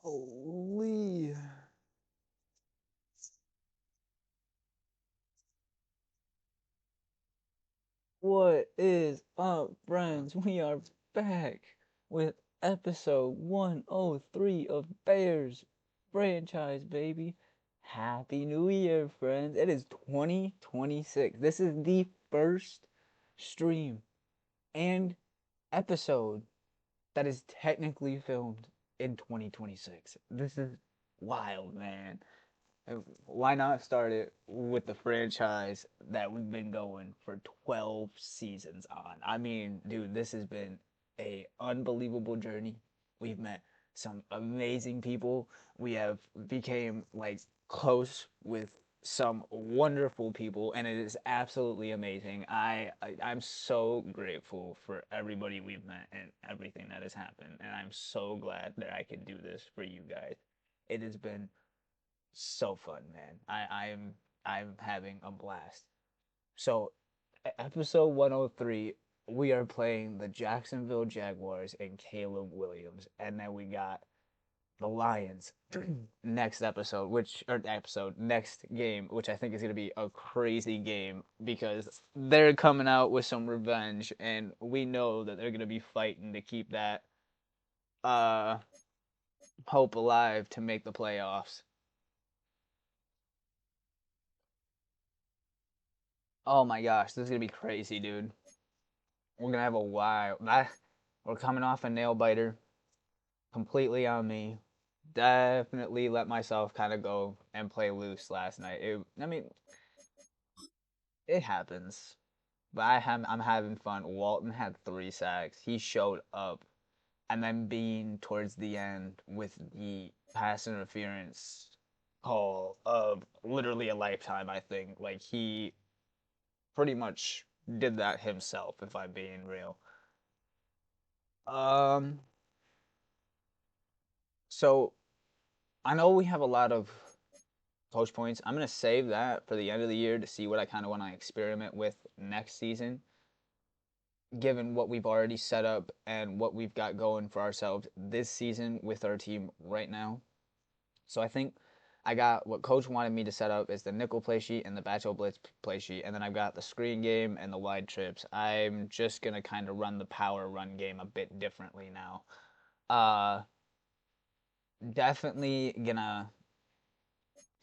Holy. What is up, friends? We are back with episode 103 of Bears franchise, baby. Happy New Year, friends. It is 2026. This is the first stream and episode that is technically filmed in 2026. This is wild, man. Why not start it with the franchise that we've been going for 12 seasons on? I mean, dude, this has been a unbelievable journey. We've met some amazing people. We have became like close with some wonderful people, and it is absolutely amazing. I'm so grateful for everybody we've met and everything that has happened, and I'm so glad that I can do this for you guys. It has been so fun, man. I'm having a blast. So, episode 103, we are playing the Jacksonville Jaguars and Caleb Williams, and then we got the Lions next episode, next game, which I think is gonna be a crazy game because they're coming out with some revenge, and we know that they're gonna be fighting to keep that uh hope alive to make the playoffs. Oh my gosh, this is gonna be crazy, dude. We're gonna have a wild. We're coming off a nail biter, completely on me. Definitely let myself kind of go and play loose last night. I mean, it happens, but I'm having fun. Walton had 3 sacks. He showed up, and then being towards the end with the pass interference call of literally a lifetime. I think like he pretty much did that himself. If I'm being real. Um, so I know we have a lot of coach points. I'm gonna save that for the end of the year to see what I kind of want to experiment with next season, given what we've already set up and what we've got going for ourselves this season with our team right now. So I think I got what coach wanted me to set up is the nickel play sheet and the battle blitz play sheet, and then I've got the screen game and the wide trips. I'm just gonna kind of run the power run game a bit differently now. Uh, Definitely gonna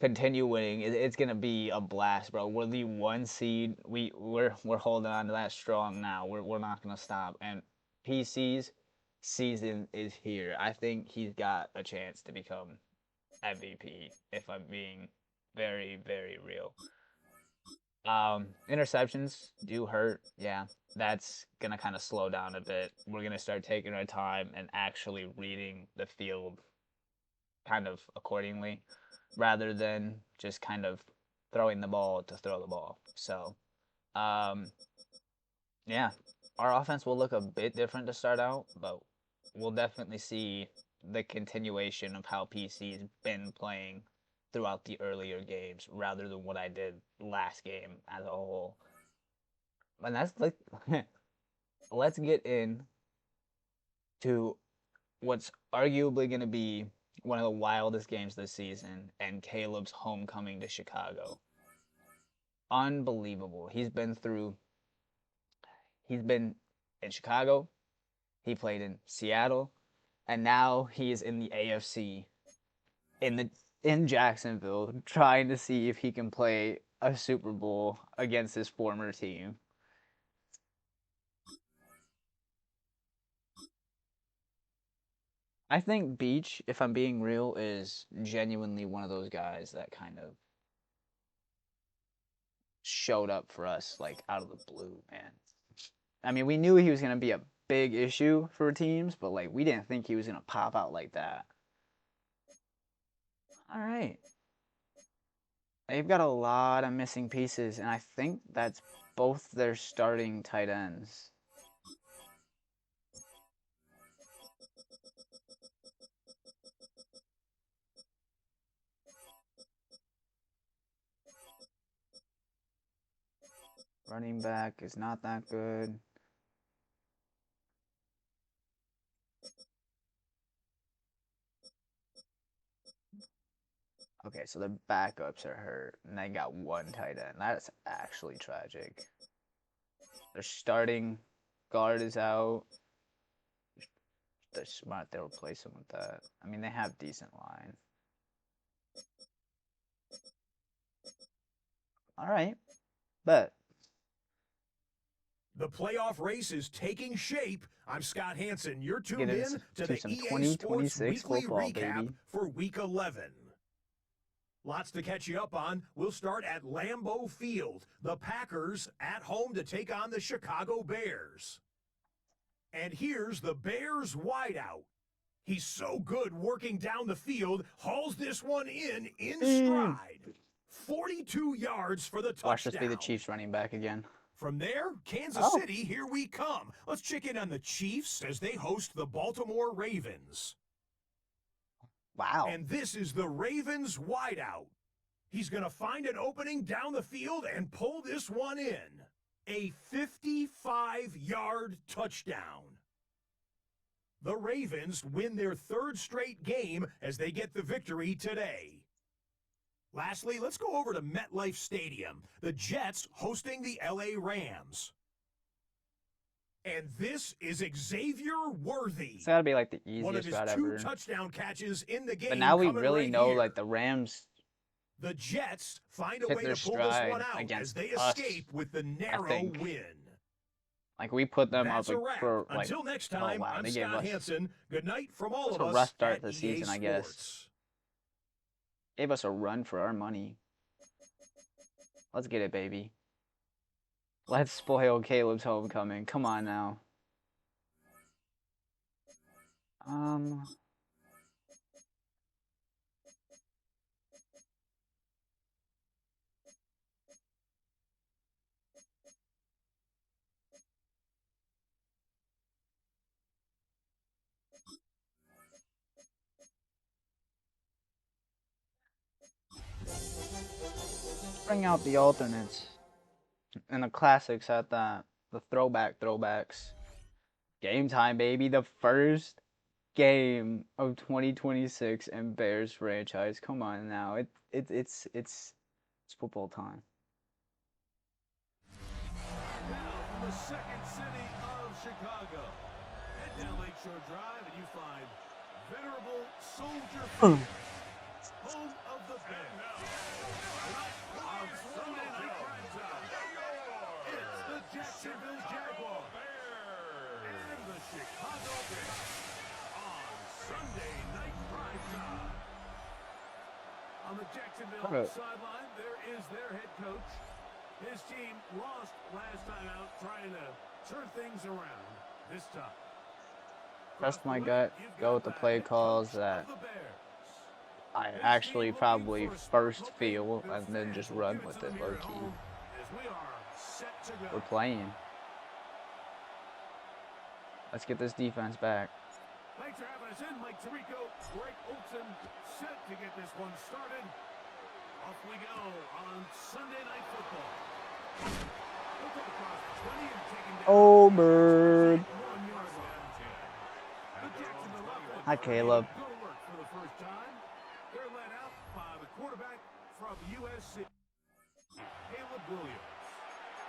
continue winning. It's gonna be a blast, bro. We're the 1 seed. We're holding on to that strong now. We're not gonna stop. And PC's season is here. I think he's got a chance to become MVP. If I'm being very real. Interceptions do hurt. Yeah, that's gonna kind of slow down a bit. We're gonna start taking our time and actually reading the field kind of accordingly rather than just kind of throwing the ball to throw the ball. So, um, yeah, our offense will look a bit different to start out, but we'll definitely see the continuation of how PC's been playing throughout the earlier games rather than what I did last game as a whole. And that's like, let's get in to what's arguably going to be one of the wildest games this season and Caleb's homecoming to Chicago. Unbelievable. He's been in Chicago, he played in Seattle, and now he's in the AFC in the in Jacksonville trying to see if he can play a Super Bowl against his former team. I think Beach, if I'm being real, is genuinely one of those guys that kind of showed up for us like out of the blue, man. I mean, we knew he was going to be a big issue for teams, but like we didn't think he was going to pop out like that. All right. They've got a lot of missing pieces, and I think that's both their starting tight ends. Running back is not that good. Okay, so the backups are hurt, and they got one tight end. That's actually tragic. Their starting guard is out. They're smart. They'll replace him with that. I mean, they have decent line. All right, bet. The playoff race is taking shape. I'm Scott Hansen. You're tuned Get in to the some EA Sports 2026 Weekly football, Recap baby. for Week 11. Lots to catch you up on. We'll start at Lambeau Field. The Packers at home to take on the Chicago Bears. And here's the Bears wideout. He's so good working down the field, hauls this one in stride. 42 yards for the touchdown. Watch this be the Chiefs running back again. From there, Kansas City, here we come. Let's check in on the Chiefs as they host the Baltimore Ravens. Wow. And this is the Ravens wideout. He's going to find an opening down the field and pull this one in. A 55-yard touchdown. The Ravens win their third straight game as they get the victory today. Lastly, let's go over to MetLife Stadium. The Jets hosting the LA Rams. And this is Xavier Worthy. It's got to be like the easiest one of his route two ever. touchdown catches in the game. But now we coming really right know here. like the Rams The Jets find a hit way their to pull this stride one out as against they us, escape with the narrow win. Like we put them That's up a like, wrap. for like. Until next time, oh, wow, I'm they gave Scott us Hansen. Good night from all of a us rough start at to the EA season, I guess. Sports. Gave us a run for our money. Let's get it, baby. Let's spoil Caleb's homecoming. Come on now. Bring out the alternates. And the classics at that. The throwbacks. Game time, baby. The first game of 2026 and Bears franchise. Come on now. It's football time. Now from the second city of Chicago. Head down Lakeshore Drive and you find venerable Soldier Field, home of the Bears. On Sunday night prime time, it's the Jacksonville Jaguars and the Chicago Bears on Sunday night prime time. On the Jacksonville sideline, there is their head coach. His team lost last time out, trying to turn things around this time. Trust my gut. Go with the play calls that I actually probably first feel and then just run with it low key. We're playing. Let's get this defense back. Thanks for having us in, Mike Tirico, Greg Olson, set to get this one started. Off we go on Sunday Night Football. Oh, bird. Hi, Caleb. They're led out by the quarterback from USC, Caleb Williams.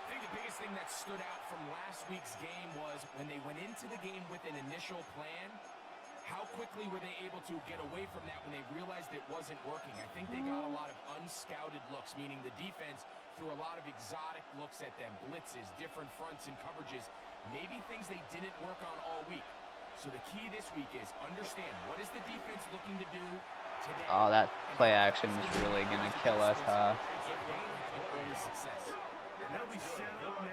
I think the biggest thing that stood out from last week's game was when they went into the game with an initial plan, how quickly were they able to get away from that when they realized it wasn't working? I think they got a lot of unscouted looks, meaning the defense threw a lot of exotic looks at them, blitzes, different fronts and coverages, maybe things they didn't work on all week. So the key this week is understand what is the defense looking to do today. Oh, that play action is really going to kill us, huh? They'll be set up now.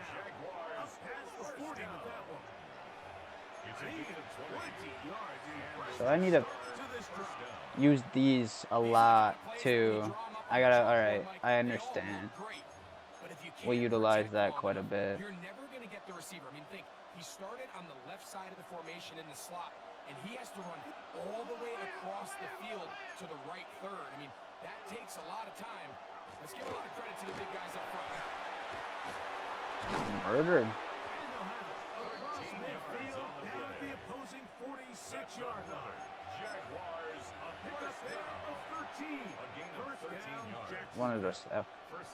Up past the 40 with that one. So I need to use these a lot too. I gotta, alright, I understand. We'll utilize that quite a bit. You're never going to get the receiver. I mean, think, he started on the left side of the formation in the slot, and he has to run all the way across the field to the right third. I mean, that takes a lot of time. Let's give a lot of credit to the big guys up front. Murdered. The opposing 46-yard line. Jaguars a pickup there of Wanted to. I'm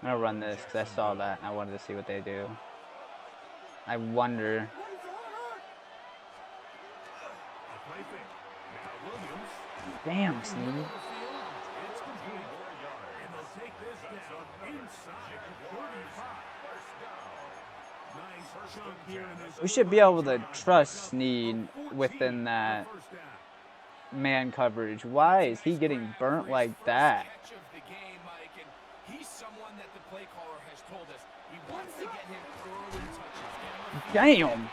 gonna run this because I saw that and I wanted to see what they do. I wonder. Damn, Sneed. We should be able to trust Sneed within that man coverage. Why is he getting burnt like that? Damn.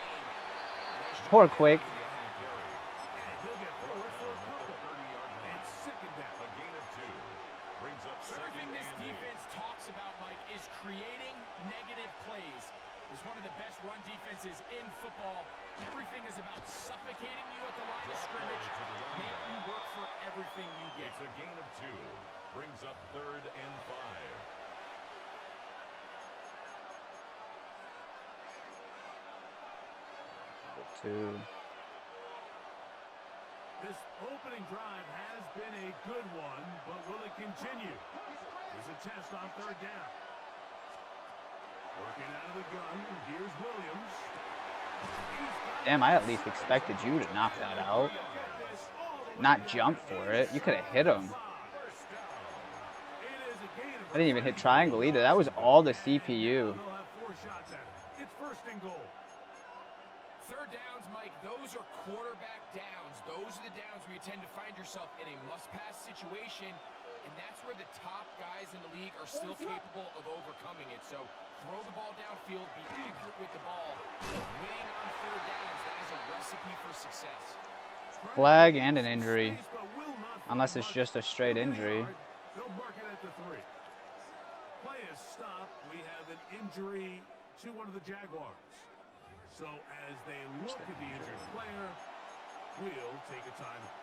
Poor Quick. Everything this defense talks about, Mike, is creating negative plays. It's one of the best run defenses in football. Everything is about suffocating you at the line of scrimmage, make you work for everything you get. It's a gain of 2. Brings up 3rd and 5. This opening drive has been a good one, but will it continue? Here's a test on 3rd down. Working out of the gun, here's Williams. Damn, I at least expected you to knock that out. Not jump for it. You could have hit him. I didn't even hit triangle either. That was all the CPU. It's 1st and goal. 3rd downs, Mike, those are quarterback downs. Those are the downs where you tend to find yourself in a must-pass situation, and that's where the top guys in the league are still capable of overcoming it. So throw the ball downfield, be accurate with the ball. Winning on 3rd downs, that is a recipe for success. Flag and an injury. Unless it's just a straight injury. They'll mark it at the 3. Play is stopped. We have an injury to one of the Jaguars. So as they look at the injured player, we'll take a timeout.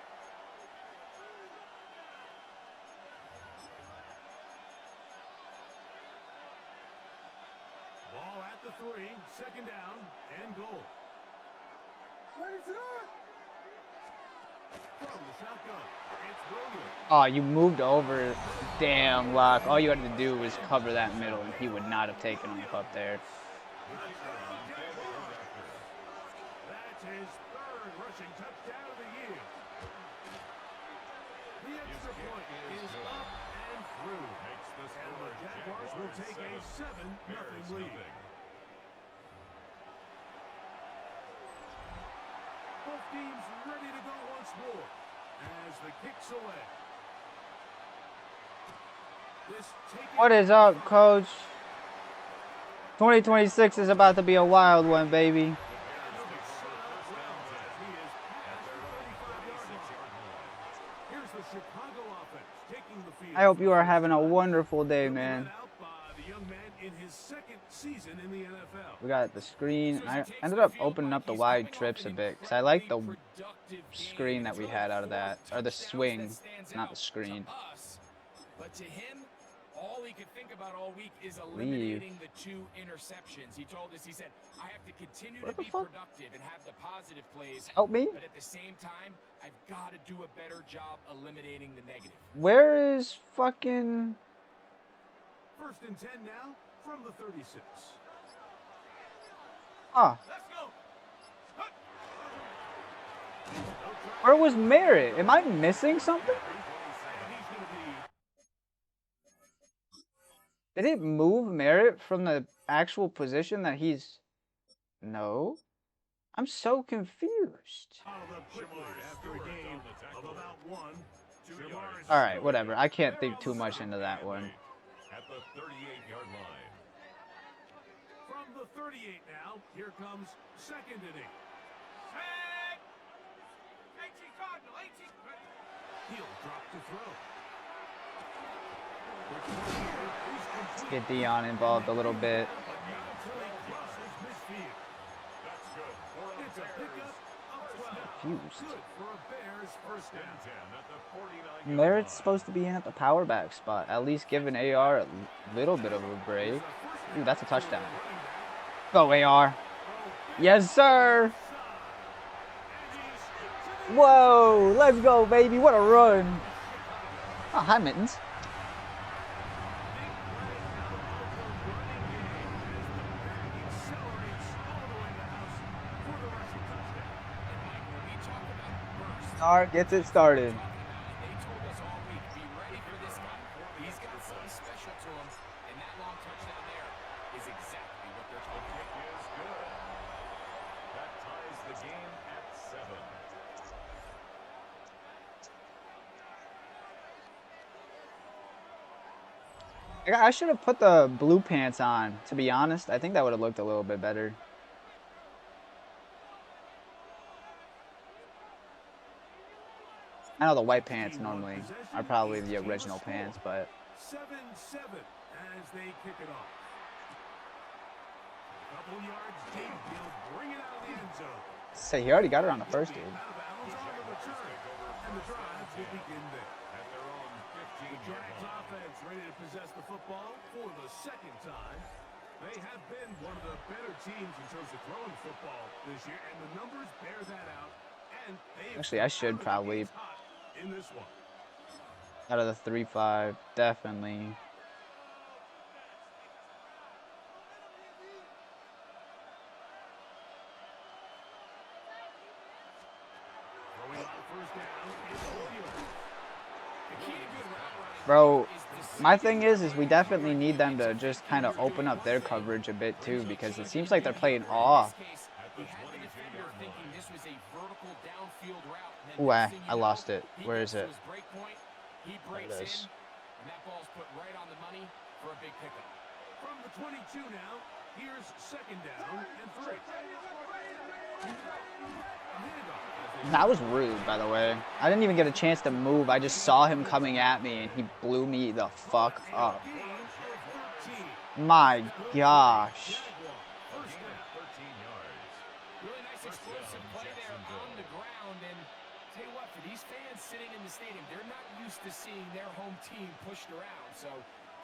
Ball at the 3, 2nd down and goal. From the shotgun, it's Williams. Oh, you moved over. Damn, Locke. All you had to do was cover that middle, and he would not have taken him up there. That's his 3rd rushing touchdown of the year. The extra point is up and through. And the Jaguars will take a 7-0 lead. Both teams ready to go once more as the kick's away. What is up, Coach? 2026 is about to be a wild one, baby. I hope you are having a wonderful day, man. We got the screen. I ended up opening up the wide trips a bit because I like the screen that we had out of that, or the swing, not the screen. But to him, all he could think about all week is eliminating the 2 interceptions. He told us, he said, I have to continue to be productive and have the positive plays. Help me. But at the same time, I've got to do a better job eliminating the negative. Where is fucking... 1st and 10 now from the 36. Huh. Where was Merritt? Am I missing something? Did it move Merritt from the actual position that he's... No? I'm so confused. Alright, whatever. I can't think too much into that one. At the 38-yard line. From the 38 now, here comes 2nd and 8. He'll drop to throw. Let's get Dion involved a little bit. Confused. Merritt's supposed to be in at the power back spot, at least giving AR a little bit of a break. Ooh, that's a touchdown. Go, AR. Yes, sir. Whoa, let's go, baby. What a run. Oh, hi, Mittens. Star gets it started. They told us all week, be ready for this guy. He's got something special to him, and that long touchdown there is exactly what they're talking about. Is good. That ties the game at 7. I should have put the blue pants on, to be honest. I think that would have looked a little bit better. I know the white pants normally are probably the original pants, but 7-7 as they kick it off. Couple yards deep, he'll bring it out of the end zone. say he already got it on the first dude. Out of bounds on the return, and the drive will begin there. At their own 15-yard Jags offense ready to possess the football for the second time. They have been one of the better teams in terms of throwing football this year, and the numbers bear that out. And Actually, I should probably in this one. Out of the 3-5, definitely. Bro, my thing is we definitely need them to just kind of open up their coverage a bit too, because it seems like they're playing off. Ooh, I lost it. Where is it? There it is. And that ball's put right on the money for a big pickup. From the 22 now, here's second down and 3. That was rude, by the way. I didn't even get a chance to move. I just saw him coming at me, and he blew me the fuck up. My gosh. Really nice explosive play there on the ground. And tell you what, for these fans sitting in the stadium, they're not used to seeing their home team pushed around. So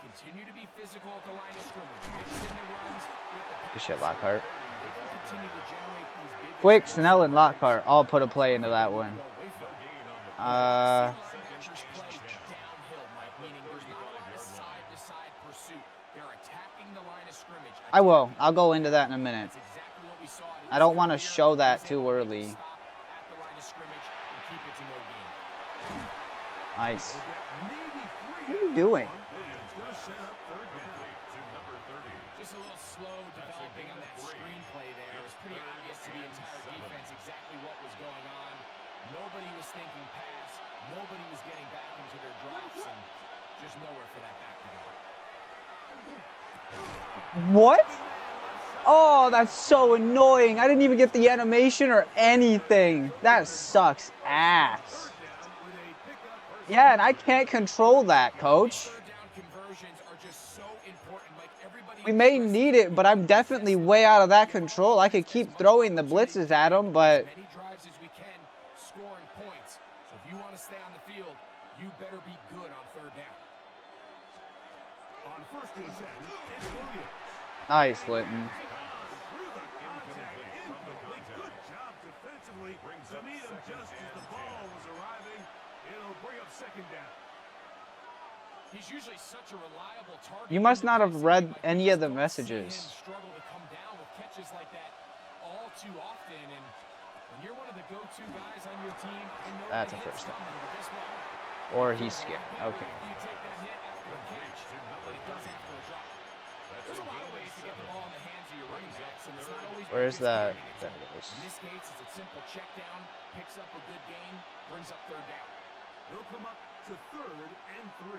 continue to be physical at the line of scrimmage. Mix in the runs with the Good shit, Lockhart. They can continue to generate these big Quick, Snell and Lockhart all put a play into that one. I will. I'll go into that in a minute. I don't want to show that too early. Nice. What are you doing? Just a little slow developing on that screenplay there. It was pretty obvious to the entire defense exactly what was going on. Nobody was thinking pass. Nobody was getting back into their drops, and just nowhere for that back to go. What? Oh, that's so annoying. I didn't even get the animation or anything. That sucks ass. Yeah, and I can't control that, coach. We may need it, but I'm definitely way out of that control. I could keep throwing the blitzes at him, but Many drives as we can, scoring points. So if you want to stay on the field, you better be good on third down. On first and 10, it's Williams. nice, Litton. Good job defensively to meet him just as the ball was arriving. It'll bring up second down. He's usually such a reliable target. You must not have read any of the messages. Struggle to come down with catches like that all too often, and when you're one of the go-to guys on your team, I know That's a the first hit's down. coming, but guess what? Or he's scared. Okay. You take that hit after a catch, but it does after a drop. There's a lot of ways to get the ball in the hands of your running backs, and it's not always. Where's that? There it is. In this case, it's a simple check down, picks up a good gain, brings up third down. They'll come up to third and 3.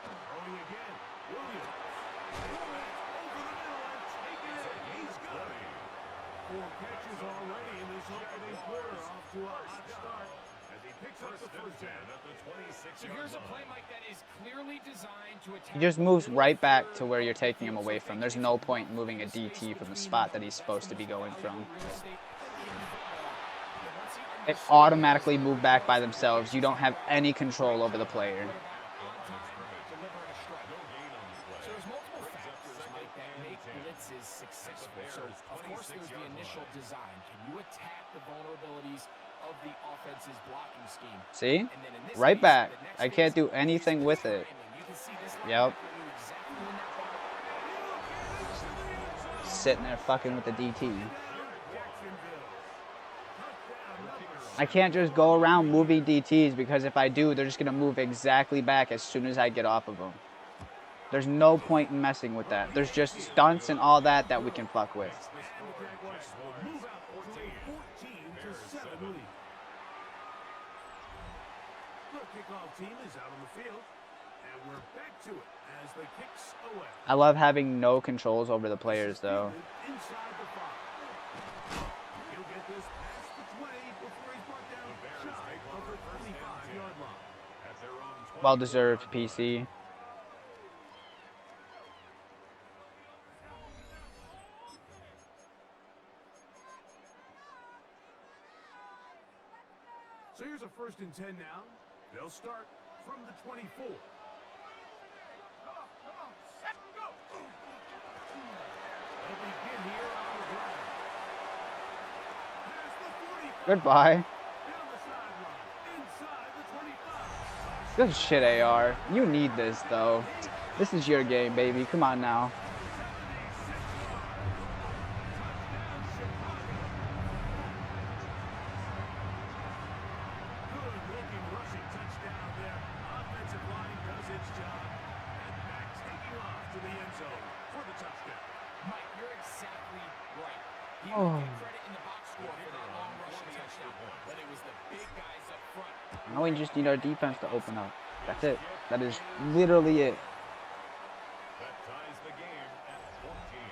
Throwing again, Williams. Over the middle and taking it. He's got it. 4 catches already in this opening quarter. Off to a hot start as he picks up the first down at the 26. So here's a play, Mike, that is clearly designed to attack. He just moves right back to where you're taking him away from. There's no point in moving a DT from the spot that he's supposed to be going from. They automatically move back by themselves. You don't have any control over the player. So there's multiple factors, Mike, that make blitzes successful. So, of course, there's the initial design. Can you attack the vulnerabilities of the offense's blocking scheme. See? And then in this Right case, back. the next I can't do phase is anything the with it. timing. You can see this Yep. linebacker knew exactly when that ball. Sitting there fucking with the DT. I can't just go around moving DTs because if I do, they're just going to move exactly back as soon as I get off of them. There's no point in messing with that. There's just stunts and all that that we can fuck with. Move out to a 14-7 lead. The kickoff team is out on the field, and we're back to it as the kicks away. I love having no controls over the players, though. Inside the 5. He'll get this past the 20 before he's brought down shy of the 25-yard line. At their own 20. Well-deserved PC. So here's a 1st and 10 now. They'll start from the 24. They'll begin here on the ground. There's the 40. Goodbye. Down the sideline. Inside the 25. Good shit, AR. You need this, though. This is your game, baby. Come on now. Good-looking rushing touchdown there. Offensive line does its job. And back taking off to the end zone for the touchdown. Mike, you're exactly right. He Oh. would get credit in the box score for that long rushing touchdown, but it was the big guys up front. Now we just need our defense to open up. That's it. That is literally it. That ties the game at 14.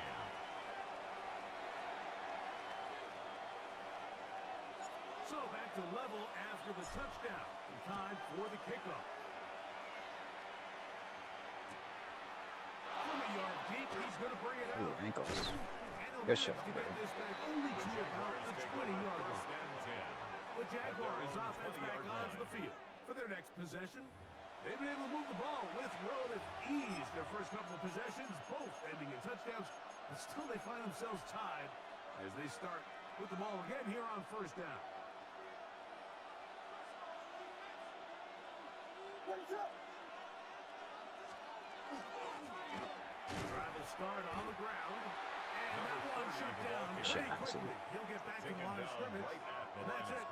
So back to level after the touchdown. In time for the kickoff. From a yard deep, he's going to bring it out. Ooh, ankles. And he'll Good manage shot. to get this back only to about the 20-yard line. The Jaguars offense back onto the field for their next possession. They've been able to move the ball with relative ease their first couple of possessions, both ending in touchdowns, but still they find themselves tied as they start with the ball again here on 1st down. Drive will start on the ground, and that one shut down pretty quickly. He'll get back to the line of scrimmage, and that's it.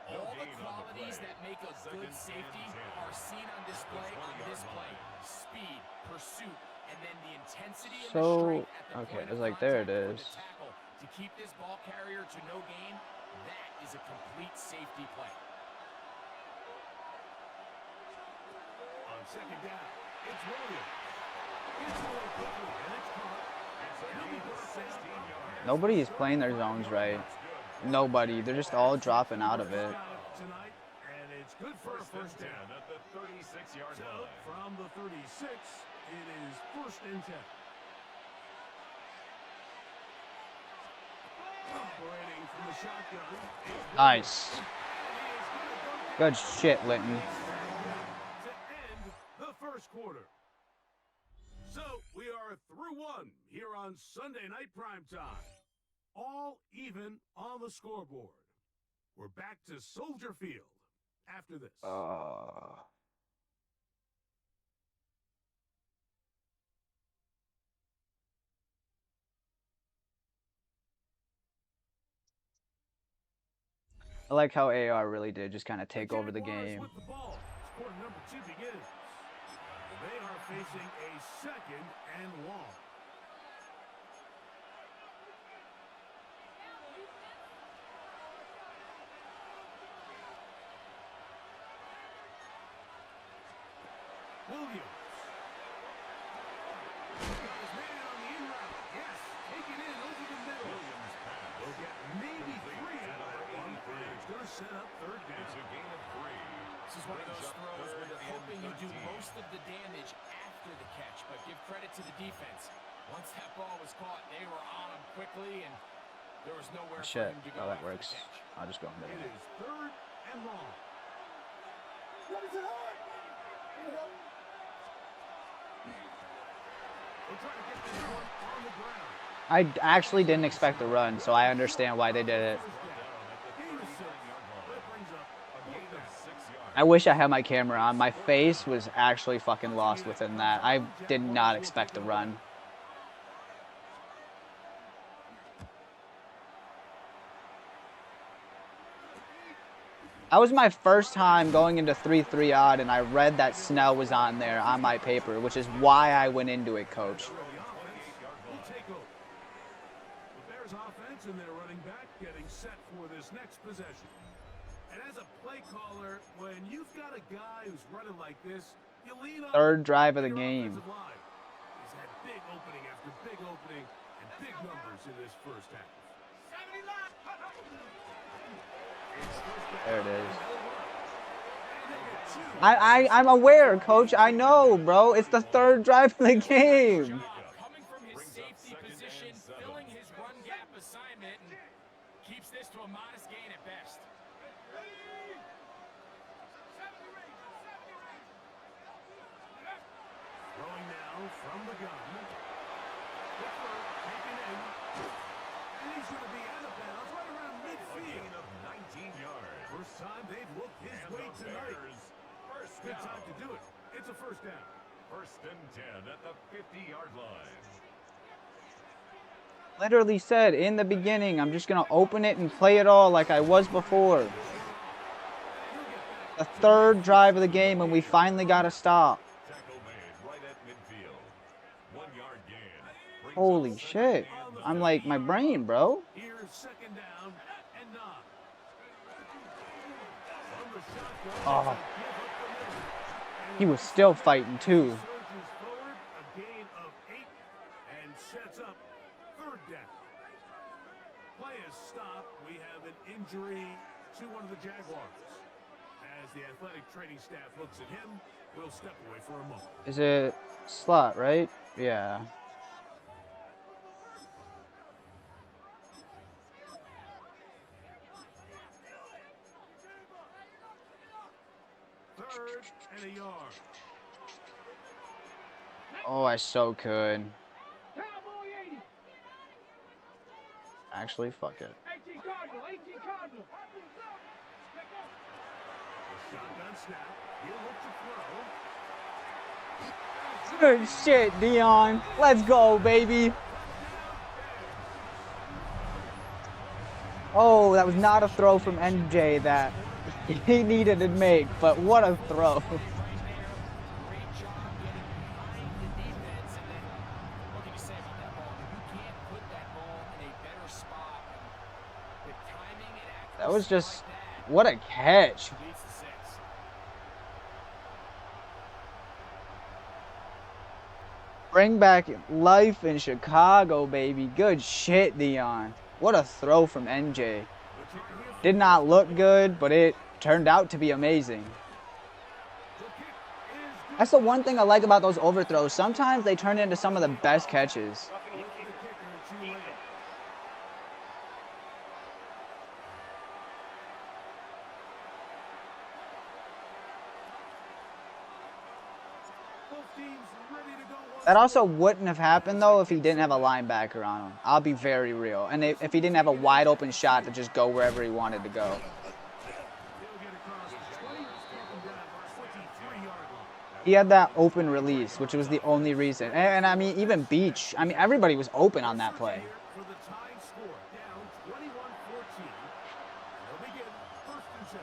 All the qualities that make a good safety are seen on display on this play. Speed, pursuit, and then the intensity and the strength at the okay, point it's of like, there it contact for is. the tackle. To keep this ball carrier to no gain, that is a complete safety play. On 2nd down, it's Williams. Gets away quickly, and it's caught. He'll be brought down. Nobody is playing their zones right. Nobody. They're just all dropping out of it. Tonight, and it's good for a 1st down at the 36-yard line. From the 36, it is 1st and 10. Operating from the shotgun. Nice. Good shit, Linton. To end the 1st quarter. So we are through one here on Sunday Night Primetime. All even on the scoreboard. We're back to Soldier Field after this. I like how AR really did just kind of take over the Jaguars game. with the ball. Quarter number 2 begins. They are facing a 2nd and long. Williams. Got his man on the in route. Yes, taken in over the middle. Williams pass. They'll get maybe 3 out of that one. It's going to set up 3rd down. It's a gain of 3. This is one of those throws where you're hoping you do most of the damage after the catch, but give credit to the defense. Once that ball was caught, they were on him quickly, and there was nowhere for Shit. him to go Oh, that after the works. catch. I'll just go in It there. is 3rd and long. They'll try to get this one on the ground. I actually didn't expect the run, so I understand why they did it. Gain of 6. I wish I had my camera on. My face was actually fucking lost within that. I did not expect the run. That was my first time going into 3-3 odd, and I read that Snell was on there on my paper, which is why I went into it, coach. Bears offense and their running back getting set for this next possession. And as a play caller, when you've got a guy who's running like this, you lean on Third drive of the your game. offensive line. He's had big opening after big opening and big numbers in this first half. There it is. I'm aware, coach. I know, bro. It's the third drive of the game. Coming from his safety position, filling his run gap assignment, and keeps this to a modest gain at best. Throwing now from the gun. Whitford taken in. And he's going to be out of bounds right around midfield. Of 19 yards. First time they've looked his way tonight. Good time to do it. It's a first down. First and 10 at the 50-yard line. Literally said in the beginning, I'm just going to open it and play it all like I was before. The third drive of the game, and we finally got to stop. Tackle made right at midfield. 1 yard gain. Holy shit. I'm like, my brain, bro. Here's second down and 9. Oh. He was still fighting, too. Surges forward, a gain of 8, and sets up third down. Play is stopped. We have an injury to one of the Jaguars. As the athletic training staff looks at him, we'll step away for a moment. Is it slot, right? Yeah. Third and a yard. Oh, I so could. Actually, fuck it. Shotgun snap. He'll look to throw. Good shit, Dion. Let's go, baby. Oh, that was not a throw from NJ that he needed to make, but what a throw. Great job getting behind the defense, and then what can you say about that ball? You can't put that ball in a better spot. The timing and accuracy That was just, like that what a catch. leads to 6. Bring back life in Chicago, baby. Good shit, Dion. What a throw from NJ. Did not look good, but it turned out to be amazing. That's the one thing I like about those overthrows. Sometimes they turn into some of the best catches. That also wouldn't have happened, though, if he didn't have a linebacker on him. I'll be very real. And if he didn't have a wide open shot to just go wherever he wanted to go. He had that open release, which was the only reason. And I mean, even Beach. I mean, everybody was open on that play. For the tie score, down 21-14. They'll begin first and 10.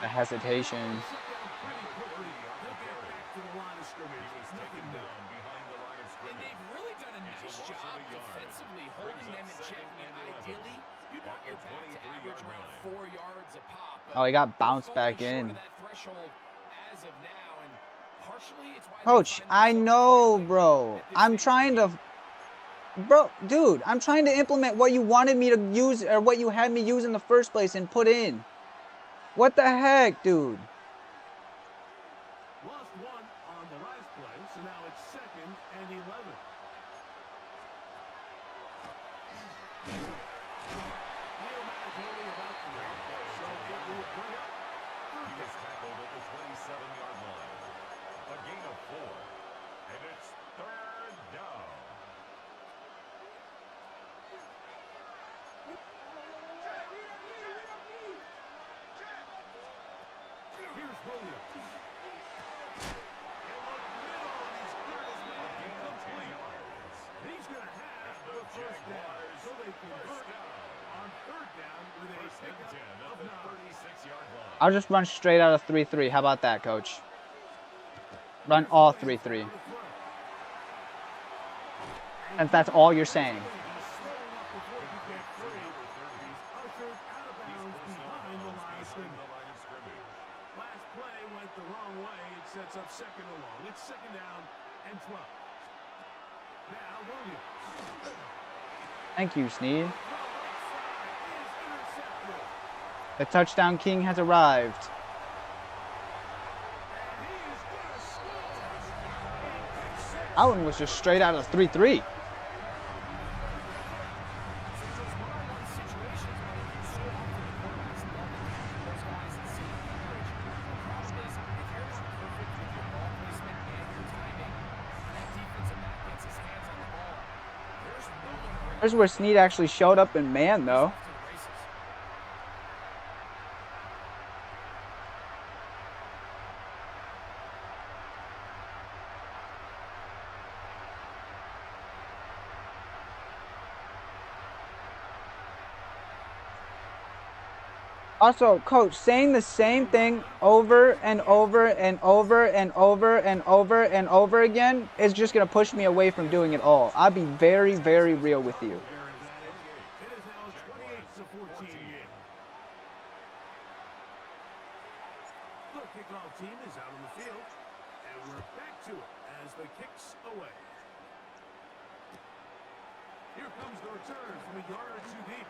The hesitation. And they've really done a nice job defensively holding them in check. I mean, ideally, you'd want your back to average around 4 yards a pop. Oh, he got bounced back in. That threshold as of now, and partially it's why Coach, I know, bro. I'm trying to... Bro, dude, I'm trying to implement what you wanted me to use, or what you had me use in the first place and put in. What the heck, dude? Lost one on the last play, so now it's second and 11. He just tackled at the Here's Williams. He's going to have the first down, so they convert on third down with a pickup of 36-yard line. I'll just run straight out of 3-3. How about that, coach? Run all 3-3. And that's all you're saying. Last play went the wrong way. It sets up second and long. It's second down and 12. Now Williams. Thank you, Sneed. The touchdown king has arrived. That one was just straight out of 3-3. Here's where Sneed actually showed up in man, though. Also, coach, saying the same thing over and over and over and over and over and over again is just going to push me away from doing it all. I'll be very, very real with you. It is now 28-14 game. The kickoff team is out on the field, and we're back to it as the kick's away. Here comes the return from a yard or two deep.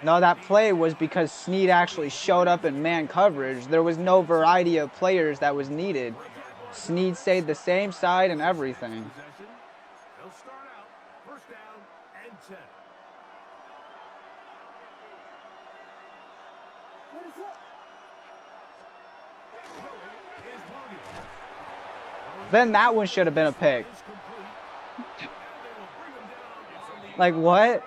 No, that play was because Sneed actually showed up in man coverage. There was no variety of players that was needed. Sneed stayed the same side and everything. They'll start out first down and 10. Then that one should have been a pick. Like, what?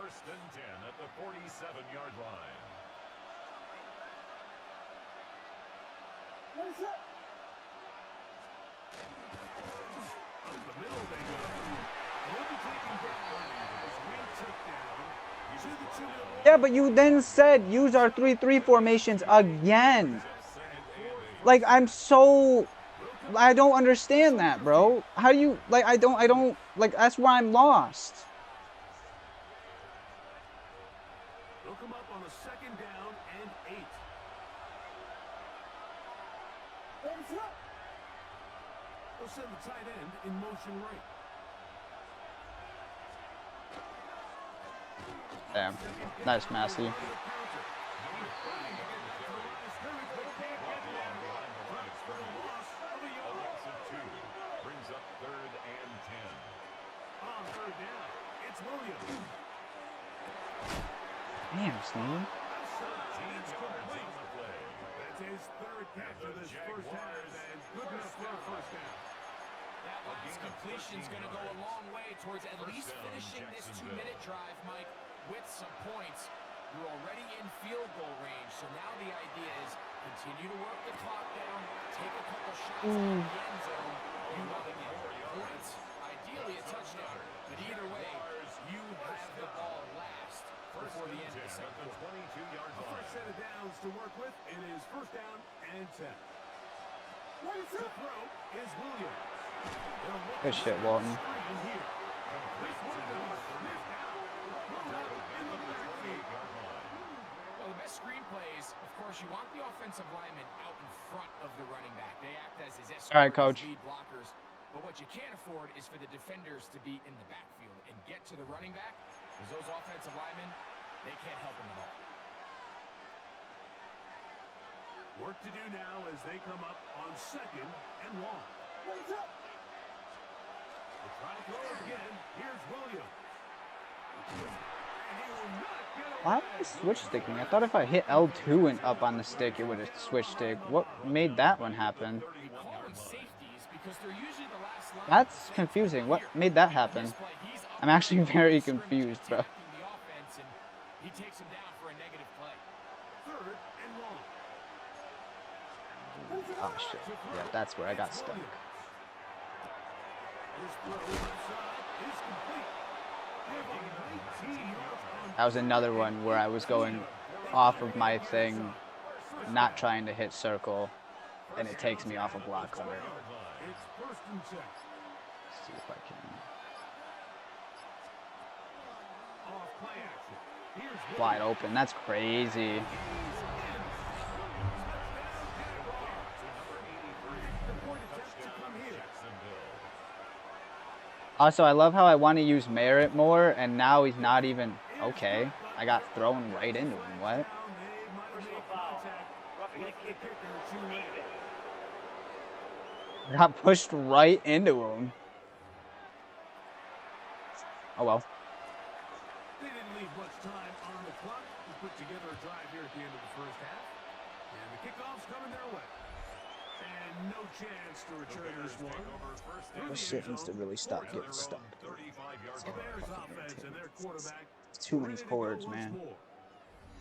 First and 10 at the 47-yard line. Up the middle they go. They'll be taking back as we took down to the 2-0. Yeah, but you then said use our 3-3 formations again. Like, I don't understand that, bro. How do you, like, I don't, like, that's why I'm lost. They'll come up on a second down and 8. They'll send the tight end in motion right. Damn. Nice, Massey. Brings up third and 10. On third down, it's Williams. Damn, Sneed. That's his third catch of this first half, and good enough for a first down. That last completion's going to go a long way towards at least finishing this 2-minute drive, Mike, with some points. You're already in field goal range, so now the idea is continue to work the clock down, take a couple shots in the end zone. You want to get points, ideally a touchdown, but either way, you have the ball last before the end of the second quarter. 22-yard line. First set of downs to work with. It is first down and 10. To throw is Williams. Good shit, Walton. Well, the best screenplays, of course, you want the offensive lineman out in front of the running back. They act as his escort, All right, coach. lead blockers. But what you can't afford is for the defenders to be in the backfield and get to the running back, because those offensive linemen, they can't help him at all. Work to do now as they come up on second and long. They'll try to throw it again. Here's Williams. And he will not get away. Why am I switch sticking? I thought if I hit L2 and up on the stick, it would have switch stick. What made that one happen? We call them safeties because they're usually the last line. That's confusing. What made that happen? I'm actually very confused, bro. takes him down for a negative play. 3rd and long. Oh, shit. Yeah, that's where I got stuck. This throw inside is complete. That was another one where I was going off of my thing, not trying to hit circle, and it takes me off a block cover. It's 1st and 10. Let's see if I can. Off play action. Here's Wide open. That's crazy. Also, I love how I want to use Merritt more, and now he's not even... Okay, I got thrown right into him. What? I got pushed right into him. Oh, well. They didn't leave much time on the clock to put together a drive here at the end of the 1st half. And the kickoff's coming their way. And no chance to return this one. This shit needs to really stop getting stuck. The Bears offense and their quarterback. Too many chords, man.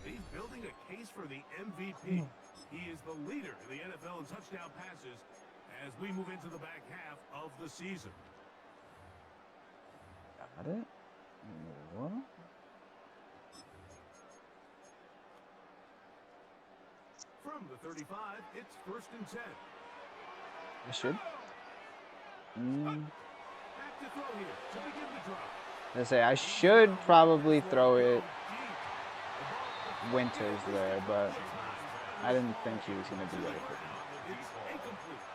He's building a case for the MVP. He is the leader in the NFL in touchdown passes as we move into the back half of the season. Got it? What? From the 35, it's 1st and 10. I should. Back to throw here to begin the drive. I say I should probably throw it Winters there, but I didn't think he was going to be open. It's incomplete.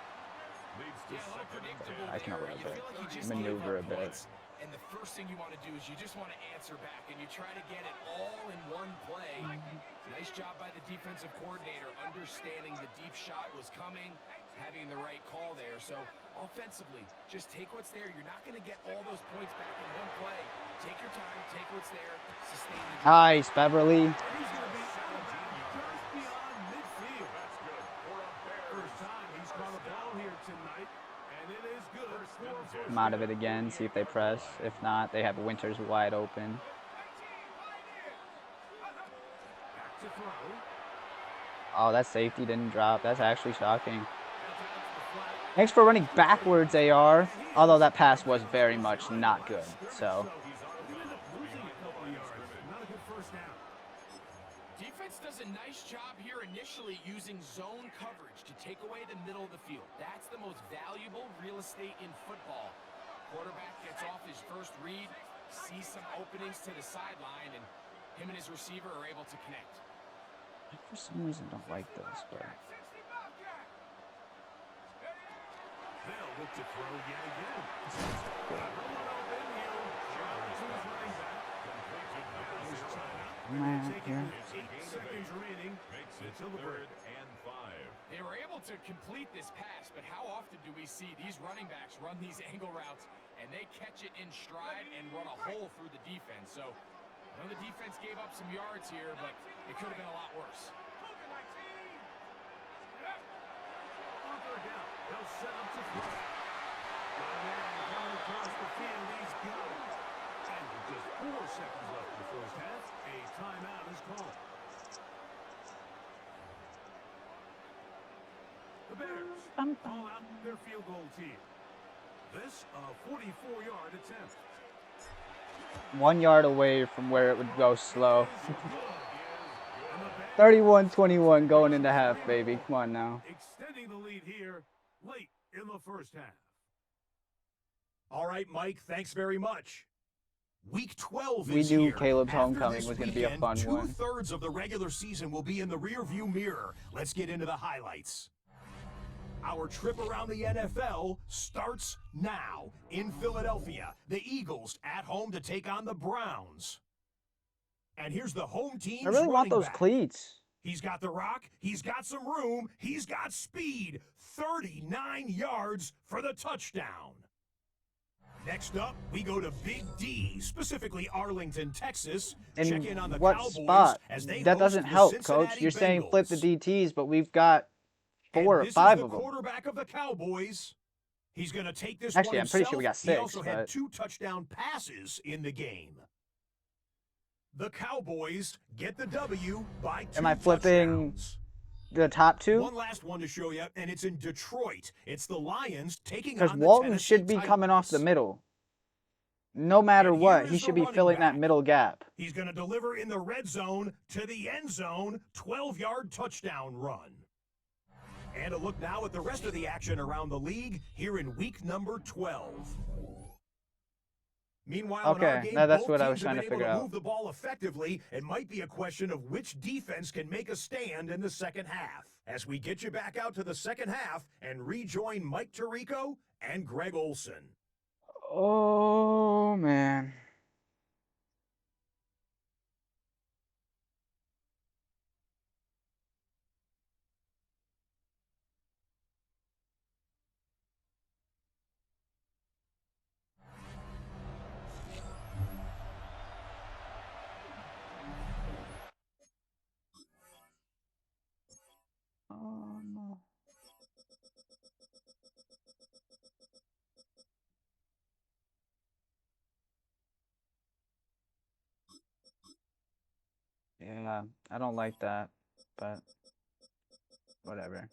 I can allow that. Maneuver a bit. And the first thing you want to do is you just want to answer back, and you try to get it all in one play. Nice job by the defensive coordinator, understanding the deep shot was coming, having the right call there. So offensively, just take what's there. You're not going to get all those points back in one play. Take your time, take what's there, sustain the drive. Nice, Beverly. He's going to be out of bounds just beyond midfield. First time he's caught a ball here tonight, and it is good. Come out of it again, see if they press. If not, they have Winters wide open. Back to throw. Oh, that safety didn't drop. That's actually shocking. Thanks for running backwards, AR. Although that pass was very much not good. So, Defense does a nice job here initially using zone coverage to take away the middle of the field. That's the most valuable real estate in football. Quarterback gets off his first read, sees some openings to the sideline, and him and his receiver are able to connect. for some reason, don't like this, but... They'll look to throw yet again. Here. 8 seconds remaining until the break. They were able to complete this pass, but how often do we see these running backs run these angle routes and they catch it in stride and run a hole through the defense? So I know the defense gave up some yards here, but it could have been a lot worse. On third down, they'll set up to throw. Coming across the field, he's got it. And with just 4 seconds left in the first half, a timeout is called. The Bears call out their field goal team. This, a 44-yard attempt. 1 yard away from where it would go slow. 31-21 going into half, baby. Come on now. Extending the lead here late in the first half. All right, Mike, thanks very much. Week 12 We is knew here. Caleb's After homecoming this was going to be a weekend, fun one. 2/3 of the regular season will be in the rearview mirror. Let's get into the highlights. Our trip around the NFL starts now. In Philadelphia, the Eagles at home to take on the Browns. And here's the home team's I really want running those back. cleats. He's got the rock, he's got some room, he's got speed. 39 yards for the touchdown. Next up, we go to Big D, specifically Arlington, Texas. Check in on the In what Cowboys spot? as they That host doesn't the help, Coach. Cincinnati You're saying flip the Bengals. DTs, but we've got And 4 or this 5 is of the them. quarterback of the Cowboys. He's going to take this Actually, one I'm pretty sure we himself. got 6, He also had but- 2 touchdown passes in the game. The Cowboys get the W by 2 Am I flipping touchdowns. the top two? One last one to show you, and it's in Detroit. It's the Lions taking Because on the Walton Tennessee should be coming off the Titans. middle. No matter And what, here he is the should be running filling that back. middle gap. He's going to deliver in the red zone to the end zone, 12-yard touchdown run. And a look now at the rest of the action around the league here in week number 12. Meanwhile, in our Okay, game, that's both what I was teams have trying to been able figure to out. move the ball effectively. It might be a question of which defense can make a stand in the second half. As we get you back out to the second half and rejoin Mike Tirico and Greg Olson. Oh, man. Oh, no. Yeah, I don't like that, but whatever.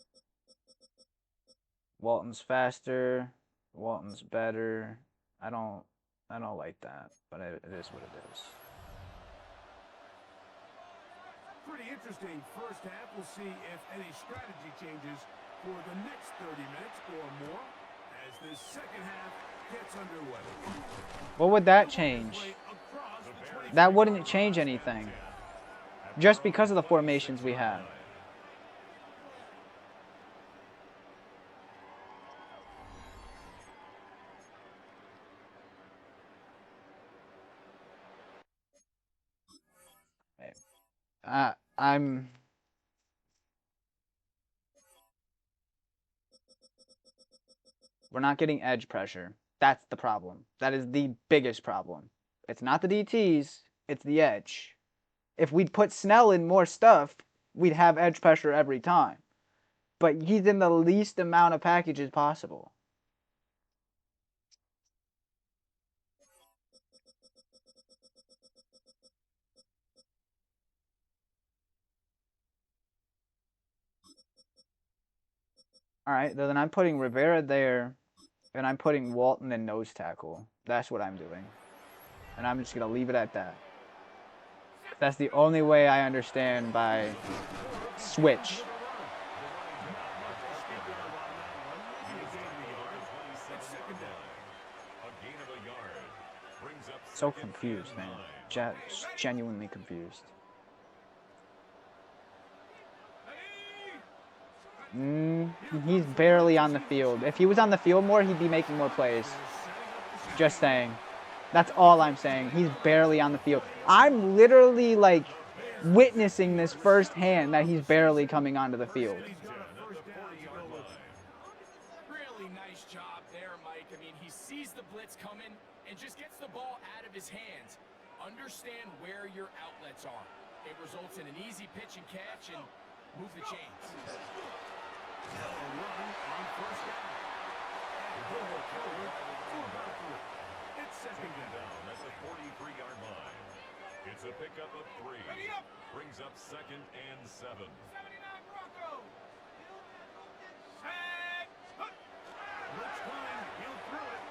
Walton's faster. Walton's better. I don't like that, but it is what it is. Pretty interesting first half. We'll see if any strategy changes for the next 30 minutes or more as this second half gets underway. What would that change? That wouldn't change anything. Just because of the formations we have. We're not getting edge pressure. That's the problem. That is the biggest problem. It's not the DTs, it's the edge. If we'd put Snell in more stuff, we'd have edge pressure every time. But he's in the least amount of packages possible. Alright, then I'm putting Rivera there, and I'm putting Walton in nose tackle. That's what I'm doing. And I'm just going to leave it at that. That's the only way I understand by switch. So confused, man. Genuinely confused. He's barely on the field. If he was on the field more, he'd be making more plays. Just saying. That's all I'm saying. He's barely on the field. I'm literally, like, witnessing this firsthand that he's barely coming onto the field. Really nice job there, Mike. I mean, he sees the blitz coming and just gets the ball out of his hands. Understand where your outlets are. It results in an easy pitch and catch and move the chains. It's second down at the 43-yard line. It's a pickup of 3. Brings up 2nd and 7. 79 Bronco. Let's climb. He'll throw it.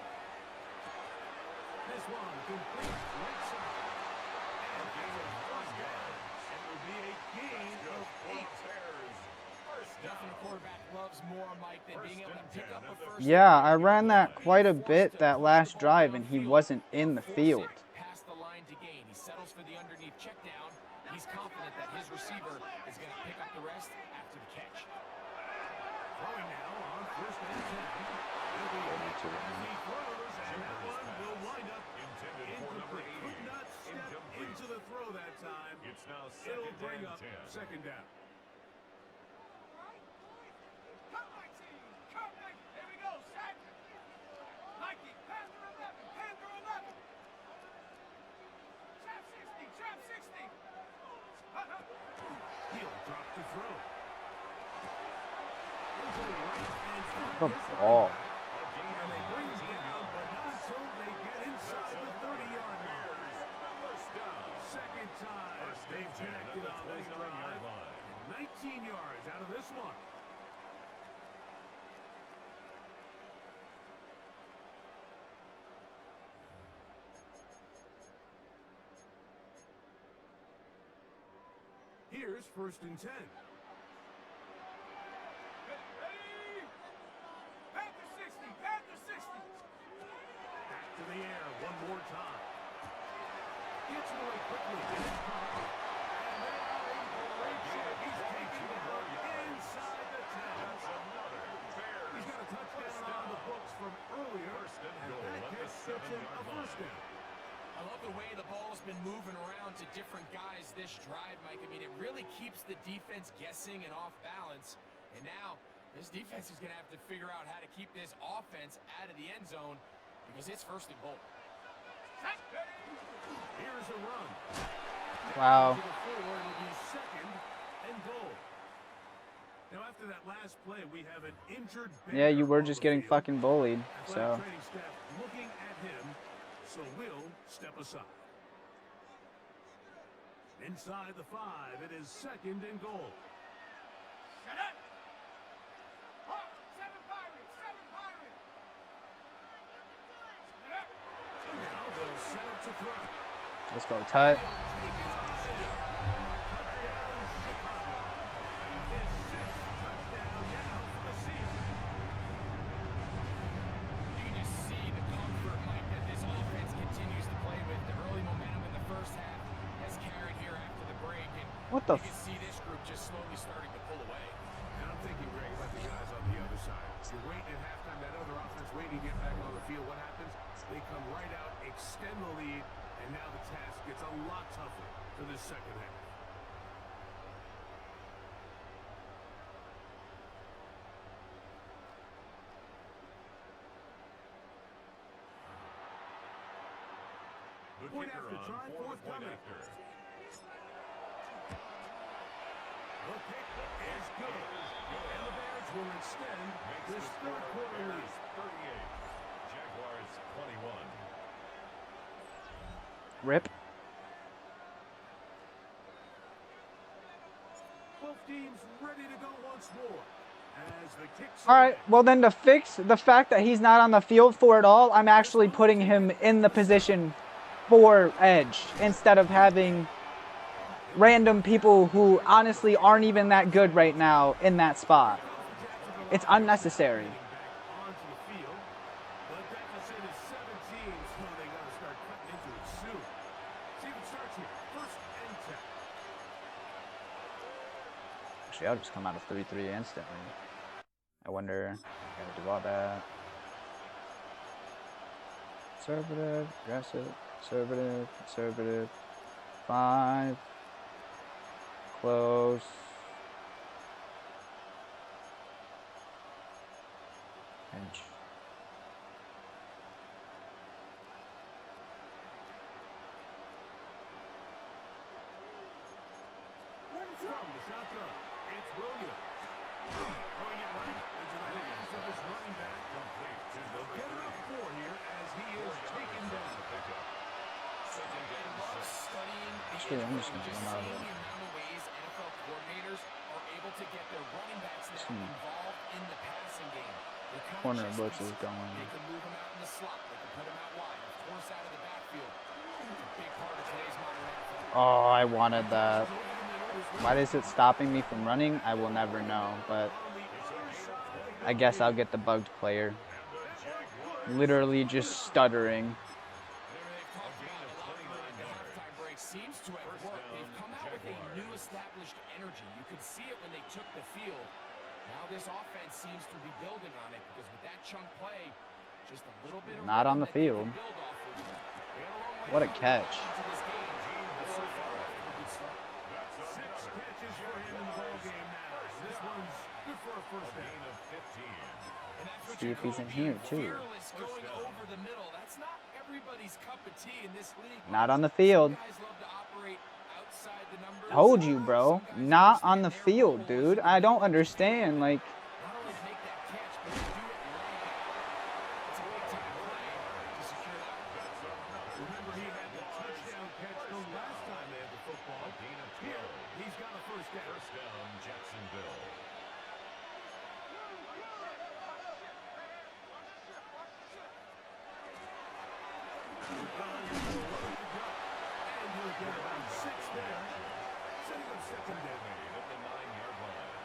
This one complete right side. And he's a first down. It will be a gain of 8. Nothing a quarterback loves more, Mike, than being able to pick up a first Yeah, I ran that quite a bit that last drive, and he wasn't in the field. Past the line to gain. He settles for the underneath check down. He's confident that his receiver is going to pick up the rest after the catch. Throwing now on first and 10. It'll be as he throws, and that one will wind up incomplete. Could not step into the throw that time. It's now It'll 2nd bring and up 10. second down. Good ball. second time they've connected on this drive. 19 yards out of this one. Here's 1st and 10. Back to the air one more time. Gets away quickly. Gets caught. And they are in great shape. He's taking the ball inside the 10. He's got a touchdown on the books from earlier. And that catch gets him a first down. I love the way the ball's been moving around to different guys this drive, Mike. I mean, it really keeps the defense guessing and off balance. And now, this defense is going to have to figure out how to keep this offense out of the end zone because it's 1st and goal. Here's a run. Wow. To the floor, it'll be 2nd and goal. Now, after that last play, we have an injured Yeah, you Bear were on just the getting field. fucking bullied. Athletic So training staff looking at him, so we'll step aside. Inside the 5, it is 2nd and goal. Shut up! Now they'll set up to throw. let's go, Tut. You can just see the comfort, Mike, that this offense continues to play with. The early momentum in the first half has carried here after the break, and What the you can see this group just slowly starting to pull away. And I'm thinking, Greg, about the guys on the other side. You're waiting at halftime, that other offense waiting to get back on the field. What happens? They come right out, extend the lead, and now the task gets a lot tougher for this second half. The Point kicker after on try, for the point forthcoming. after. The kick is good. And the Bears will extend this third quarter lead. 38. Jaguars 21. Rip. Both teams ready to go once more. As the kicks All right. Well, then to fix the fact that he's not on the field for it all, I'm actually putting him in the position for edge instead of having random people who honestly aren't even that good right now in that spot. It's unnecessary. onto the field. The deficit is 17, so they got to start cutting into it soon. See what starts here. 1st and 10. Actually, I'll just come out of 3-3 instantly. I wonder. Gotta do all that. Conservative, aggressive, conservative, conservative. 5. Close. Pinch. From the shotgun, it's Williams. Throwing it right into the hands of his running back. They'll get it up 4 here as he is taken down. Studying the Actually, I'm just edge, gonna just run out of seeing it. the amount of ways NFL coordinators are able to get their running backs now involved in the passing game. They come Corner chest blitz is pieces. going. They can move them out in the slot. They can put them out wide. Of course, out of the backfield. It's a big part of today's modern NFL. Oh, I wanted that. Why is it stopping me from running? I will never know, but I guess I'll get the bugged player. Literally just stuttering. Seems to have worked. They've come out with a new established energy. You could see it when they took the field. Now this offense seems to be building on it because with that chunk play, just a little bit of Not on the rhythm that they can field. build off of. They got a long way What a to go catch. into this game, but so far, off to a good start. 6 catches for him in the ballgame now. This one's good for a first down. Gain of 15. And that's what See you if he's call in here, being too. fearless, going over the middle. That's not everybody's cup of tea in this league. Not on the field. Some guys love to operate outside the numbers. Told you, bro. Some guys Not on the understand their field, role is dude. to I don't build understand. Like, not only to make that catch, but to do it right. It's a big time play to secure that. Remember, he had the touchdown catch the last time they had the And you'll get about 6 there. Setting up second down. Made at the 9-yard line.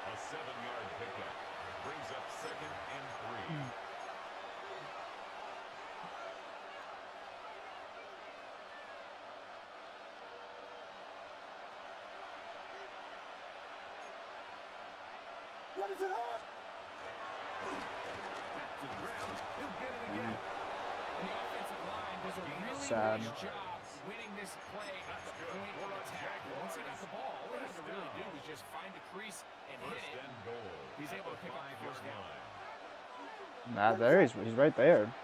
A 7-yard pickup brings up second and 3. What is it on? Back to the ground. He'll get it again. And the offensive line does a really Sad. nice job winning this play at the point of attack. Once he got the ball, all he had to really do was just find the crease and hit First it. and goal. He's at able the to pick up the first 5-yard down. line. Nah, there he's right there. A run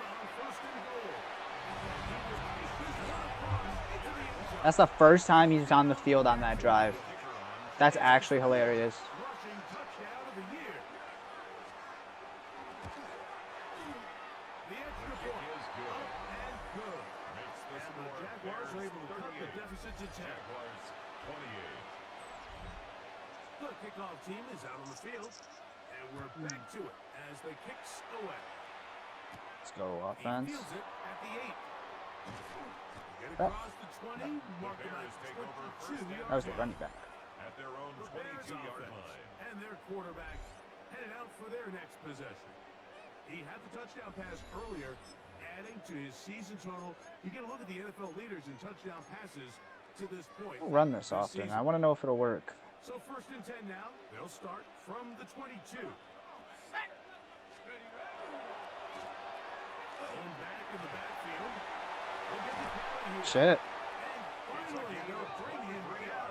on first and goal. He will kick this one across into the end zone. That's the first time he's on the field on that drive. That's actually hilarious. Rushing touchdown of the year. The extra point. Is good. Up and good. Makes the And the score Jaguars are able to cut the 38. deficit to 10. Jaguars 28. The kickoff team is out on the field. And we're back to it as the kicks away. Let's go He offense. fields it at the 8. Get Oh. across the 20. Mark him Bears at take over first 22 down. That was the running back. At their own The Bears 22-yard offense line. and their quarterback headed out for their next possession. He had the touchdown pass earlier, adding to his season total. You get a look at the NFL leaders in touchdown passes to this point. We'll run this often. season. I want to know if it'll work. So first and 10 now. They'll start from the 22. Going back in the backfield. They'll get the carry here. Shit. And finally, they'll bring him down.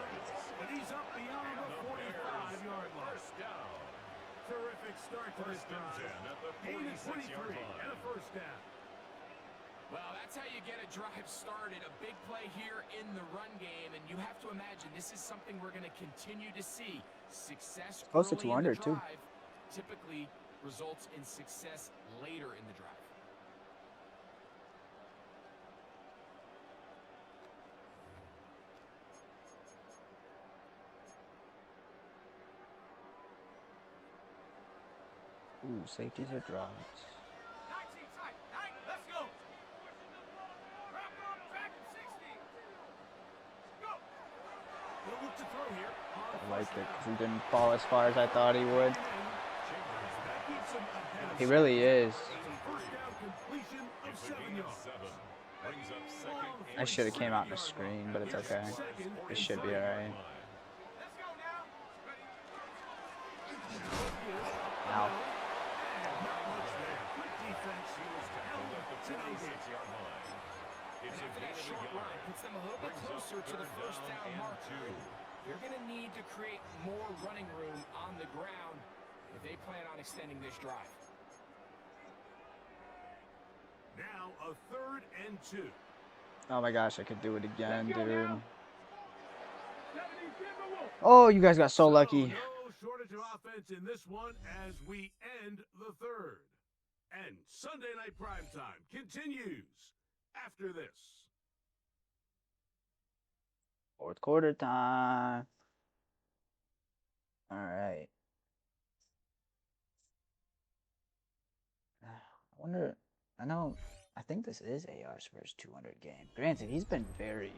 And he's up beyond the 45-yard line. First down. Terrific start to this First and drive. 10 at the Gain of 46-yard 23 line. and a first down. Well, that's how you get a drive started. A big play here in the run game, and you have to imagine this is something we're going to continue to see. Success Close to early in the 200 too. drive typically results in success later in the drive. Ooh, safeties are dropped. Let's go. He'll look to throw here. I like it because he didn't fall as far as I thought he would. That keeps him ahead of He really is. first down completion of It's a 7 gain of yards. 7. Brings up second I and should have came out in the screen, but it's okay. It should be alright. Now, It's a After gain that of a short run yard. puts them a little bit Brings up closer to the third first down down and mark. 2. They're going to need to create more running room on the ground if they plan on extending this drive. Now a 3rd and 2. oh my gosh, I could do it again, dude. Oh, you guys got so lucky. No shortage of offense in this one as we end the 3rd. And Sunday Night Primetime continues after this. Fourth quarter time. All right. I wonder. I think this is AR's first 200 game. Granted, he's been very,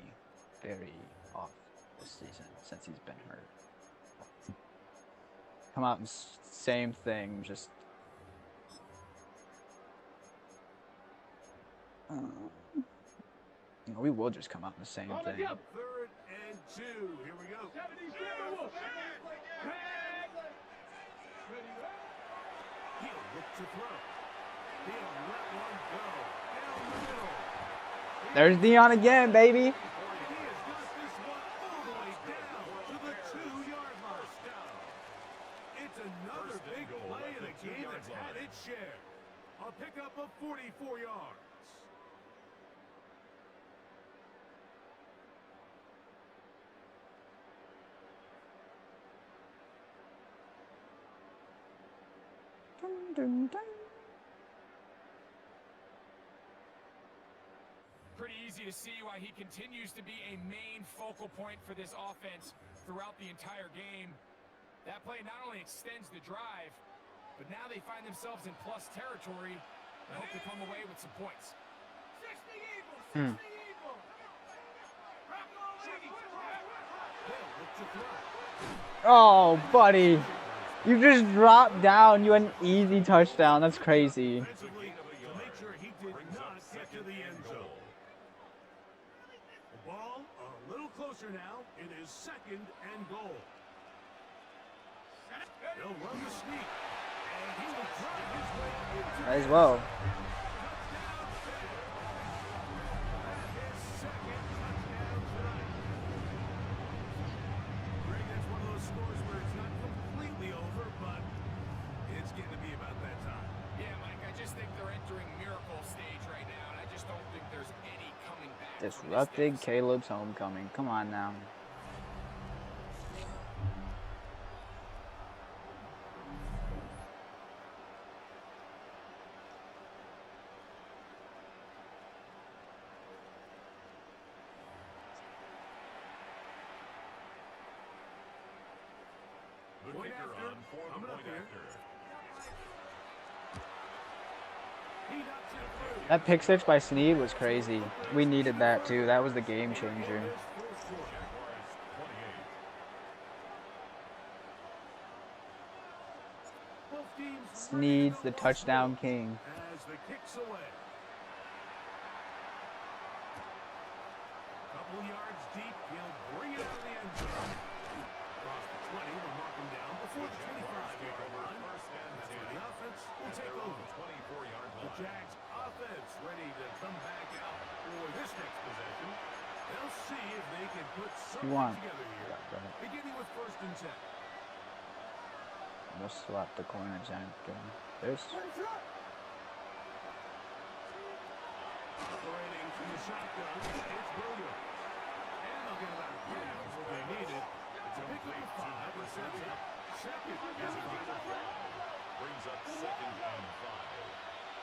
very off this season since he's been hurt. Come out and same thing, just. We will just come out in the same thing. 3rd and 2. Here we go. He'll look to throw. He'll let one go. Down the middle. There's Dion again, baby. He has got this one all the way down to the 2-yard line. It's another First and big goal play at in the a game 2-yard that's had line. its share. A pickup of 44 yards. Dun, dun, dun. Pretty easy to see why he continues to be a main focal point for this offense throughout the entire game. That play not only extends the drive, but now they find themselves in plus territory I hope to come away with some points. Oh, buddy. You just dropped down. You had an easy touchdown. That's crazy. To make sure he did not get to the end zone. The ball a little closer now. It is 2nd and goal. They'll run the sneak. And he will drive his way into Might as well. his 2nd touchdown tonight. Greg, that's one of those scores where it's not completely over, but it's getting to be about that time. Yeah, Mike, I just think they're entering miracle stage right now, and I just don't think there's any coming back. from this Disrupted deficit. Caleb's homecoming. Come on now. The Point kicker after. on for the Coming up point here. after. He knocks it through. That pick six by Sneed was crazy. We needed that too. That was the game changer. Jaguars 28. Both teams Sneed's ready the to go touchdown once king. more as the kick's away. Couple yards deep, he'll bring it out of the end zone. Across the 20, they'll mark him down before the 25-yard line. First and That's where the 10. offense will And take they're on over. the 24-yard The line. Jags offense ready to come back out for this next possession. They'll see if they can put something want? together here. Beginning with 1st and 10. Let's swap the corner, Jack. This. Operating from the shotgun, it's Williams. And they'll get about what they needed. It's a pick up of 5 and sets up 2nd and 5. Brings up 2nd and 5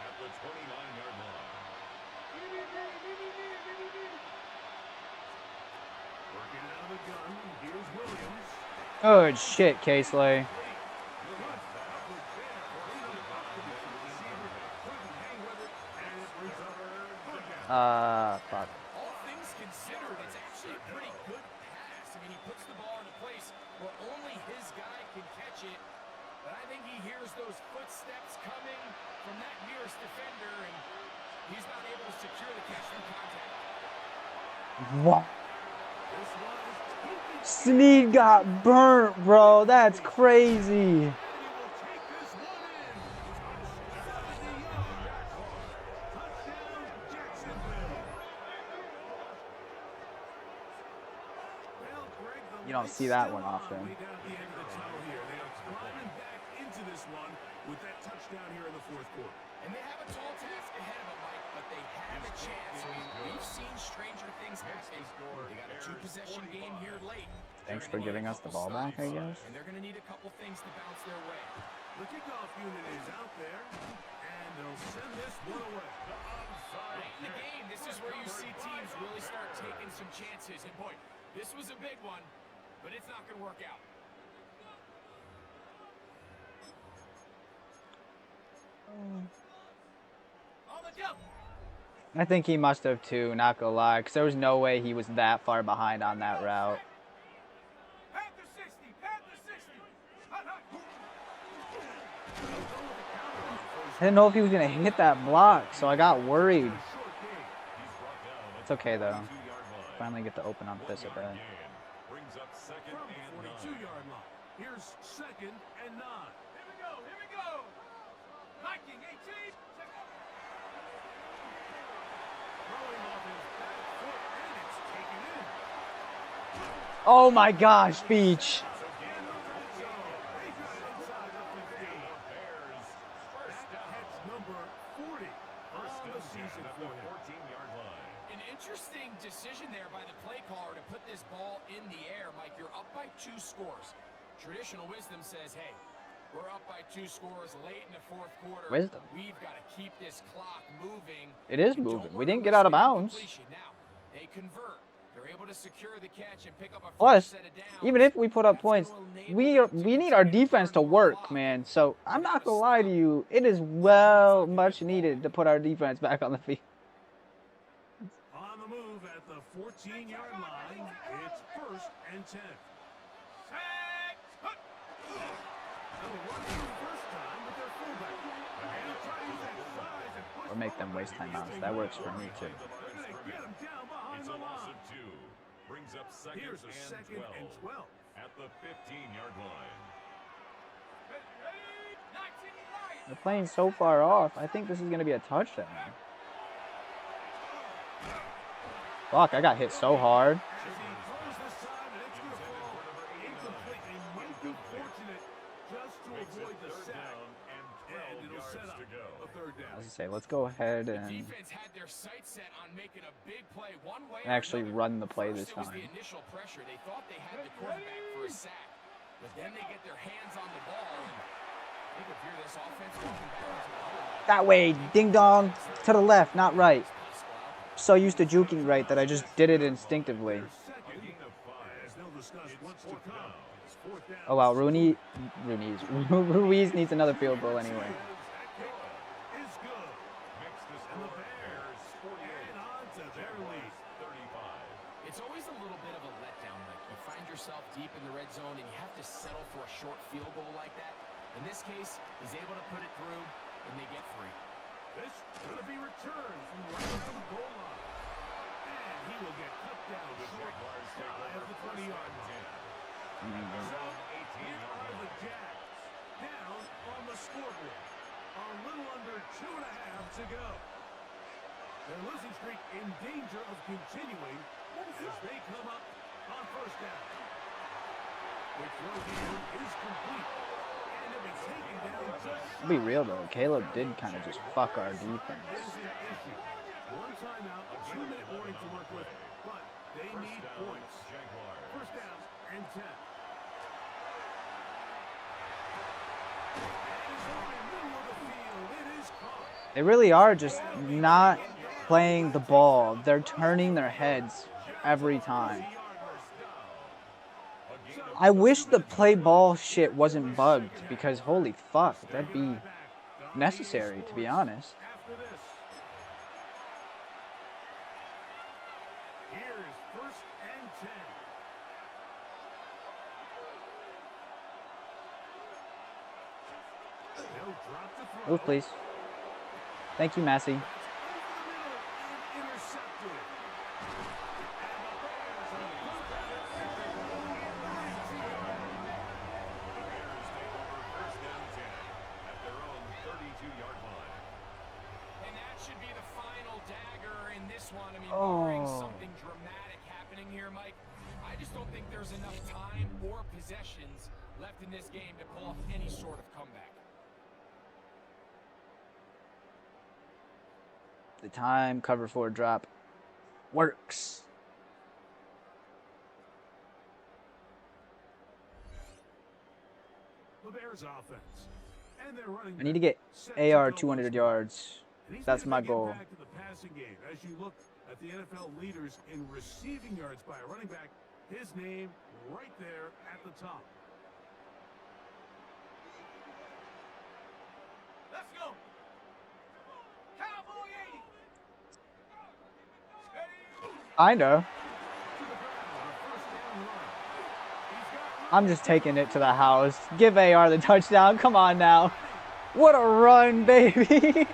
at the 29-yard line. Working out of the gun, here's Williams. Good shit, Casely. Fuck. All things considered, it's actually a pretty good pass. I mean, he puts the ball in a place where only his guy can catch it. But I think he hears those footsteps coming from that nearest defender, and he's not able to secure the catch from contact. What? Sneed got burnt, bro. That's crazy. You don't see that one often. Way down at the end of the tunnel here. They are climbing back into this one with that touchdown here in the 4th quarter. And they have a tall task ahead of them, Mike, but they have a chance. I mean, we've seen stranger things happen. They got a 2-possession game here late. Thanks for giving us the ball back, I guess. And they're going to need a couple things to bounce their way. The kickoff unit is out there, and they'll send this one away. Late in the game, this is where you see teams really start taking some chances. And boy, this was a big one, but it's not going to work out. On the jump. I think he must have too, not gonna lie, because there was no way he was that far behind on that route. Panther 60, Panther 60. I didn't know if he was gonna hit that block, so I got worried. It's okay though. Finally get to open up this a bit. Brings up 2nd From and 9. 42-yard line. Here's 2nd and 9. Here we go, here we go. Viking 18. Throwing off his back foot, and it's taken in. Oh my gosh, Beach. An interesting decision there by the play caller to put this ball in the air. Mike, you're up by 2 scores. Traditional wisdom says, hey, we're up by 2 scores late in the 4th quarter. Wisdom. We've got to keep this clock moving. It is We don't moving. We wanna didn't get out of risk an bounds. incompletion. Now, they convert. They're able able to secure the catch and pick up a Plus, first set of downs, even if we put up that's points, gonna enable them to we need our continue to defense to burn more work, clock. man. So I'm They not gotta gonna lie to stop. you, it is well much needed to put our defense back on the field. On the move at the 14-yard line, it's 1st and 10. Now they run for the first time with their fullback. And they'll try to use that size and push Or make them waste timeouts. That works for me too. They're going to get him down behind It's the a loss line. of 2. Brings up second Here's a and 2nd and 12. at the 15-yard line. They're playing so far off. I think this is gonna be a touchdown. Fuck, I got hit so hard. As he throws this time, and it's going to fall incomplete. They might be fortunate just to avoid the sack. And it'll set up a 3rd I down. was gonna say, let's go ahead and Defense had their sights set on making a big play one way or actually another. run the play First, this it was time. the initial pressure. They thought they had the quarterback for a sack, but then they get their hands on the ball. And they could fear this offense walking back into the huddle. That way, ding dong, to the left, not right. So used to juking right that I just did it instinctively. As they'll discuss what's to come. It's 4th down. Oh wow, Ruiz needs another field goal anyway. Is good. Makes this And the score Bears add on to their lead. 35. It's always a little bit of a letdown. Like you find yourself deep in the red zone and you have to settle for a short field goal like that. In this case, he's able to put it through and they get free. This is going to be returned from right around the goal line. And he will get cut down short shy of the 20-yard line. So, here are the Jags down on the scoreboard. A little under 2.5 to go. Their losing streak in danger of continuing as they come up on 1st down. The throw here is complete. And it'll be taken down just To be real though, Caleb did kind of just fuck our defense. This is the issue. 1 timeout, a 2-minute warning to work with, but they need points. Jaguars. 1st down and 10. They really are just not playing the ball. They're turning their heads every time. I wish the play ball shit wasn't bugged because holy fuck, that'd be necessary to be honest. After this, here's 1st and 10. They'll drop the throw. Move please. Thank you, Massey. Over the middle and intercepted. First down 10 at their own 32-yard line. And that should be the final dagger in this one. I mean, Oh. barring something dramatic happening here, Mike, I just don't think there's enough time or possessions left in this game to pull off any sort of comeback. The time cover 4 drop works. The Bears offense. And they're running I need to get AR 200 yards. And he's That's made a my big goal. impact in the passing game. As you look at the NFL leaders in receiving yards by a running back, his name right there at the top. Let's go. Cowboy 80. I know. I'm just taking it to the house. Give AR the touchdown. Come on now. What a run, baby.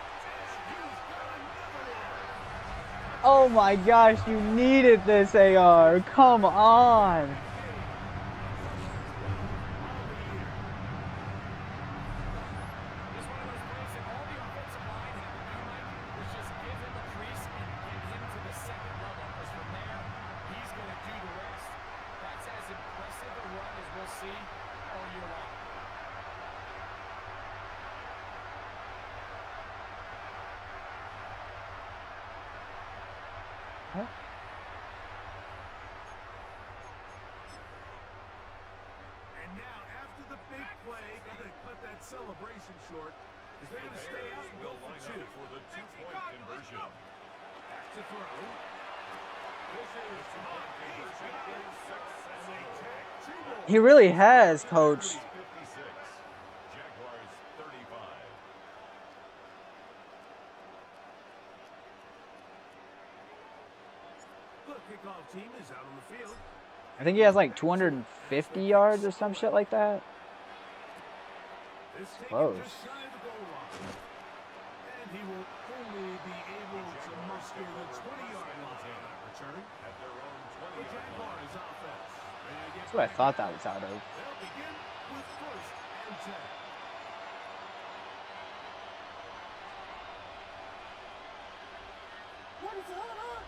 Oh my gosh, you needed this, AR. Come on. It's one of those plays that all the offensive line had to do, Mike, was just give him a crease and get him to the second level. Because from there, he's going to do the rest. That's as impressive a run as we'll see all year long. And now, after the big play, going to cut that celebration short. Is they going to stay out and go for Line 2? up for the 2-point conversion. Back to throw. This is He really has, coach. 56. Jaguars 35. The kickoff team is out on the field. I think he has like 250 yards or some shit like that. This taken Close. just shy of the goal line. And he will only be able to muster the 20-yard line on that return. At their own The 20-yard line. Jaguars offense. Ready to get That's what I thought that was out of. They'll begin with 1st and 10. What is on?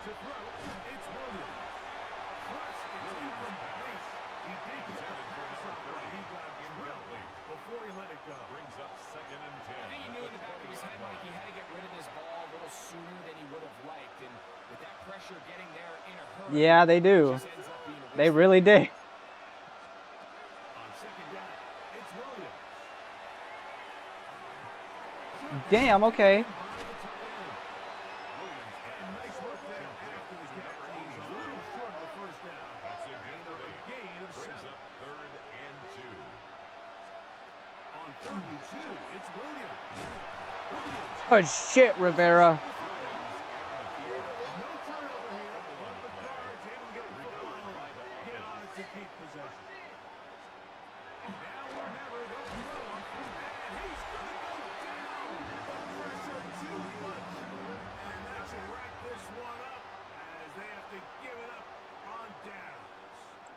To throw, it's Williams. First, it's incomplete. He did get the pass off, but he got drilled before he let it go. Brings up 2nd and 10. I think he knew in the back of his head, Mike, he had to get rid of this ball a little sooner than he would have liked. And with that pressure getting there in a hurry, Yeah, they do. it just ends up being a They waste. really did. On 2nd down, it's Williams. Damn, okay. By the tight end. And nice work there after the catch. He's a little short of the 1st down. That's a gain of 8. Gain of Brings 7. up 3rd and 2. On 3rd and 2, it's Williams. Williams. Oh shit, Rivera. No turnover here, but the Cards able to get the football and get on it to keep possession. Now or never, they'll throw. And he's going to go down. The pressure too much. And that should wrap this one up as they have to give it up on downs.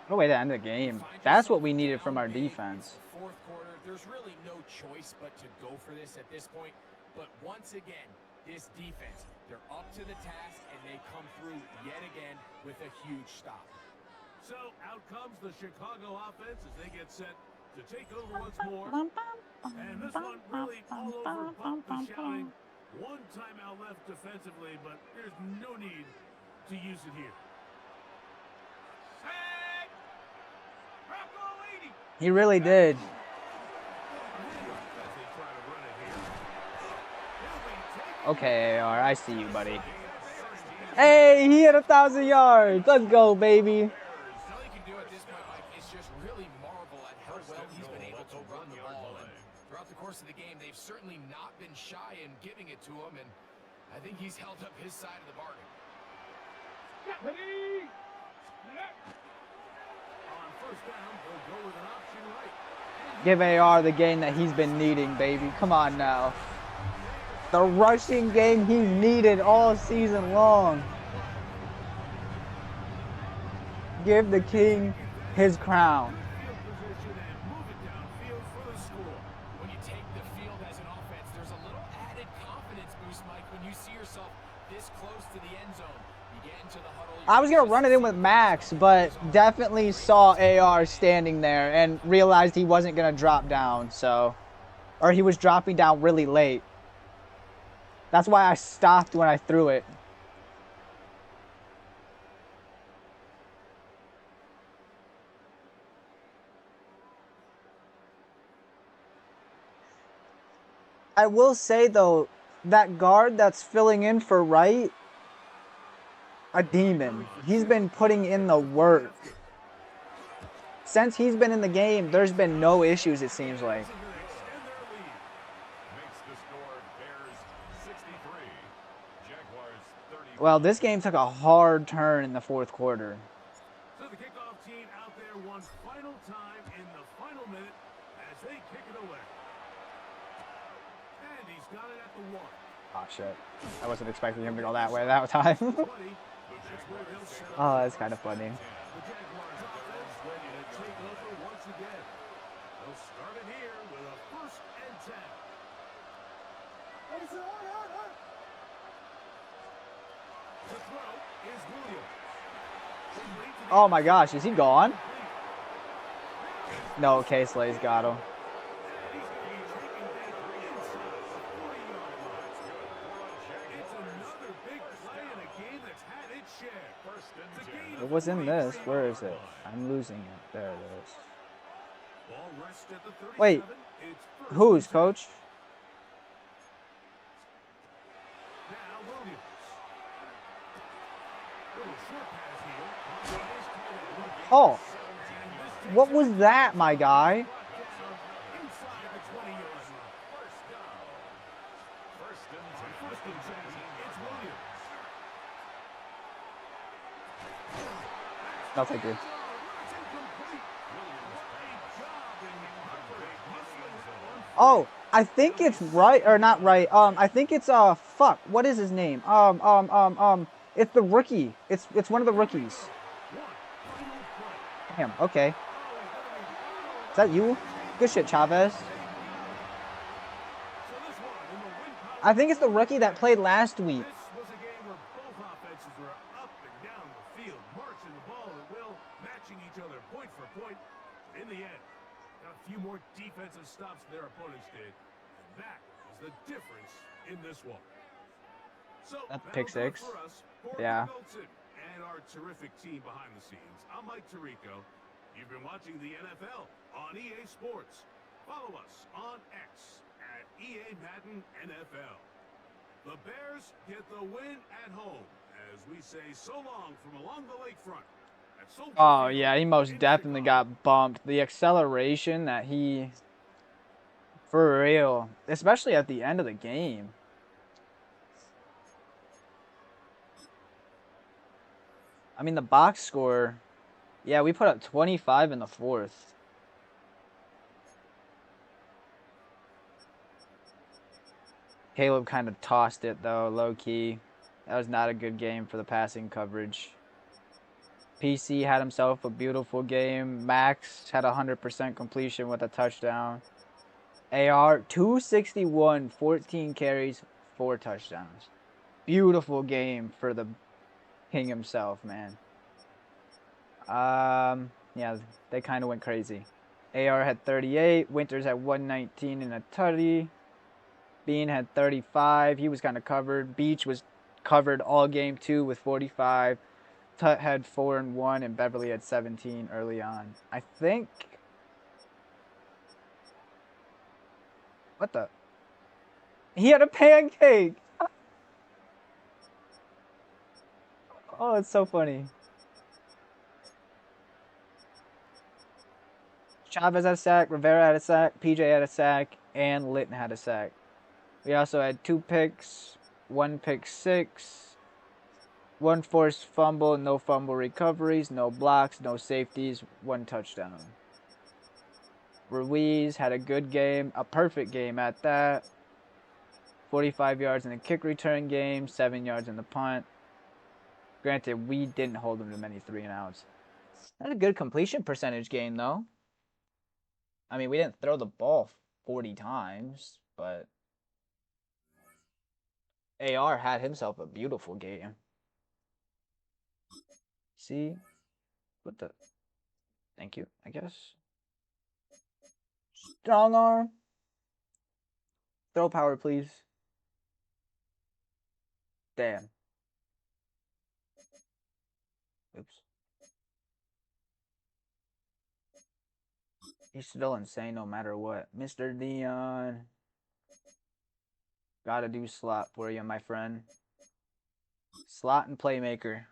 What a way to end the game. That's what we needed from our defense. Fourth quarter, there's really no choice but to go for this at this point. But once again, this defense, they're up to the task and they come through yet again with a huge stop. So out comes the Chicago offense as they get set to take over once more. And this one really all over bump the shouting. One timeout left defensively, but there's no need to use it here. Sack! Rocco 80! He really did. As they try to run it here. He'll be taken. Okay, AR, I see you, buddy. Hey, he hit 1,000 yards. Let's go, baby. All he can do at this point, Mike, is just really marvel at how well he's been able to run the ball. And throughout the course of the game, they've certainly not been shy in giving it to him, and I think he's held up his side of the bargain. On 1st down, they'll go with an option right. Give AR the game that he's been needing, baby. Come on now. The rushing game he needed all season long. Give the king his crown. Field position and move it downfield for the score. When you take the field as an offense, there's a little added confidence boost, Mike, when you see yourself this close to the end zone. You get into the huddle. I was going to run it in with Max, but definitely saw AR standing there and realized he wasn't going to drop down, so. Or he was dropping down really late. That's why I stopped when I threw it. I will say, though, that guard that's filling in for Wright, a demon. He's been putting in the work. Since he's been in the game, there's been no issues, it seems like. Extend their lead. Makes the score Bears 63. Jaguars 30. Well, this game took a hard turn in the fourth quarter. So the kickoff team out there one final time in the final minute as they kick it away. And he's got it at the 1. Oh, shit. I wasn't expecting him to go that way that time. 20. That's where they'll set up. Oh, that's kind of funny. The Jaguars offense ready to take over once again. They'll start it here with a 1st and 10. The throw is Williams. Complete to the Oh, my gosh. Is he gone? No, K-Slay's got him. And he's going to be taken down inside the 40-yard line. It's another big play in a game that's had its share. First and The 10. gain It of was in this. 23 Where on is the it? line. I'm losing it. There it is. Ball rests at the 37. Wait. It's 1st Who's, and 10. coach? Now Williams. Oh, what was that, my guy? Inside the 20-yard line. First and 10. First and 10. It's Williams. No, thank you. It's incomplete. Great job in hustling on Oh, I think it's right or not right. I think it's fuck. What is his name? It's the rookie. It's one of the rookies. Damn. Okay. Is that you? Good shit, Chavez. I think it's the rookie that played last week. This was a game where both offenses were up and down the field, marching the ball at will, matching each other point for point. In the end, got a few more defensive stops than their opponents did. And that is the difference in this one. So, That's that'll pick do it six. for us. For Yeah. Middleton and our terrific team behind the scenes, I'm Mike Tirico. You've been watching the NFL on EA Sports. Follow us on X at EA-Madden NFL. The Bears get the win at home as we say so long from along the lakefront. at Soldier Oh Field yeah, he most in definitely Chicago. got bumped. The acceleration that he, for real, especially at the end of the game. I mean, the box score, yeah, we put up 25 in the fourth. Caleb kind of tossed it, though, low-key. That was not a good game for the passing coverage. PC had himself a beautiful game. Max had 100% completion with a touchdown. AR, 261, 14 carries, 4 touchdowns. Beautiful game for the king himself, man. Yeah, they kind of went crazy. AR had 38. Winters had 119 and a tutty. Bean had 35. He was kind of covered. Beach was covered all game too with 45. Tut had 4 and 1, and Beverly had 17 early on. I think. What the? He had a pancake. Oh, it's so funny. Chavez had a sack, Rivera had a sack, PJ had a sack, and Litton had a sack. We also had 2 picks, 1 pick six, 1 forced fumble, no fumble recoveries, no blocks, no safeties, 1 touchdown. Ruiz had a good game, a perfect game at that. 45 yards in the kick return game, 7 yards in the punt. Granted, we didn't hold him to many 3-and-outs. That's a good completion percentage game, though. I mean, we didn't throw the ball 40 times, but AR had himself a beautiful game. See? What the? Thank you, I guess. Strong arm. Throw power, please. Damn. Oops. He's still insane no matter what. Mr. Dion. Gotta do slot for you, my friend. Slot and playmaker.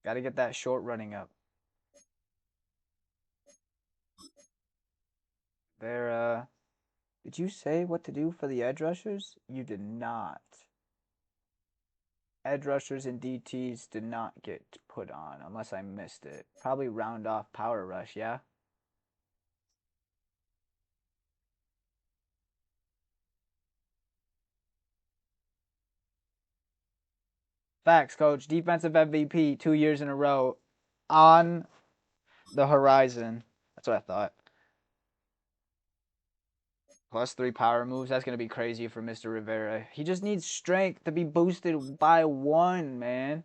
Gotta get that short running up. There, did you say what to do for the edge rushers? You did not. Edge rushers and DTs did not get put on unless I missed it. Probably round off power rush, yeah? Facts, coach. Defensive MVP 2 years in a row on the horizon. That's what I thought. +3 power moves. That's going to be crazy for Mr. Rivera. He just needs strength to be boosted by 1, man.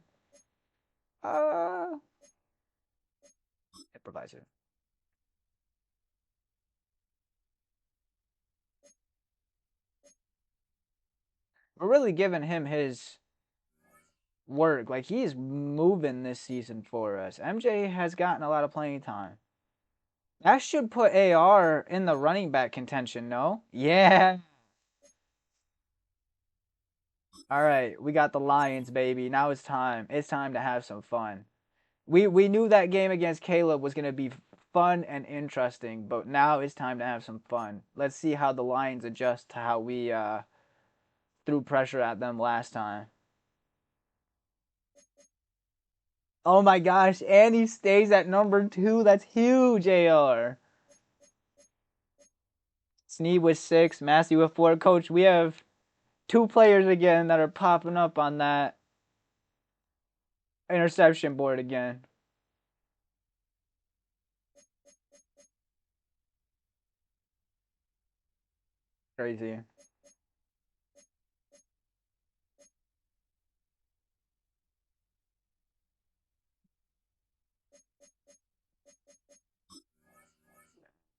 Improviser. We're really giving him his work. Like, he's moving this season for us. MJ has gotten a lot of playing time. That should put AR in the running back contention, no? Yeah. All right, we got the Lions, baby. Now it's time. It's time to have some fun. We knew that game against Caleb was going to be fun and interesting, but now it's time to have some fun. Let's see how the Lions adjust to how we threw pressure at them last time. Oh my gosh, and he stays at number 2. That's huge, AR. Sneed with 6, Massey with 4. Coach, we have 2 players again that are popping up on that interception board again. Crazy.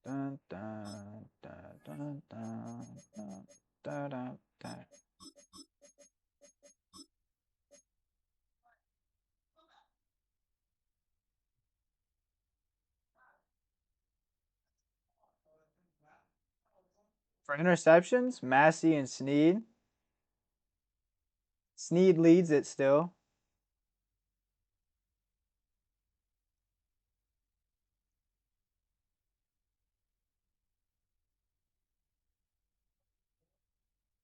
Dun, dun, dun, dun, dun, dun, dun, dun, dun. For interceptions, Massey and Sneed. Sneed leads it still.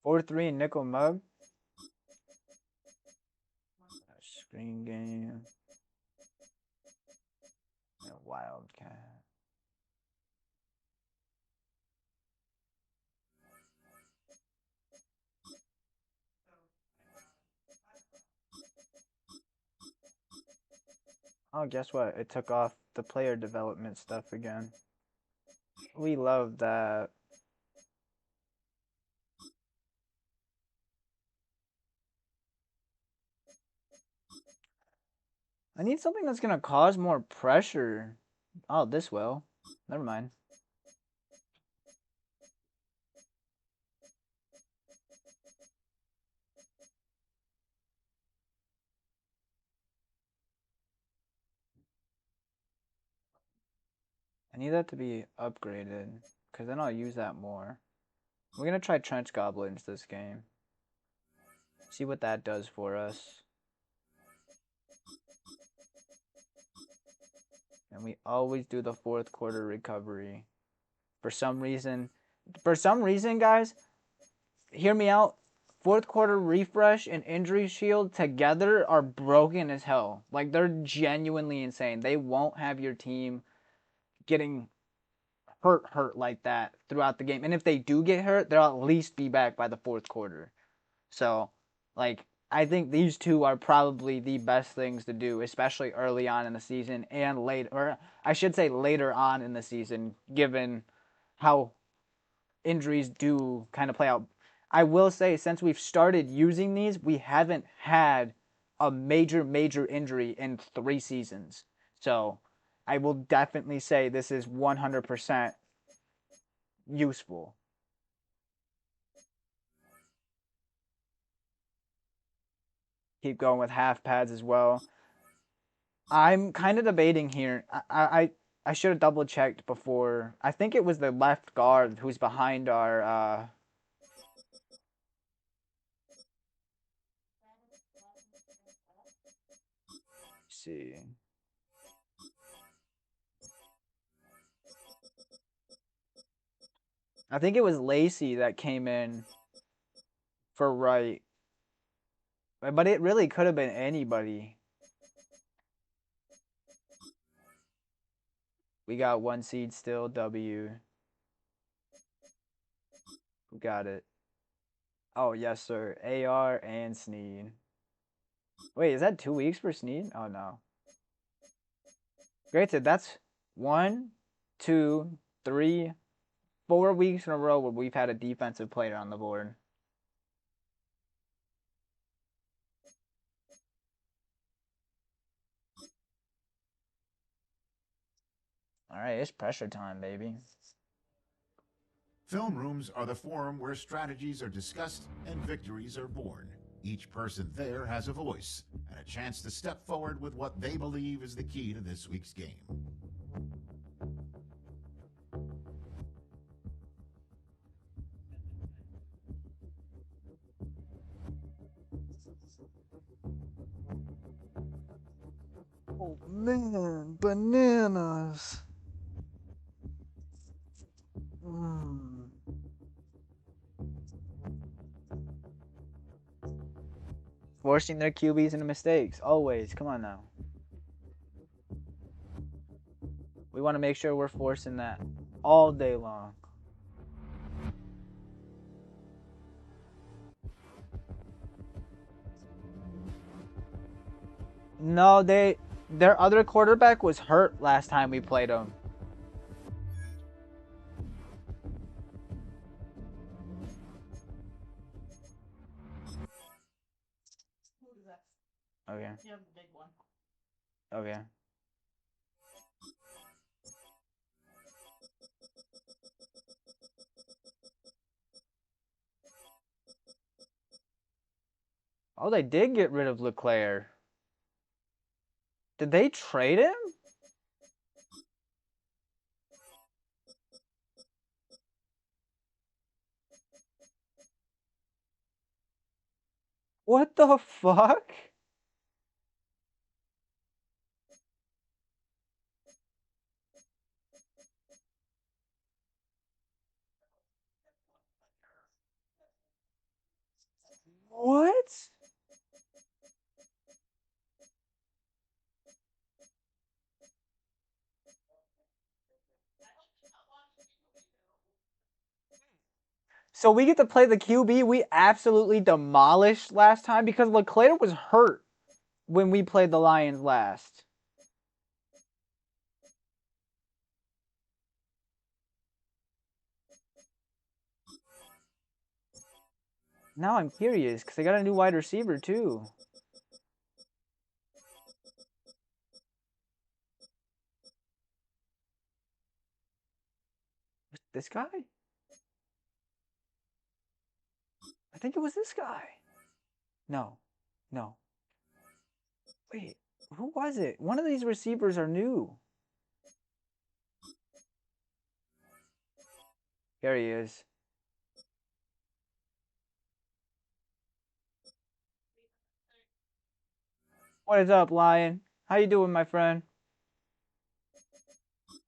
Four three nickel mug. Screen game. And a wildcat. Oh, guess what? It took off the player development stuff again. We love that. I need something that's gonna cause more pressure. Oh, this will. Never mind. I need that to be upgraded, because then I'll use that more. We're gonna try trench goblins this game. See what that does for us. And we always do the 4th quarter recovery. For some reason, guys, hear me out. 4th quarter refresh and injury shield together are broken as hell. Like, they're genuinely insane. They won't have your team getting hurt like that throughout the game. And if they do get hurt, they'll at least be back by the 4th quarter. So, like, I think these two are probably the best things to do, especially early on in the season and late, or I should say later on in the season, given how injuries do kind of play out. I will say, since we've started using these, we haven't had a major injury in 3 seasons. So I will definitely say this is 100% useful. Keep going with half pads as well. I'm kind of debating here. I should have double checked before. I think it was the left guard who's behind our. Let's see. I think it was Lacey that came in for right, but it really could have been anybody. We got 1 seed still. W. Who got it? Oh yes, sir. AR and Sneed. Wait, is that 2 weeks for Sneed? Oh no. Granted, that's 1, 2, 3, 4 weeks in a row where we've had a defensive player on the board. All right, it's pressure time, baby. Film rooms are the forum where strategies are discussed and victories are born. Each person there has a voice and a chance to step forward with what they believe is the key to this week's game. Oh man, bananas. Mm. Forcing their QBs into mistakes. Always. Come on now. We want to make sure we're forcing that all day long. No, their other quarterback was hurt last time we played them. Okay. Yeah, the big one. Okay. Oh, they did get rid of Leclerc. Did they trade him? What the fuck? What? So we get to play the QB we absolutely demolished last time because Leclerc was hurt when we played the Lions last. Now I'm curious because they got a new wide receiver too. This guy? I think it was this guy. No. No. Wait, who was it? One of these receivers are new. Here he is. What is up, Lion? How you doing, my friend?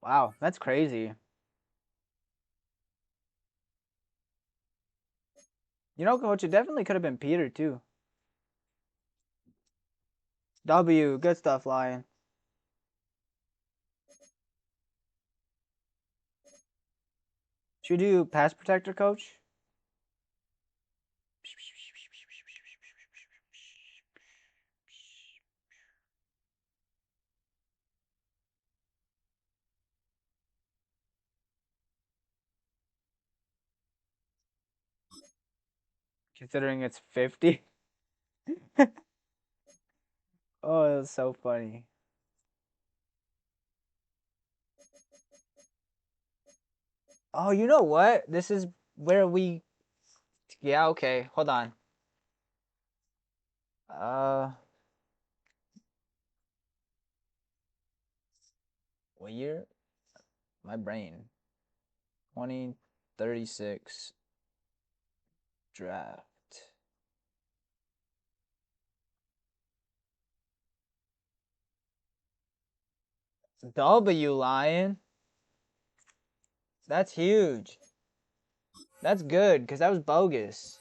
Wow, that's crazy. You know, Coach, it definitely could have been Peter, too. W, good stuff, Lion. Should we do pass protector, Coach? Considering it's 50. Oh, that's so funny. Oh, you know what? This is where we... Yeah, okay. Hold on. What year? My brain. 2036 draft. W, Lion. That's huge. That's good, because that was bogus.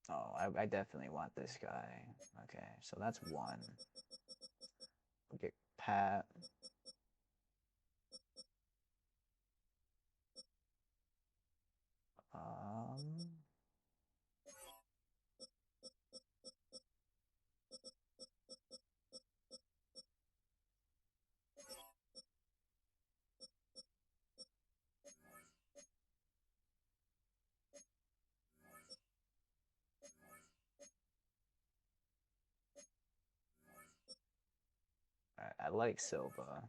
Oh, I definitely want this guy. Okay, so that's one. We'll get Pat. Um, I like Silva.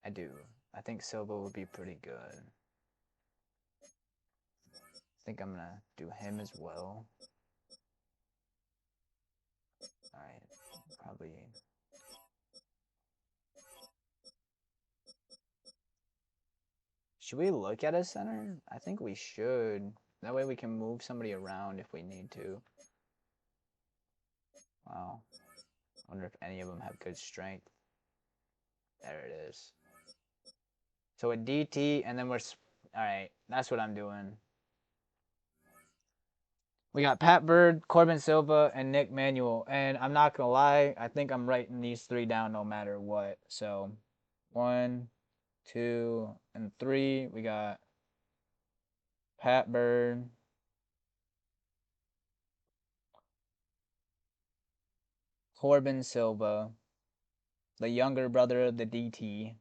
I do. I think Silva would be pretty good. think I'm gonna do him as well. Alright, probably. Should we look at a center? I think we should. That way we can move somebody around if we need to. Wow. Wonder if any of them have good strength. There it is. So a DT, and then we're... Alright, that's what I'm doing. We got Pat Bird, Corbin Silva, and Nick Manuel. And I'm not going to lie, I think I'm writing these three down no matter what. So 1, 2, and 3. We got Pat Bird, Corbin Silva, the younger brother of the DT,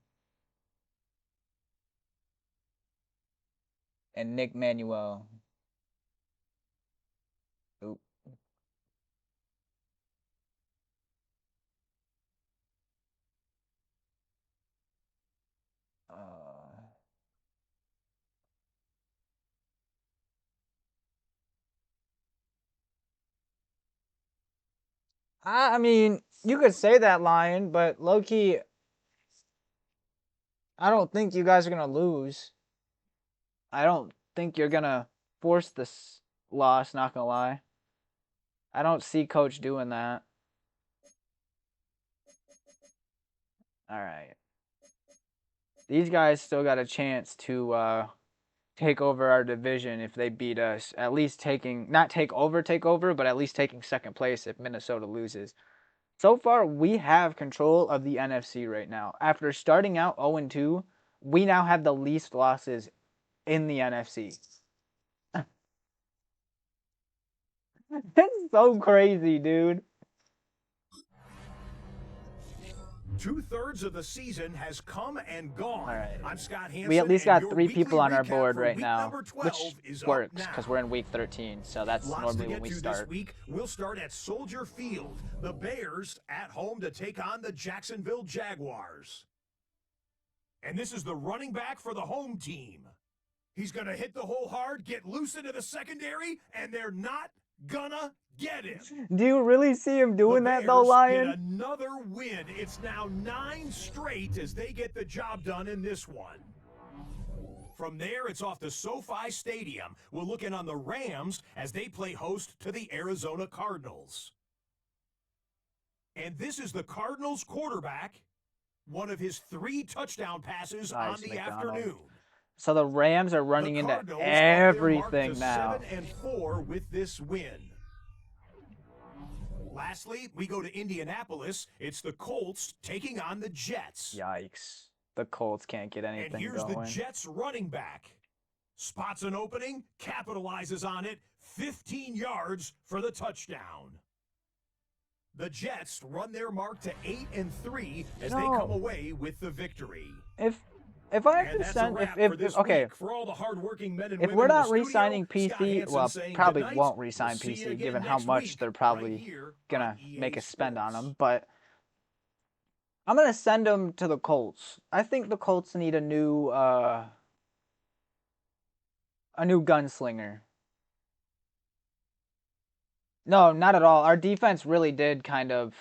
and Nick Manuel. Oop. I mean, you could say that, Lion, but low-key, I don't think you guys are going to lose. I don't think you're going to force this loss, not going to lie. I don't see Coach doing that. All right. These guys still got a chance to take over our division if they beat us. At least taking, not take over, but at least taking second place if Minnesota loses. So far, we have control of the NFC right now. After starting out 0-2, we now have the least losses in the NFC. That's so crazy, dude. 2/3 of the season has come and gone. All right. I'm Scott Hansen. We at least got 3 people on our recap board for right week now, number 12 which is works up because now. we're in week 13, so that's Lots normally to when get we to start. this week. We'll start at Soldier Field. The Bears at home to take on the Jacksonville Jaguars. And this is the running back for the home team. He's going to hit the hole hard, get loose into the secondary, and they're not gonna get him. Do you really see him doing that though, Bears Lion? get another win. It's now 9 straight as they get the job done in this one. From there, it's off to SoFi Stadium. We'll look in on the Rams as they play host to the Arizona Cardinals. And this is the Cardinals quarterback, one of his 3 touchdown passes Nice, on the McDonald. afternoon. So the Rams are running The into Cardinals up their mark everything to now. 7-4 with this win. Lastly, we go to Indianapolis. It's the Colts taking on the Jets. Yikes. The Colts can't get And anything here's going. the Jets running back. Spots an opening, capitalizes on it, 15 yards for the touchdown. The Jets run their mark to 8-3 as they come away with the victory. If I And could that's a send, wrap for if this okay, week. For all the hardworking men and if women we're in the not studio, re-signing Scott PC, Hansen well, saying probably goodnight. won't re-sign We'll see you PC, again given how next much week, they're probably right here gonna on EA make a spend on Sports. him. But I'm gonna send him to the Colts. I think the Colts need a new gunslinger. No, not at all. Our defense really did kind of.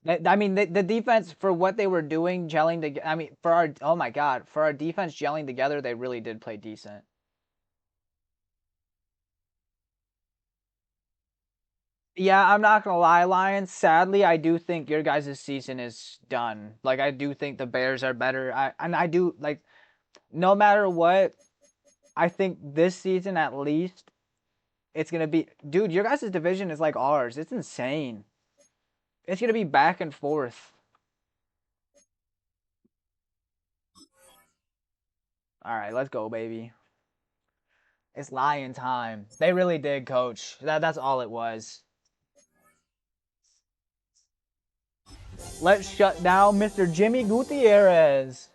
I mean, the defense for what they were doing, gelling together. I mean, for our oh my god, for our defense gelling together, they really did play decent. Yeah, I'm not gonna lie, Lions. Sadly, I do think your guys' season is done. Like, I do think the Bears are better. I do like, no matter what, I think this season at least, it's gonna be, dude. Your guys' division is like ours. It's insane. It's gonna be back and forth. All right, let's go, baby. It's Lion time. They really did, Coach. That's all it was. Let's shut down Mr. Jimmy Guttierez.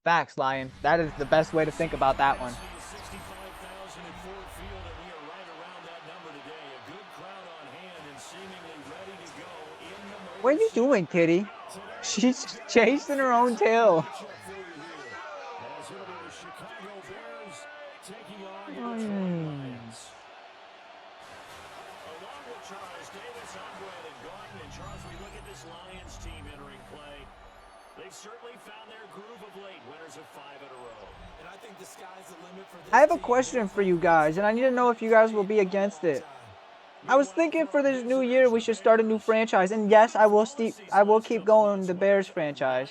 Facts, Lion. That is the best way to think about that one. 65,000 at Ford Field, and we are right around that number today. A good crowd on hand and seemingly ready to go in the Motor What are you doing, kitty? She's chasing her own tail. As it'll be the Lions. Along with Charles Davis, I'm Brandon Gordon. And Charles, we look at this Lions team entering play. They've certainly found their groove of late. Winners of 5 in a row. And I think the sky's the limit for this I have a team. question for you guys, and I need to know if you guys will be against it. I was thinking for this new year we should start a new franchise, and yes, I will keep going the Bears franchise.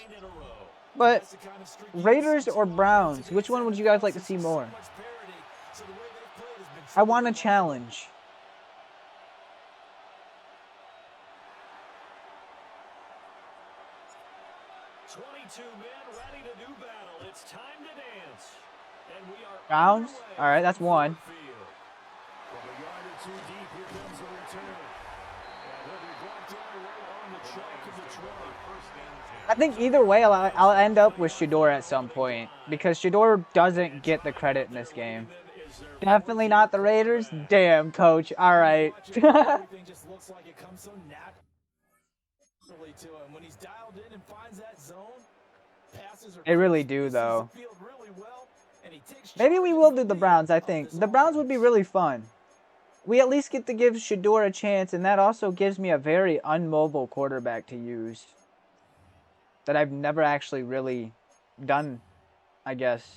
But Raiders or Browns, which one would you guys like to see more? I want a challenge. Browns? All right, that's one. I think either way, I'll end up with Shedeur at some point because Shedeur doesn't get the credit in this game. Definitely not the Raiders. Damn, coach. All right. Everything just looks like it comes so naturally to him. When he's dialed in and finds that zone, passes are They really do, though. really well, and he takes Maybe we will do the Browns, I think. The Browns would be really fun. We at least get to give Shedeur a chance, and that also gives me a very unmobile quarterback to use that I've never actually really done, I guess.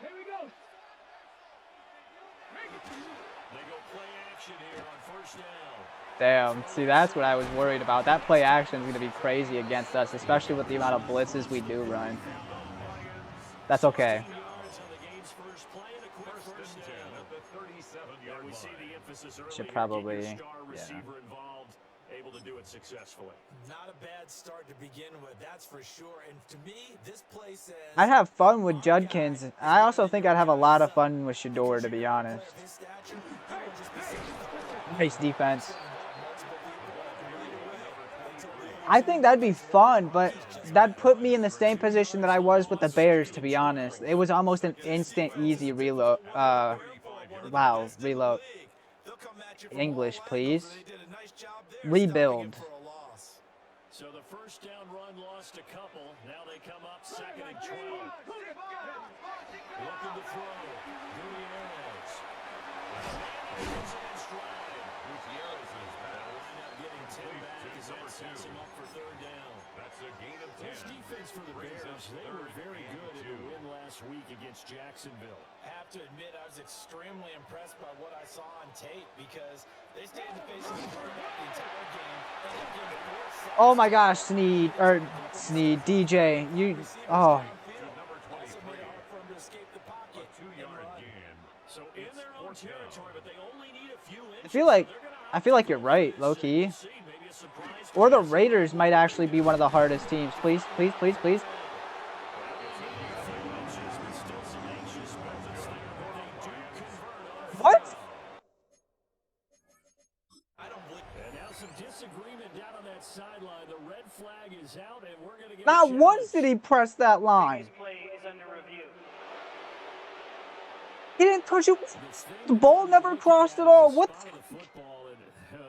Here we go. They go play action here on first down. Damn, see, that's what I was worried about. That play action is going to be crazy against us, especially with the amount of blitzes we do run. That's okay. Should probably, yeah. Able to do it successfully. Not a bad start to begin with, that's for sure. And to me, this play says I'd have fun with Judkins. I also think I'd have a lot of fun with Shedeur, to be honest. Nice defense. I think that'd be fun, but that'd put me in the same position that I was with the Bears, to be honest. It was almost an instant, easy reload. Wow, reload. English, please. Rebuild. So the first down run lost a couple. Now they come up 2nd and 12. Looking to throw. Guttierez. Gutierrez is back. Getting 10 back as that sets him up for 3rd down. That's a gain of 10. This defense for the Bears, they were very good in the win last week against Jacksonville. I have to admit, I was extremely impressed by what I saw on tape because they stayed in the face of the quarterback the entire game. Oh my gosh, Sneed, DJ, you, oh. I feel like you're right, low key. Or the Raiders might actually be one of the hardest teams. Please, please, please, please. What? Not once did he press that line. He didn't touch it. The ball never crossed at all. What?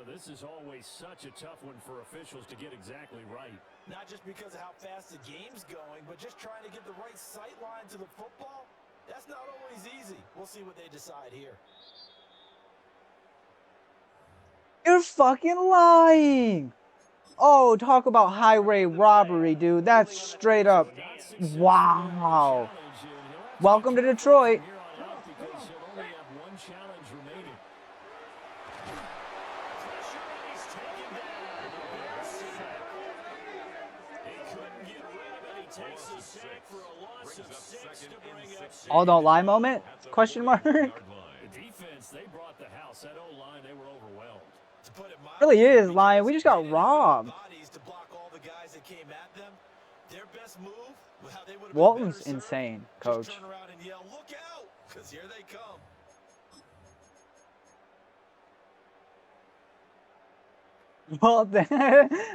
This is always such a tough one for officials to get exactly right. Not just because of how fast the game's going, but just trying to get the right sight line to the football. That's not always easy. We'll see what they decide here. You're fucking lying. Oh, talk about highway robbery, dude. That's straight up. Wow. Welcome to Detroit. All don't lie moment? Question mark. The defense, they brought the house. That O-line, they were overwhelmed. Really is lying. We just got robbed. Walton's insane, coach. Walton.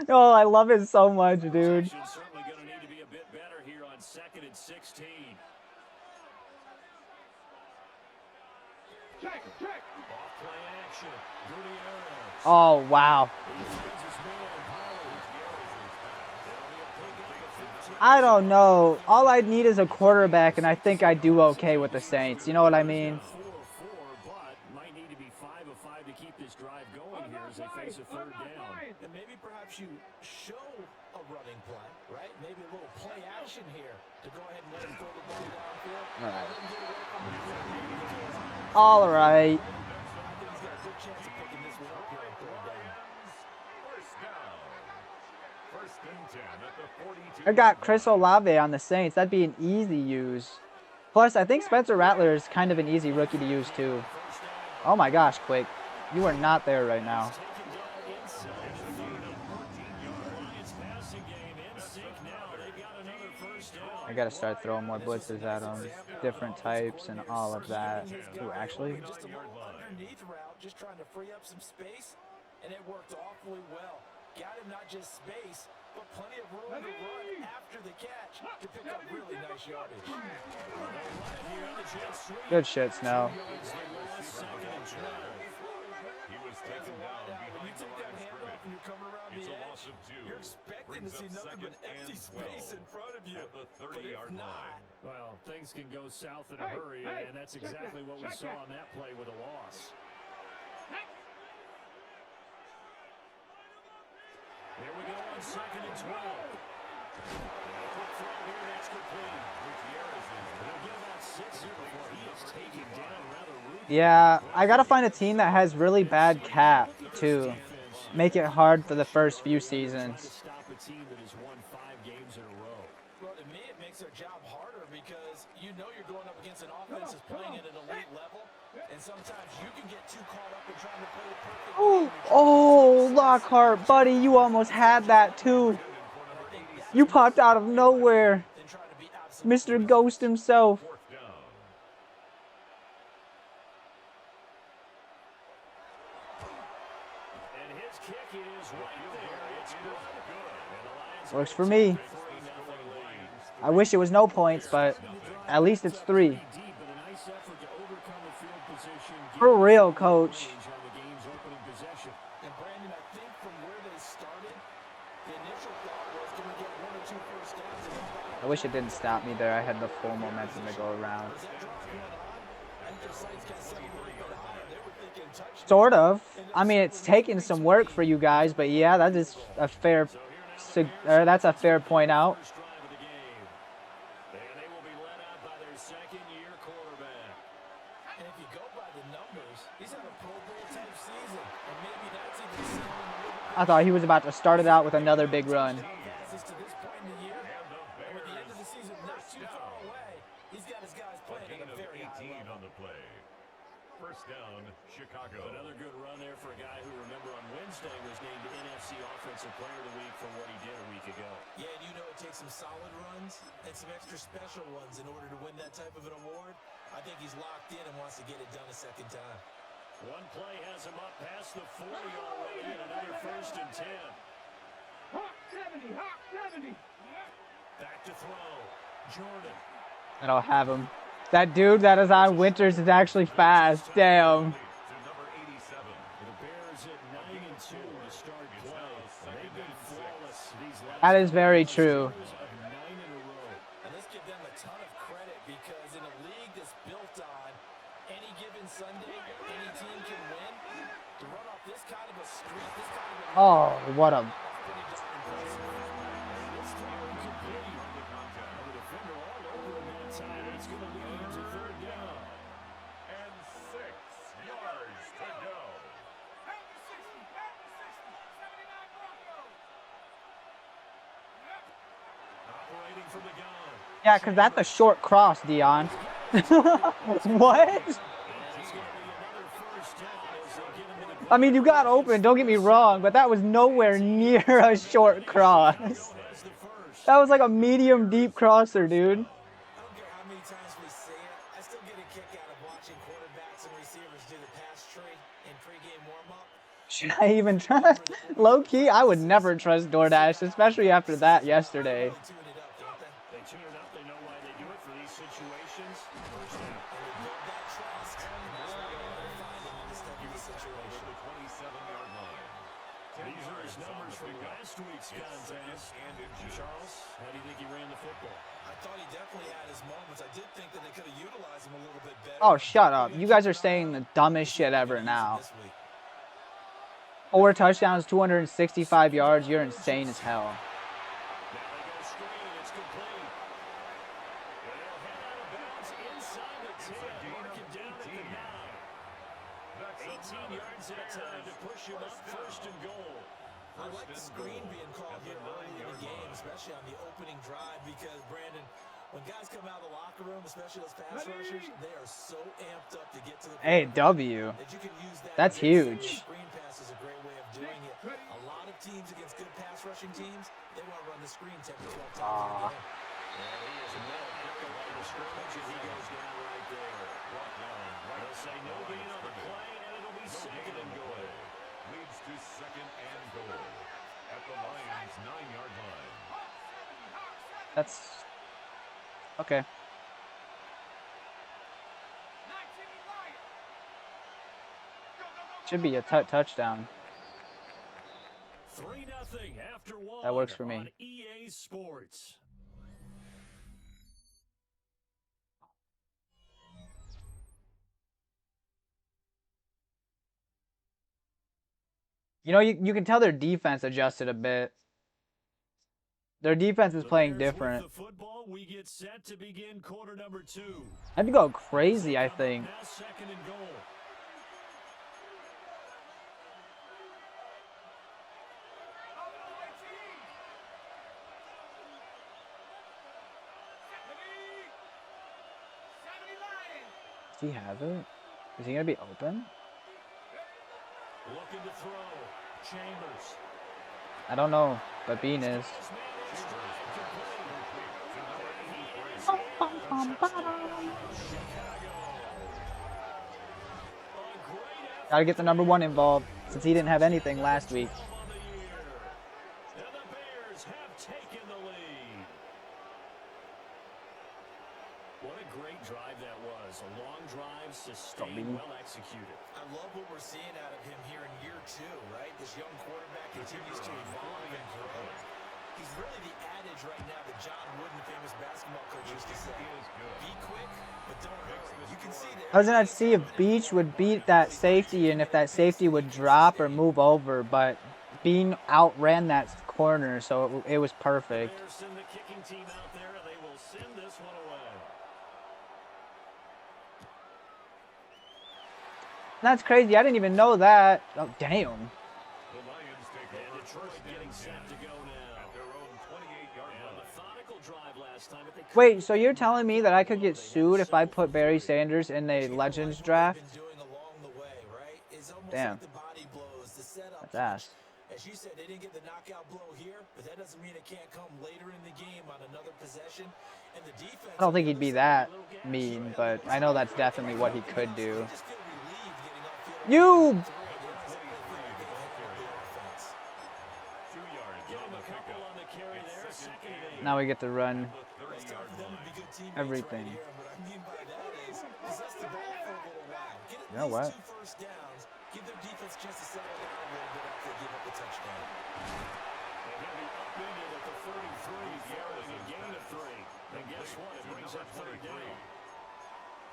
Oh, I love it so much, dude. Certainly going to need to be a bit better here on 2nd and 16. Oh, wow. I don't know. All I need is a quarterback, and I think I do okay with the Saints. You know what I mean? Might need to be 5 of 5 to keep this drive going here as they face a third down. And maybe perhaps you show a running play, right? Maybe a little play action here to go ahead and let him throw the ball downfield. All right. Let him get away from the All right. I think he's got a good chance of picking this one up here on third down. First and 10 at the 42. I got Chris Olave on the Saints. That'd be an easy use. Plus, I think Spencer Rattler is kind of an easy rookie to use, too. Oh, my gosh, Quick. You are not there right now. I got to start throwing more blitzes at him. Different types and all of that. Ooh, actually. Just a little underneath route, just trying to free up some space, and it worked awfully well. Got him not just space, but plenty of room to run after the catch to pick up really nice yardage. Good shit, Snow. He was taken down When you behind the take that line of handoff and scrimmage. you're coming around It's the a edge, loss of 2. you're expecting to Brings see up nothing but second empty and space 12 in front of you. at the But if 30-yard not, line. Well, things can go south in a hurry, and that's exactly what we saw on that play with a loss. Here we go on second and 12. Quick throw here, that's complete. Gutierrez will get about 6 here before he is taken down rather rudely. Yeah, I got to find a team that has really bad cap, too. Make it hard for the first few seasons. Stop a team that has won 5 games in a row. well, to me, it makes their job harder because you know you're going up against an offense that's playing at an elite level, and sometimes you can get too caught up in trying to play the perfect game. Oh, Lockhart, buddy, you almost had that, too. You popped out of nowhere. Than trying to be absolute. Mr. Ghost himself. Fourth down. And his kick is right there. It's good. And the Lions Works for me. 3-0 lead. I wish it was no points, but at least it's 3. Deep, but a nice effort to overcome the field position. For real, coach. On the game's opening possession. And Brandon, I think from where they started, the initial thought was going to get 1 or 2 first downs. And I wish it didn't stop me there. I had the full momentum to go around. as that drive went on, and their sights got set a little bit higher, they were thinking touchdown. Sort of. I mean, it's taking some work for you guys, but yeah, that is a fair, that's a fair point out. First drive of the game. And they will be led out by their second-year quarterback. And if you go by the numbers, he's had a Pro Bowl type season, and maybe that's even sounding a little I thought he was about to start it out with another big run. passes to this point in the year. And with the end of the season not too far away, he's got his guys playing Gain at a of very high 18 level. on the play. First down, Chicago. Another good run there for a guy who, remember, on Wednesday was named NFC Offensive Player of the Week for what he did a week ago. Yeah, and you know it takes some solid runs and some extra special ones in order to win that type of an award. I think he's locked in and wants to get it done a second time. One play has him up past the 40 already, and another first and 10. Back to throw. Jordan. I don't have him. That dude that is on Winters is actually fast. Damn. To number 87. The Bears at 9-2 to start play. They've been flawless these last That is very true. years of 9 in a row. And let's give them a ton of credit because in a league that's built on any given Sunday, any team can win. To run off this kind of a streak, this kind of a Oh, what a... pretty darn impressive. This throw incomplete. The defender all over him that time. It's going to lead him to third down. And 6 yards to go. Operating from the gun. Yeah, because that's a short cross, Dion. What? I mean, you got open, don't get me wrong, but that was nowhere near a short cross. That was like a medium deep crosser, dude. I don't care how many times we say it, I still get a kick out of watching quarterbacks and receivers do the pass tree in pregame warm-up. Should I even trust? Low key, I would never trust DoorDash, especially after that yesterday. They tune it up, don't they? They tune it up. They know why they do it for these situations. First down. And they build that trust. And that's why they from last week's contest. Charles, how do you think he ran the football? I thought he definitely had his moments. I did think that they could have utilized him a little bit better. Oh, shut up. You guys are saying the dumbest shit ever now. 4 touchdowns, 265 yards. You're insane as hell. Now they go screen. It's complete. And they'll head out of bounds inside the 10. Mark it down at the 9. 18 yards at a time to push him up first and goal. I like the screen being called here early in the game, especially on the opening drive, because, Brandon, when guys come out of the locker room, especially those pass rushers, they are so amped up to get to the AW. that you can use that. That's huge. Screen pass is a great way of doing it. A lot of teams against good pass rushing teams, they want to run the screen 10 to 12 times a game. And he is well back along the scrimmage, and he goes down right there. They'll say no gain on the play, and it'll be second and goal. Leads to second and goal at the Lions' 9-yard line. That's okay. Should be a touchdown. 3-0 after one. That works for me. On EA Sports. You know, you can tell their defense adjusted a bit. Their defense is playing different. With the football, we get set to begin quarter number 2. I'd go crazy, I think. Now second and goal. Does he have it? Is he gonna be open? Looking to throw. Chambers. I don't know, but Bean is. Gotta get the number 1 involved since he didn't have anything last week. And the Bears have taken the lead. What a great drive that was. A long drive, sustained, well executed. I love what we're seeing out of him here in year 2, right? This young quarterback continues to evolve and grow. He's really the adage right now that John Wooden, famous basketball coach, used to say. Be quick, but don't hurry. You can see that. I was gonna see if Beach would beat that safety and if that safety would drop or move over, but Bean outran that corner, so it was perfect. Bears send the kicking team out there, and they will send this one away. That's crazy. I didn't even know that. Oh, damn. The Lions take And over Detroit first getting and set 10 to go now. at their own 28-yard And a line. methodical drive last time, but they Wait, so you're telling me that I could get sued if I put Barry Sanders in a Legends draft? Been doing along the way, right? It's almost Damn. like the body blows, the setup. That's ass. As you said, they didn't get the knockout blow here, but that doesn't mean it can't come later in the game on another possession. And the defense. I don't think he'd be that mean, but I know that's definitely what he could do. Just feel relieved getting upfield. You! 2 yards give on him the a couple pickup. on the carry there. Second and 8. Now we get to run The 30-yard line. everything. What I mean by that is possess the ball for a little while. Get at You know least what? 2 first downs. Give their defense a chance to settle down a little bit after they give up the touchdown. They're going to be upended at the 33, throwing a gain of 3. And guess what? It brings up third down.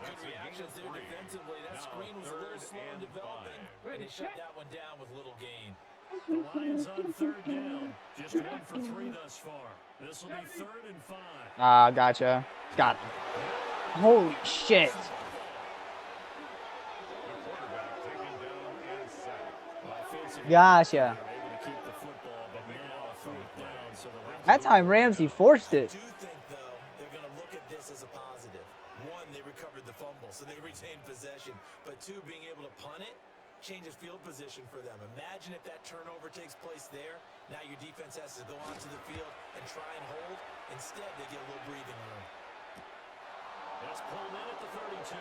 Good reactions there defensively. That screen was a little slow in developing, and they shut that one down with little gain. The Lions on third down. Just 1 for 3 thus far. This will be 3rd and 5. Ah, gotcha. Got it. Holy shit. The quarterback taken down and sacked. Offensively, Gotcha. they're able to keep the football, but now a 4th down. So the That time Ramsey forced I it. do think, though, they're going to look at this as a positive. 1, they recovered the fumble, so they retained possession. But 2, being able to punt it changes field position for them. Imagine if that turnover takes place there. Now your defense has to go onto the field and try and hold. Instead, they get a little breathing room. That's pulled in at the 32.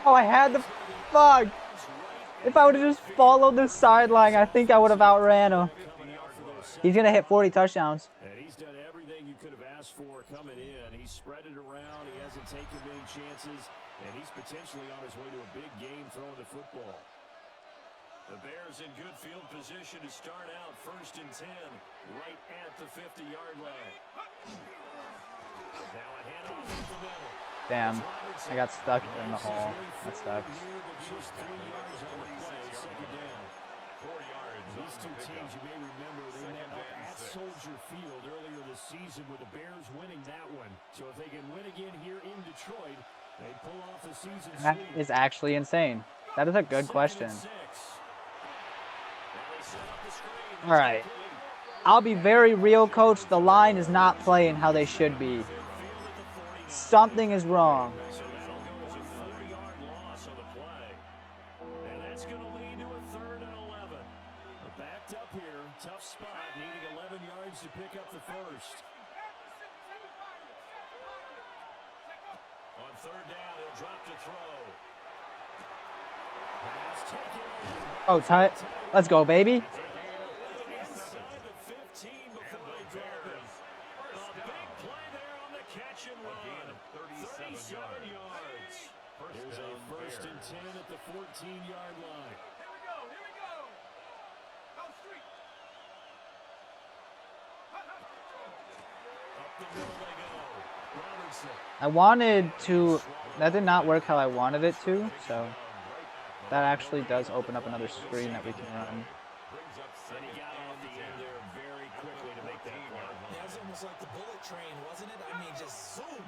Oh, I had the fuck. If I would have just followed the sideline, I think I would have outran him. Coming out for those He's gonna hit 40 touchdowns. And he's done everything you could have asked for coming in. He's spread it around. He hasn't taken many chances. And he's potentially on his way to a big game throwing the football. The Bears in good field position to start out 1st and 10, right at the 50-yard line. Now a handoff in the middle. Damn, I got stuck in the hole. That sucks. Just 3 yards on the play, 2nd down. 4 yards. These two teams, you may remember, they met up at Soldier Field earlier this season with the Bears winning that one. So if they can win again here in Detroit, they pull off the season. That is actually insane. That is a good question. All right. I'll be very real, coach. The line is not playing how they should be. Something is wrong. So that'll go as a 4-yard loss on the play. And that's going to lead to a 3rd and 11. They're backed up here. Tough spot. Needing 11 yards to pick up the first. On 3rd down, he'll drop to throw. Pass taken. Oh, tight. Let's go, baby. Inside the 15 before they drop it. A big play there on the catch and run. 37 yards. Here's a 1st and 10 at the 14-yard line. Here we go. Go street. Up the middle they go. Robertson. I wanted to. That did not work how I wanted it to, so that actually does open up another screen that we can run. And he got off the end there very quickly to make that play. That was almost like the bullet train, wasn't it? I mean, just zoom.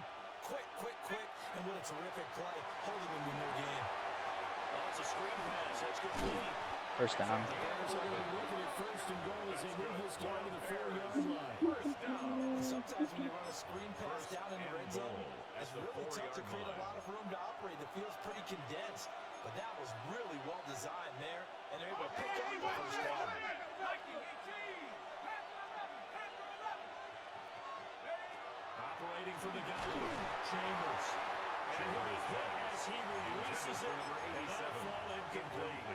Quick, quick, quick. And what a terrific play. Holding him in no gain. Oh, it's a screen pass. That's complete. First down. The Bears are going to be looking at 1st and goal as they move this down to the 4-yard line. And sometimes when you run a screen pass down in the red zone, it's really tough to create a lot of room to operate. The field's pretty condensed. But that was really well designed there, and they're able to pick up the 1st down. Operating from the gun, Chambers. And he'll be hit as he releases it. And that'll fall incomplete.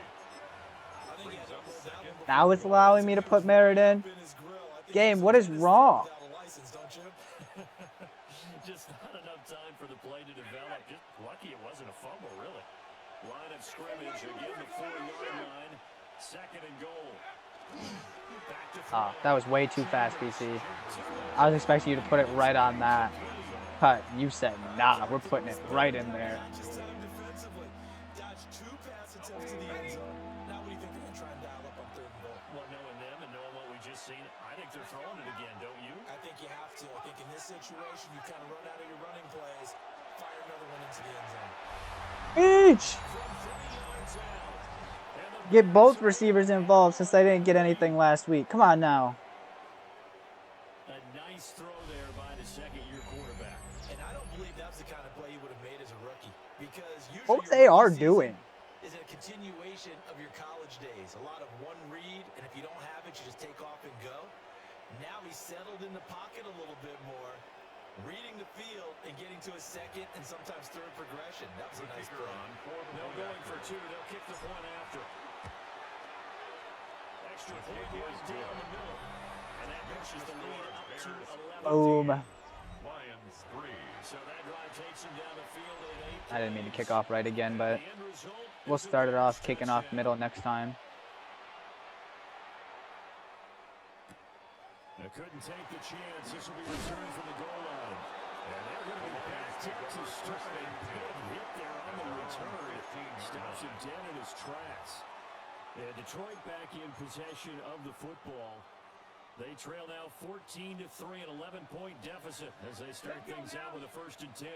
I think he had to hold that one before Now it's allowing me to put Merritt in. in his grill. I think Game, that's what a is tennis wrong? without a license, don't you? Just not enough time for the play to develop. Just lucky it wasn't a fumble, really. Line of scrimmage, again the 4-yard line. 2nd and goal. Back to throw. Ah, that was way too fast, BC. I was expecting you to put it right on that. But you said, nah, we're putting it right in there. Just set him defensively. Dodged 2 pass attempts to the end zone. Now what do you think they're going to try and dial up on 3rd and goal? Well, knowing them and knowing what we just seen, I think they're throwing it again, don't you? I think you have to. I think in this situation, you kind of run out of your running plays, fire another one into the end zone. Each! Get both receivers involved since they didn't get anything last week. Come on now. A nice throw there by the 2nd-year quarterback. And I don't believe that's the kind of play you would have made as a rookie. Because usually What your they are rookie doing. season is a continuation of your college days. A lot of one read, and if you don't have it, you just take off and go. Now he's settled in the pocket a little bit more, reading the field and getting to a 2nd and sometimes 3rd progression. That was a nice throw. No going for 2. They'll kick the point after. Extra point right down the middle. And that pushes the lead up to 11. Boom. Lions 3. So that drive takes him down the field at 8. I didn't mean to kick off right again, but we'll start it off kicking off middle next time. They couldn't take the chance. This will be returned from the goal line. And they're going to be backed up to start. A good hit there on the return. Stops him dead in his tracks. And Detroit back in possession of the football. They trail now 14-3, an 11-point deficit as they start things out with a 1st and 10.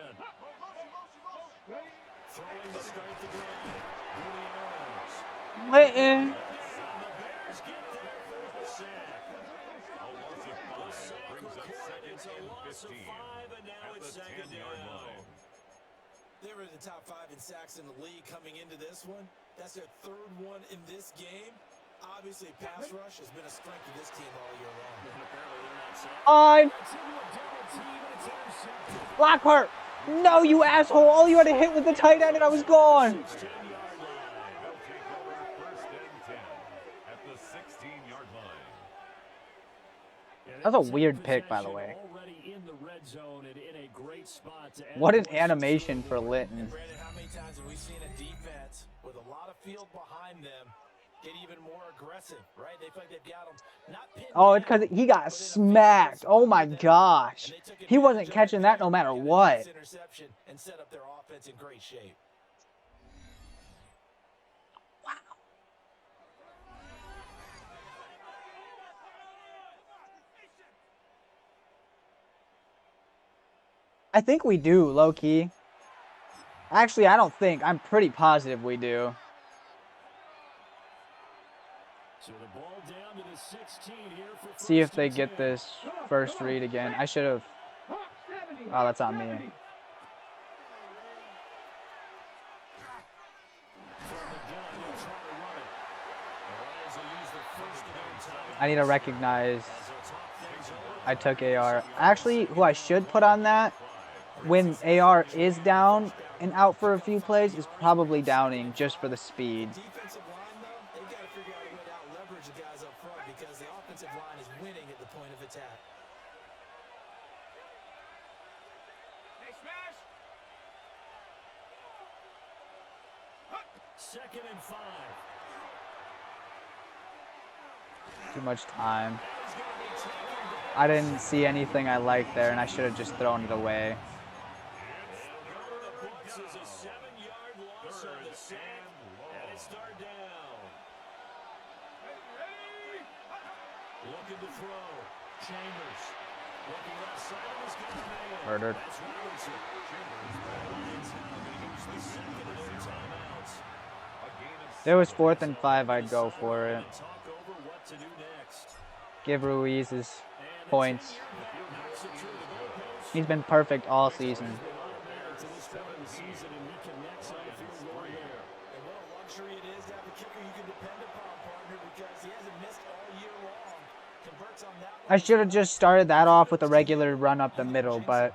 Throwing to start the drive. Guttierez. Waiting. And the Bears get there for the sack. A loss of 5 brings up 2nd It's a and loss of 15 5, and now at it's the 2nd 10-yard down. line. They were in the top 5 in sacks in the league coming into this one. That's their 3rd one in this game. Obviously, pass rush has been a strength of this team all year long. And apparently they're not sacked. Fine. It's into a double team, and it's intercepted. Lockhart. No, you asshole. All you had to hit was the tight end and I was gone. 10-yard line. They'll take over 1st and 10 at the 16-yard line. And That's a they'll take weird pick, by the possession way. already in the red zone and in a great spot to add What an points to animation for scoreboard. Litton. Brandon, how many times have we seen a defense with a lot of field behind them get even more aggressive, right? They feel like they've got him not pinned Oh, it's down, because he got but in a favorable smacked. spot Oh my for them. gosh. And they took He wasn't advantage of catching it that there, no matter got a what. nice interception and set up their offense in great shape. I think we do, low-key. Actually, I don't think. I'm pretty positive we do. So the ball down to the 16 here for See if first they and get 10. this first read again. I should have. Oh, that's on me. From the gun, they'll try to run it. The Lions will use the first of their time. I need to recognize As they'll talk things over. I took AR. Actually, who I should put on that when AR is down and out for a few plays is probably Downing just for the speed. Defensive line, though, they've got to figure out a way to out-leverage the guys up front because the offensive line is winning at the point of attack. Second and 5. Too much time. I didn't see anything I liked there, and I should have just thrown it away. The Bucks is a 7-yard loss on the sack, and it's third down. Looking to throw. Chambers. Looking left side, he's got a man. Murdered. That's Robinson. Lions now going to use the second of their timeouts. If it was 4th and 5, I'd go for it. Talk over what to do next. Give Ruiz his And points. knocks it through the goalpost. He's been perfect all season. Automatic to this point in the season, and he connects on the field goal here. And what a luxury it is to have a kicker you can depend upon, partner, because he hasn't missed all year long. Converts on that one. I should have just started that off with a regular run up the middle, but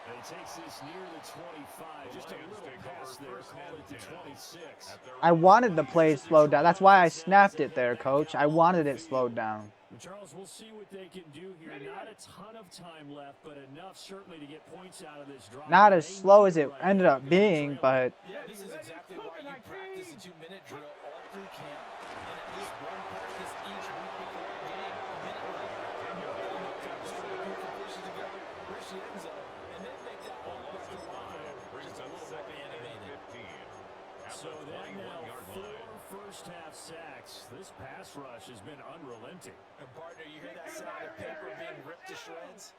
And he takes this near the 25. Just a little pass there, call it to 26. I wanted the play slowed down. That's why I snapped it there, coach. I wanted it slowed down. Charles, we'll see what they can do here. Not a ton of time left, but enough certainly to get points out of this drive. Not as slow as it ended up being, but Yeah, this is exactly why you practice a 2-minute drill all through camp and at least one practice each week before a game, a minute later. You really know how to string a few completions together, reach the end zone, and then make that ball back to the line. Just a little more animated. So then now 4 first-half sacks. This pass rush has been unrelenting. And partner, you hear that sound of paper being ripped to shreds?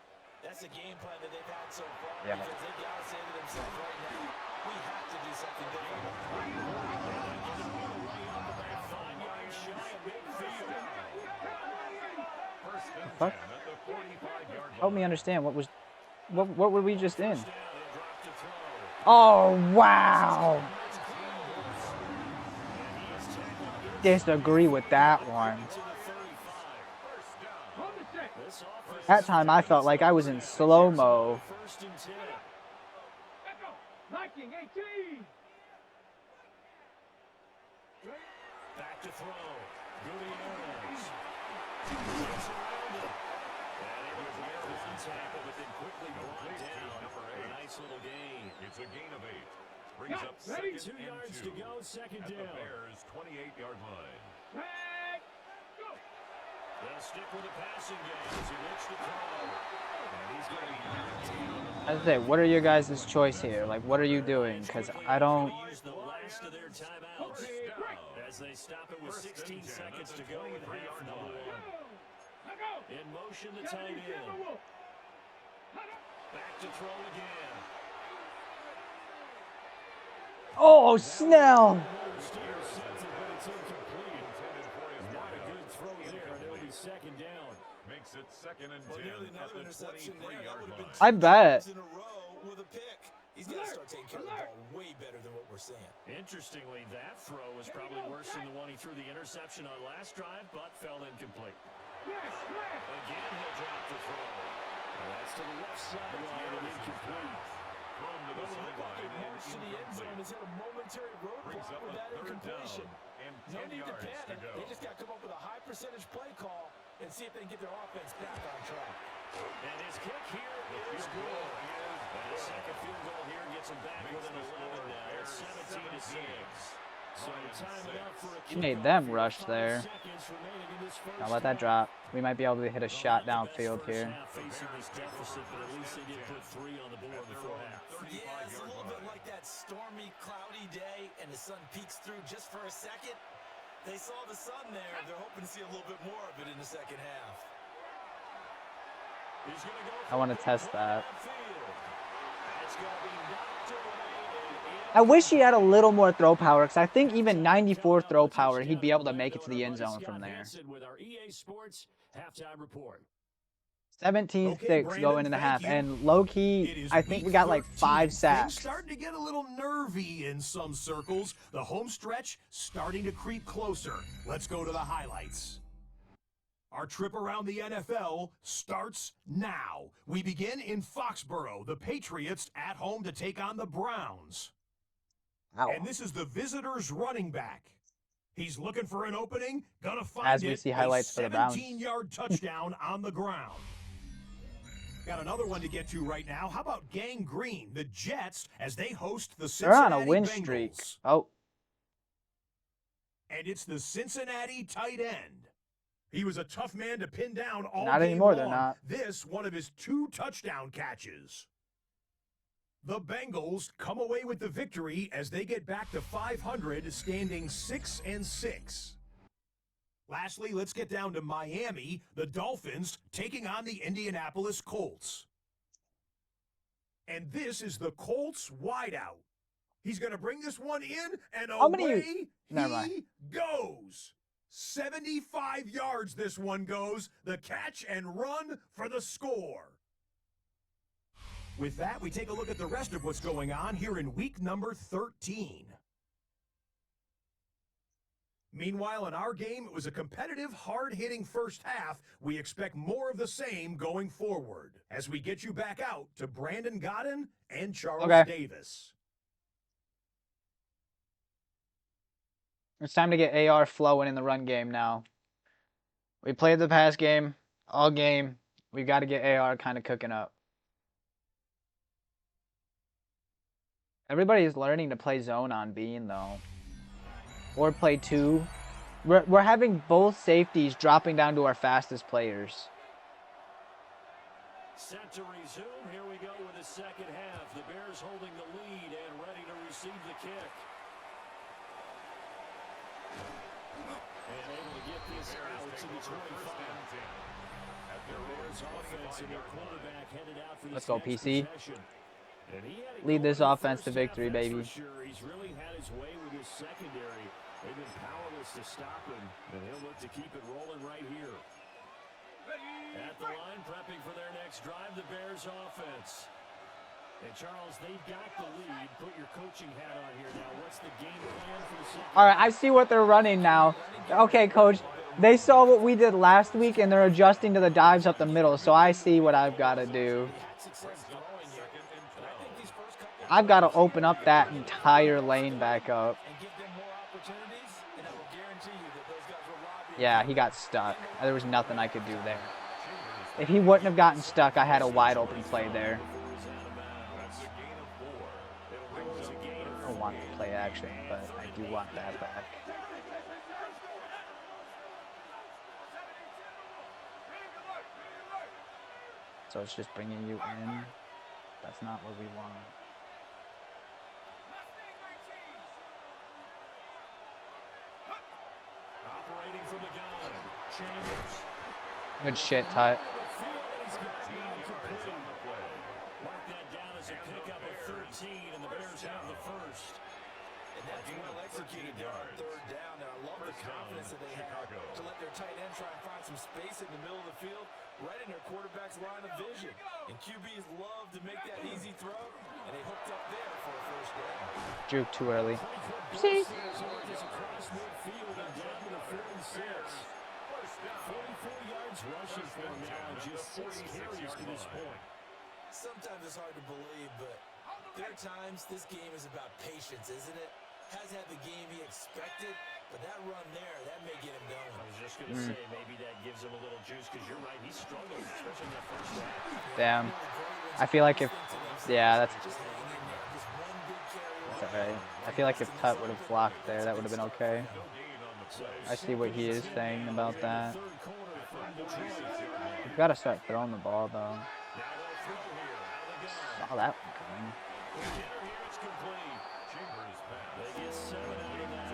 That's a game plan that they've had so far Yeah. because they've got to say to themselves right now, we have to do something different. fuck? Help me understand what were we just in? Oh wow! Disagree with that one. That time I felt like I was in slow-mo. Back to throw. Guttierez. Gets around it. And it was there with the tackle, but then quickly brought down. A nice little gain. It's a gain of 8. Brings up 2 2 yards to go, second at the down. Bears' 28-yard line. They'll stick with the passing game as he looks to throw. And he's going to be I say, what are your guys' choice here? Like, what are you doing? Because I don't. use the last of their timeouts as they stop it with 16 seconds to go with half number 1. In motion, the tight end. Back to throw again. Oh, Snell! Steer sends it, but it's incomplete. Not a good throw there, and it'll be second down. Makes it 2nd and 10 Nearly at another the interception there. That 23-yard would have been line. I bet. in a row with a pick. He's got to start taking care of the ball way better than what we're seeing. Interestingly, that throw was probably worse than the one he threw the interception on last drive, but fell incomplete. Again, he'll drop the throw. And that's to the left sideline and incomplete. Thrown to the sideline and March to the end zone incomplete. has hit a momentary Brings roadblock up with a that 3rd incompletion. down and No 10 need to yards to panic. go. They just got to come up with a high percentage play call and see if they can get their offense back on track. And his kick here is good. And the second field goal here gets gets them back within 11 now. It's 17-6. So time enough for a He made them rush there. Now let that drop. We might be able to hit a shot downfield here. Facing this deficit, but at least they did put 3 on the board before half. Yeah, it's a little bit like that stormy, cloudy day, and the sun peeks through just for a second. They saw the sun there. They're hoping to see a little bit more of it in the second half. I want to test that. I wish he had a little more throw power, because I think even 94 throw power, he'd be able to make it to the end zone from there. 17-6 going in the half, and low-key, I think we got like 5 sacks. Starting to get a little nervy in some circles. The home stretch starting to creep closer. Let's go to the highlights. Our trip around the NFL starts now. We begin in Foxborough. The Patriots at home to take on the Browns. Ow. And this is the visitors' running back. He's looking for an opening, gonna find As we see highlights for the Browns. 17-yard touchdown on the ground. Got another one to get to right now. How about Gang Green, the Jets, as they host the They're on Cincinnati a win Bengals. streak. Oh, And it's the Cincinnati tight end. He was a tough man to pin down all not game anymore, long. they're not. This, one of his 2 touchdown catches. The Bengals come away with the victory as they get back to 500, standing 6-6. Lastly, let's get down to Miami, the Dolphins taking on the Indianapolis Colts. And this is the Colts wideout. He's going to bring this one in, and away he goes. 75 yards this one goes. The catch and run for the score. With that, we take a look at the rest of what's going on here in week number 13. Meanwhile, in our game, it was a competitive, hard-hitting first half. We expect more of the same going forward as we get you back out to Brandon Godden and Charles Davis. It's time to get AR flowing in the run game now. We played the pass game all game. We've got to get AR kind of cooking up. Everybody is learning to play zone on Bean, though. Or play 2. We're having both safeties dropping down to our fastest players. Set to resume. Here we go with the second half. The Bears holding the lead and ready to receive the kick. And able to get this out to the 25. The Bears offense and their quarterback headed out for Let's go, PC. Possession. Lead this offense to victory, baby. Sure. He's really had his way with his secondary. They've been powerless to stop him, and he'll look to keep it rolling right here. At the line, prepping for their next drive, the Bears offense. And Charles, they've got the lead. Put your coaching hat on here now. What's the game plan for the second? All right, I see what they're running now. Okay, coach. They saw what we did last week, and they're adjusting to the dives up the middle, so I see what I've got to do. I've got to open up that entire lane back up. Yeah, he got stuck. There was nothing I could do there. If he wouldn't have gotten stuck, I had a wide open play there. I don't want the play action, but I do want that back. So it's just bringing you in. That's not what we want. Good shit, Tut. Mark that down as a pickup of 13, and the Bears have the first. And that's well executed there on third down. And I love the confidence that they have to let their tight end try and find some space in the middle of the field, right in their quarterback's line of vision. And QBs love to make that easy throw, and they hooked up there for a first down. Juke too early. See? 44 yards rushing for him now, and just 6 carries to this point. Sometimes it's hard to believe, but there are times this game is about patience, isn't it? Has had the game he expected, but that run there, that may get him going. I was just going to say, maybe that gives him a little juice, because you're right, he's struggling, especially in that first half. Damn. I feel like if... Yeah, that's... Just hang in there. Just alright. I feel like if Tut would have blocked there, that would have been okay. I see what he is saying about that. We've got to start throwing the ball, though. Saw that one coming.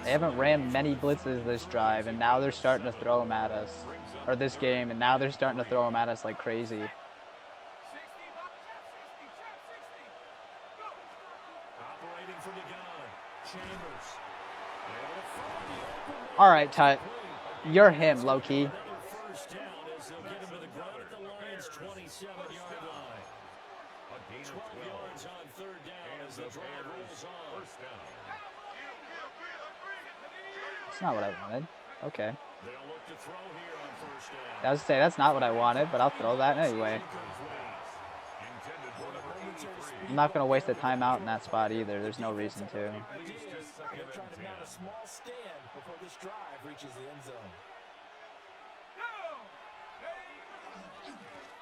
They haven't ran many blitzes this drive, and now they're starting to throw them at us. Or this game, and now they're starting to throw them at us like crazy. All right, Tut. You're him, low-key. That's not what I wanted. Okay. I was to say, that's not what I wanted, but I'll throw that anyway. I'm not going to waste a timeout in that spot either. There's no reason to. They're trying to mount a small stand before this drive reaches the end zone.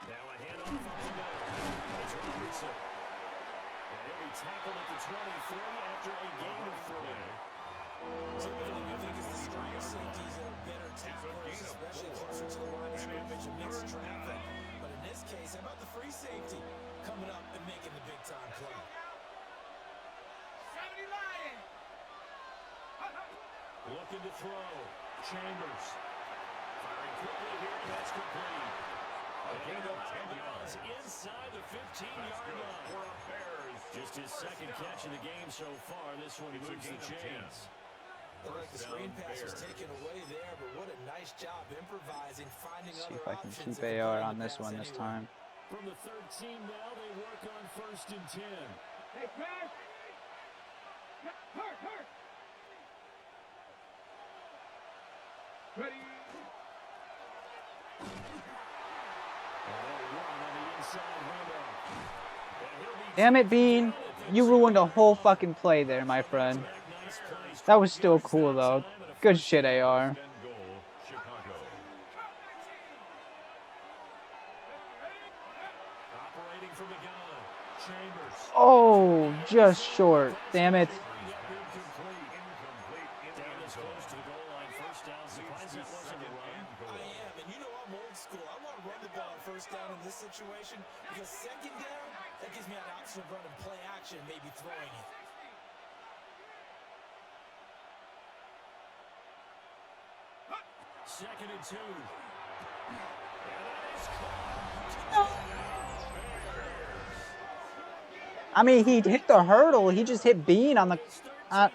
Now a handoff up the middle. It's Robertson. And he'll be tackled at the 23 after a gain of 3. Typically, we think it's the strong safeties that are better tacklers, especially closer to the line of scrimmage and mixed traffic. But in this case, how about the free safety coming up and making the big-time play? Looking to throw. Chambers. Firing quickly here, and that's complete. A gain of 10 yards inside the 15-yard line. Just his second catch of the game so far. This one moves the chains. Looked like the screen pass was taken away there, but what a nice job improvising, finding See other if I can options. keep AR on this one this time. From the 13 now, they work on 1st and 10. Hey, Kurt! Hurt! Ready? Damn it, Bean. You ruined a whole fucking play there, my friend. That was still cool, though. Good shit, AR. Oh, just short. Damn it. Down in this situation because second down, that gives me an option of running play action, maybe throwing it. Second and 2. I mean, he hit the hurdle. He just hit Bean on the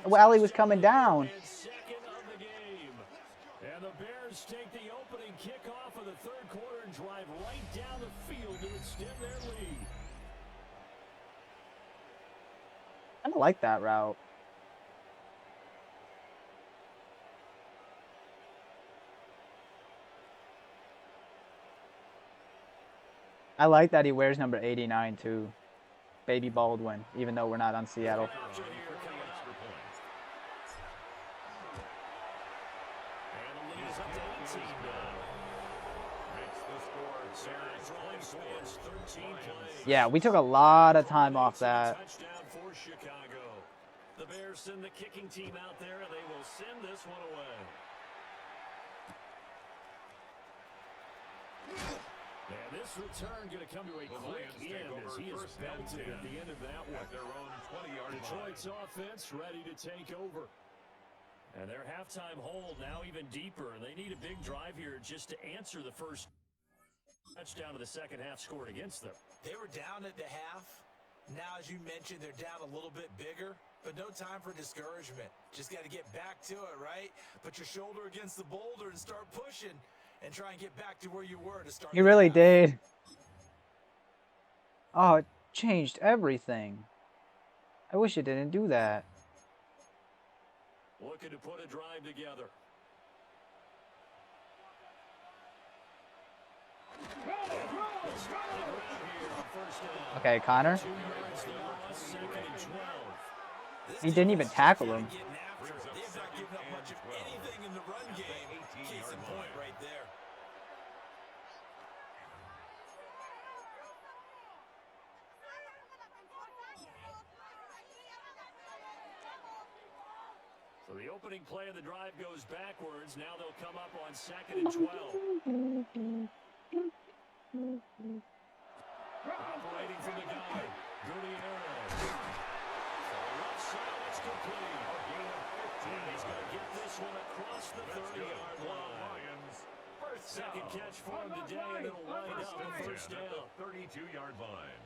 while he was coming down. Second of the game. And the Bears take the opening kickoff of the third quarter and drive right down the field to extend their lead. I don't like that route. I like that he wears number 89 too. Baby Baldwin, even though we're not on Seattle. Yeah, we took a lot of time off that. Touchdown for Chicago. The Bears send the kicking team out there, and they will send this one away. And this return going to come to a quick end as he is belted at the end of that one. Detroit's offense ready to take over. And their halftime hold now even deeper. They need a big drive here just to answer the first touchdown of the second half scored against them. They were down at the half. Now, as you mentioned, they're down a little bit bigger, but no time for discouragement. Just got to get back to it, right? Put your shoulder against the boulder and start pushing and try and get back to where you were to start. He really did. Oh, it changed everything. I wish it didn't do that. Looking to put a drive together. Okay, Connor. He didn't even tackle him. So the opening play of the drive goes backwards. Now they'll come up on 2nd and 12. Operating from the gun, Guttierez. Left side, it's complete. And he's going to get this one across the 30-yard line. Second catch for him today, and it'll line up a first down. 32-yard line.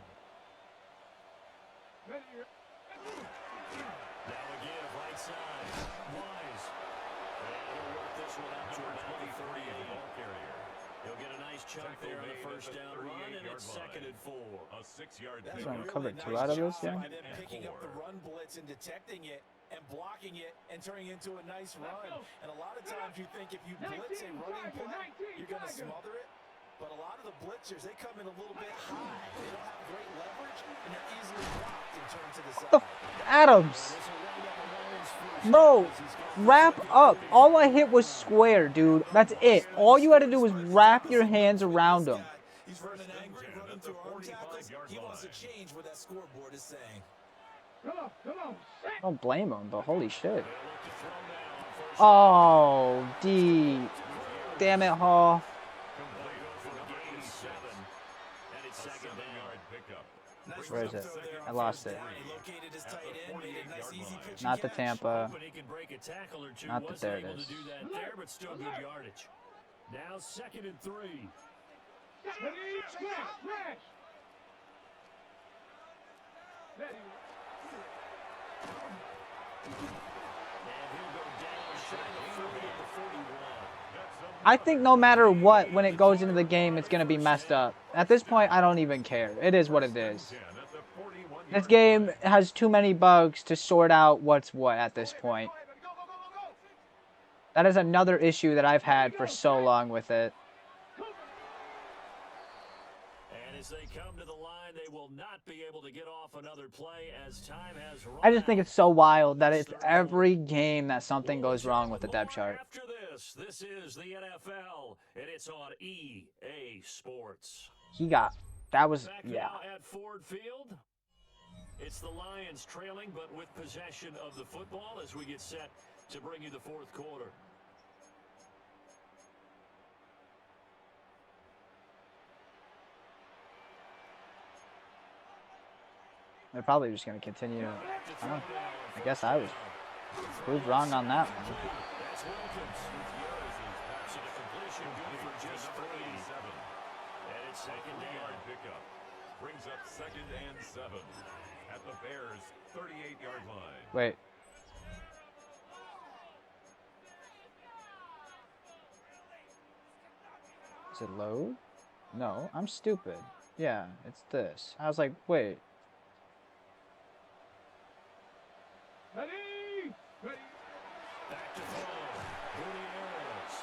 Now again, right side. Wise. And he'll work this one out to about the 38. Ball carrier. He'll get a nice chunk there on the first down run, and it's 2nd and 4. A 6-yard That's pickup. what I'm covered 2 out of this, yeah. By them picking up the run blitz and detecting it and blocking it and turning it into a nice run. And a lot of times you think if you blitz a running play, you're going to smother it. But a lot of the blitzers, they come in a little bit high. They don't have great leverage, and they're easily blocked and turned to the side. Adams. Bro, wrap up. All I hit was square, dude. That's it. All you had to do was wrap your hands around him. He's running angry, running through arm tackles. He wants to change what that scoreboard is saying. Come on. I don't blame him, but holy shit. Oh, D. Damn it, Hall. Where is it? I lost it. Not the Tampa. Not the, there it is. Now 2nd and 3. I think no matter what, when it goes into the game, it's going to be messed up. At this point, I don't even care. It is what it is. This game has too many bugs to sort out what's what at this point. That is another issue that I've had for so long with it. And as they come to the line, they will not be able to get off another play as time has run. I just think it's so wild that it's every game that something goes wrong with the depth chart. After this is the NFL, and it's on EA Sports. That was, Back yeah. now at Ford Field. It's the Lions trailing, but with possession of the football as we get set to bring you the fourth quarter. They're probably just going to continue. I guess I was proved wrong on that one. That's Wilkins. So the completion good for just 3. And it's 2nd down. Pickup brings up 2nd and 7 at the Bears' 38-yard line. Wait. Is it load? No, I'm stupid. Yeah, it's this. I was like, wait. Ready? Back to throw. Guttierez.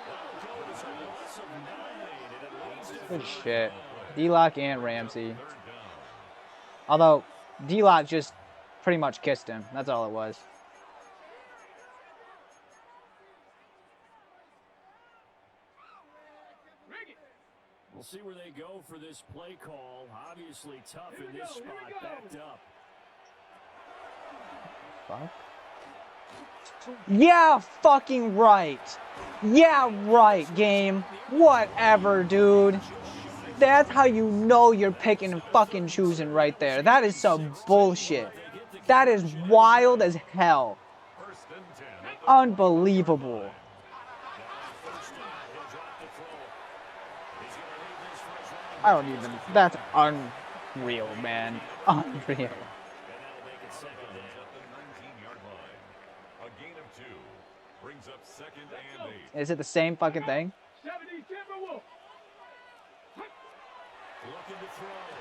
That'll go as a loss of 9, and it leads to Good 3rd shit. down. D-Lock and Ramsey. Although, D-Lock just pretty much kissed him. That's all it was. We'll see where they go for this play call. Obviously tough in this spot, backed up. Fuck. Yeah, fucking right. Yeah, right, game. Whatever, dude. That's how you know you're picking and fucking choosing right there. That is some bullshit. That is wild as hell. Unbelievable. I don't even. That's unreal, man. Unreal. Is it the same fucking thing?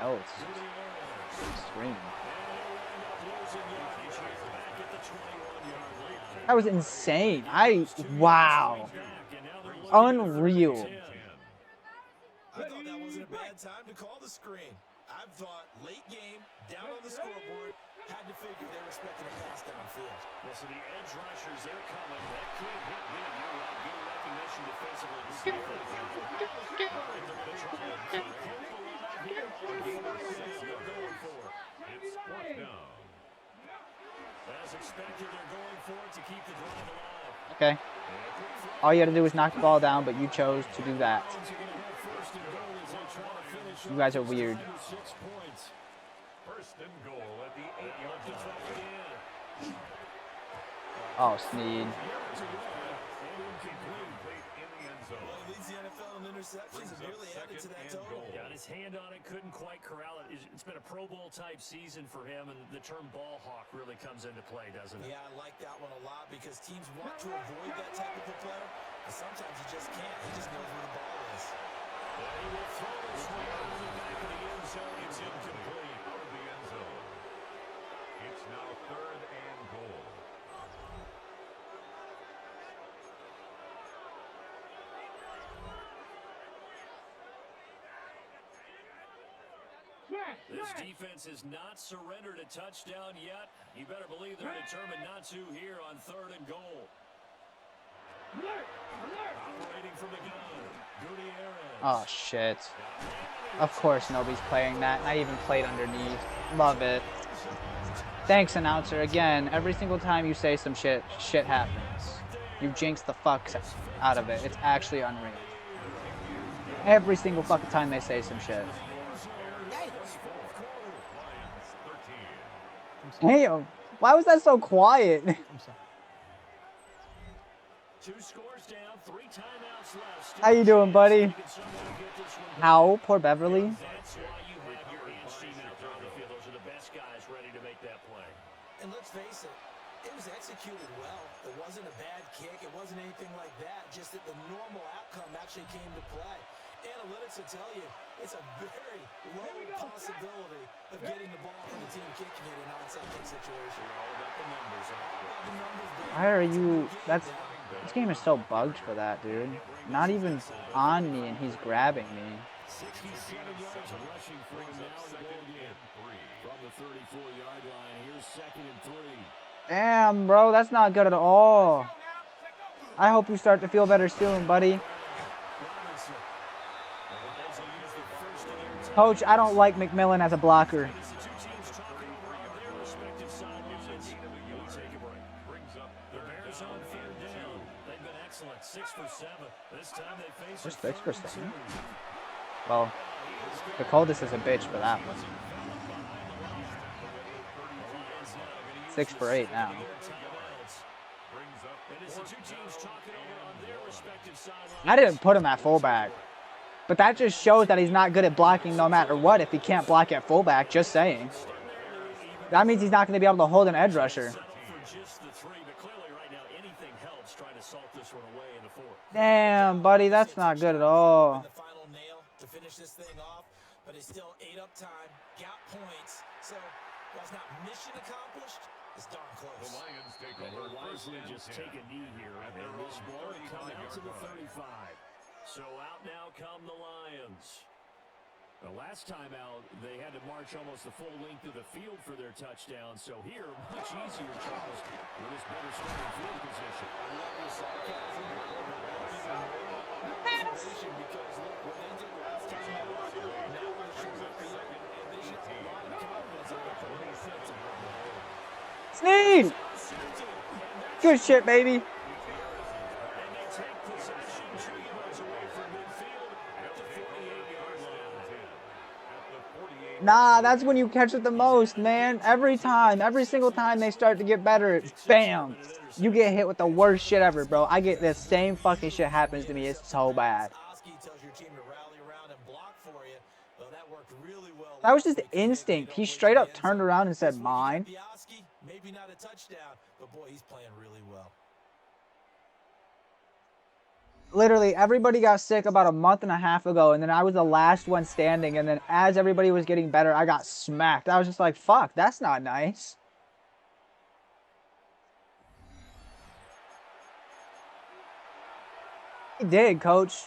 Oh, it's extreme. That was insane. Wow. Unreal. I thought that wasn't a bad time to call the screen. I thought late game, down on the scoreboard, had to figure they were expecting a pass downfield. Well, so the edge rushers, they're coming. That could hit big. You're right. Good recognition defensively. As Okay. All you had to do was knock the ball down, but you chose to do that. You guys are weird. First and goal at the 8-yard line. Oh, Sneed. Leads the NFL in interceptions and nearly added to that total. Got his hand on it, couldn't quite corral it. It's been a Pro Bowl type season for him, and the term ball hawk really comes into play, doesn't it? Yeah, I like that one a lot because teams want to avoid that type of a player, but sometimes he just can't. He just knows where the ball is. He will throw this one out of the back of the end zone. It's incomplete. Out of the end zone. It's now 3rd and goal. This defense has not surrendered a touchdown yet. You better believe they're determined not to here on 3rd and goal. Operating from the gun, Guttierez. Oh, shit. Of course nobody's playing that. I even played underneath. Love it. Thanks, announcer. Again, every single time you say some shit, shit happens. You jinx the fuck out of it. It's actually unreal. Every single fucking time they say some shit. Damn, why was that so quiet? Two scores down, 3 timeouts left. How you doing, buddy? How? Poor Beverly. That's why you have your hands team out there on the field. Those are the best guys ready to make that play. And let's face it, it was executed well. It wasn't a bad kick. It wasn't anything like that. Just that the normal outcome actually came to play. Analytics will tell you it's a very low possibility of getting the ball from the team kicking it in an onside kick situation. All about the numbers. Why are you... This game is so bugged for that, dude. Not even on me, and he's grabbing me. 67 yards of rushing for him now in the goal game. From the 34-yard line, here's 2nd and 3. Damn, bro, that's not good at all. I hope you start to feel better soon, buddy. Coach, I don't like McMillan as a blocker. We're 6 for 7. Well, the coldest is a bitch for that one. 6 for 8 now. I didn't put him at fullback. But that just shows that he's not good at blocking no matter what if he can't block at fullback, just saying. That means he's not going to be able to hold an edge rusher. Damn, buddy, that's not good at all. The final nail to finish this thing off, but it's still 8 up time, got points. So, while it's not mission accomplished, it's darn close. The Lions take over. Wisely just take a knee here, and this ball come out to the 35. So out now come the Lions. The last time out, they had to march almost the full length of the field for their touchdown. So here, much easier, Charles, with this better starting field position. I love your sarcasm. Because look, what they did last time out, now with a shorter field, and they should have a lot of confidence in their Sneed! Good shit, baby. Nah, that's when you catch it the most, man. Every time, every single time they start to get better, bam, you get hit with the worst shit ever, bro. I get this same fucking shit happens to me. It's so bad. That was just instinct. He straight up turned around and said, mine. Maybe not a touchdown, but boy, he's playing really well. Literally, everybody got sick about a month and a half ago, and then I was the last one standing, and then as everybody was getting better, I got smacked. I was just like, fuck, that's not nice. He did, coach.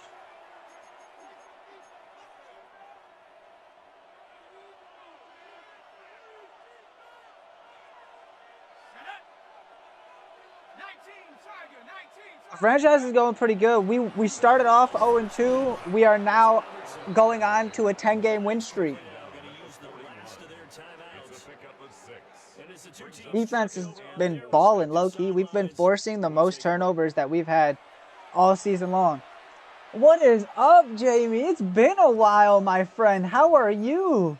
Franchise is going pretty good. We started off 0-2. We are now going on to a 10-game win streak. Defense has been balling low-key. We've been forcing the most turnovers that we've had all season long. What is up, Jamie? It's been a while, my friend. How are you?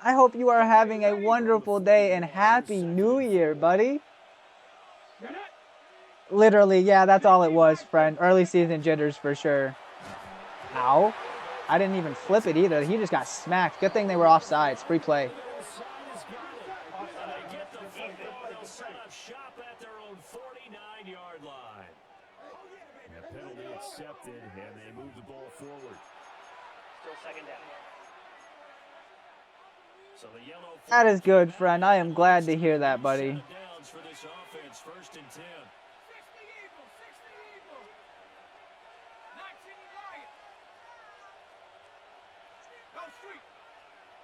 I hope you are having a wonderful day and Happy New Year, buddy. Literally, yeah, that's all it was, friend. Early season jitters for sure. Ow. I didn't even flip it either. He just got smacked. Good thing they were offsides. Free play. Penalty accepted, and they move the ball forward. Still second down. So the yellow. That is good, friend. I am glad to hear that, buddy. Downs for this offense, 1st and 10.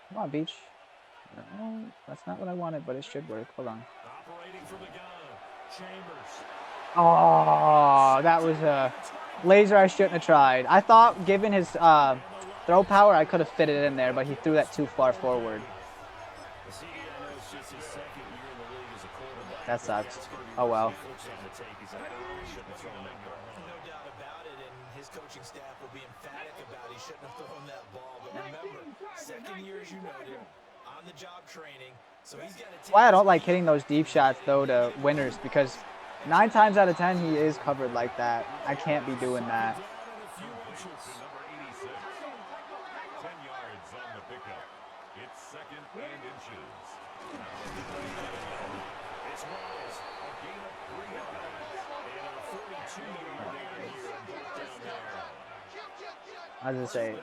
Come on, Beach. No, that's not what I wanted, but it should work. Hold on. Operating from the gun, Chambers. Oh, that was a laser I shouldn't have tried. I thought, given his throw power, I could have fit it in there, but he threw that too far forward. That sucks. Oh, well. No doubt about it, and his coaching staff will be emphatic about he shouldn't have thrown that ball. But remember, second year, as you noted, on-the-job training, so he's got to take. Why I don't like hitting those deep shots, though, to winners, because 9 times out of 10, he is covered like that. I can't be doing that. Number 86. 10 yards on the pickup. It's 2nd and inches. It's Miles, a gain of 3 yards. And a 42-yard down here on fourth down there. I was just saying,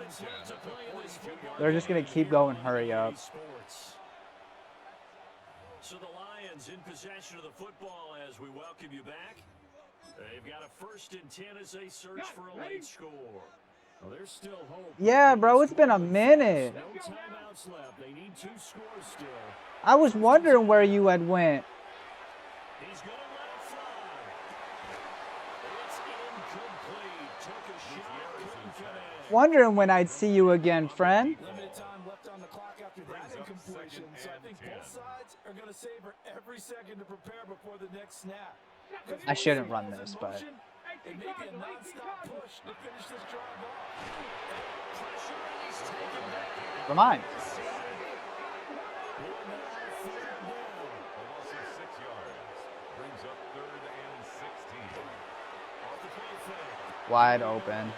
they're just going to keep going. Hurry up. So the Lions in possession of the football as we welcome you back. They've got a 1st and 10 as they search for a late score. Well, there's still hope. Yeah, bro, it's been a minute. No timeouts left. They need 2 scores still. I was wondering where you had went. He's going to let it fly. It's incomplete. Took a shot. Couldn't get in. Wondering when I'd see you again, friend. Limited time left on the clock after that incompletion, so I think both sides are going to savor every second to prepare before the next snap. I shouldn't run this, but It may be a non-stop push to finish this drive off. remind. A loss of 6 yards. Brings up 3rd and 16. Wide open.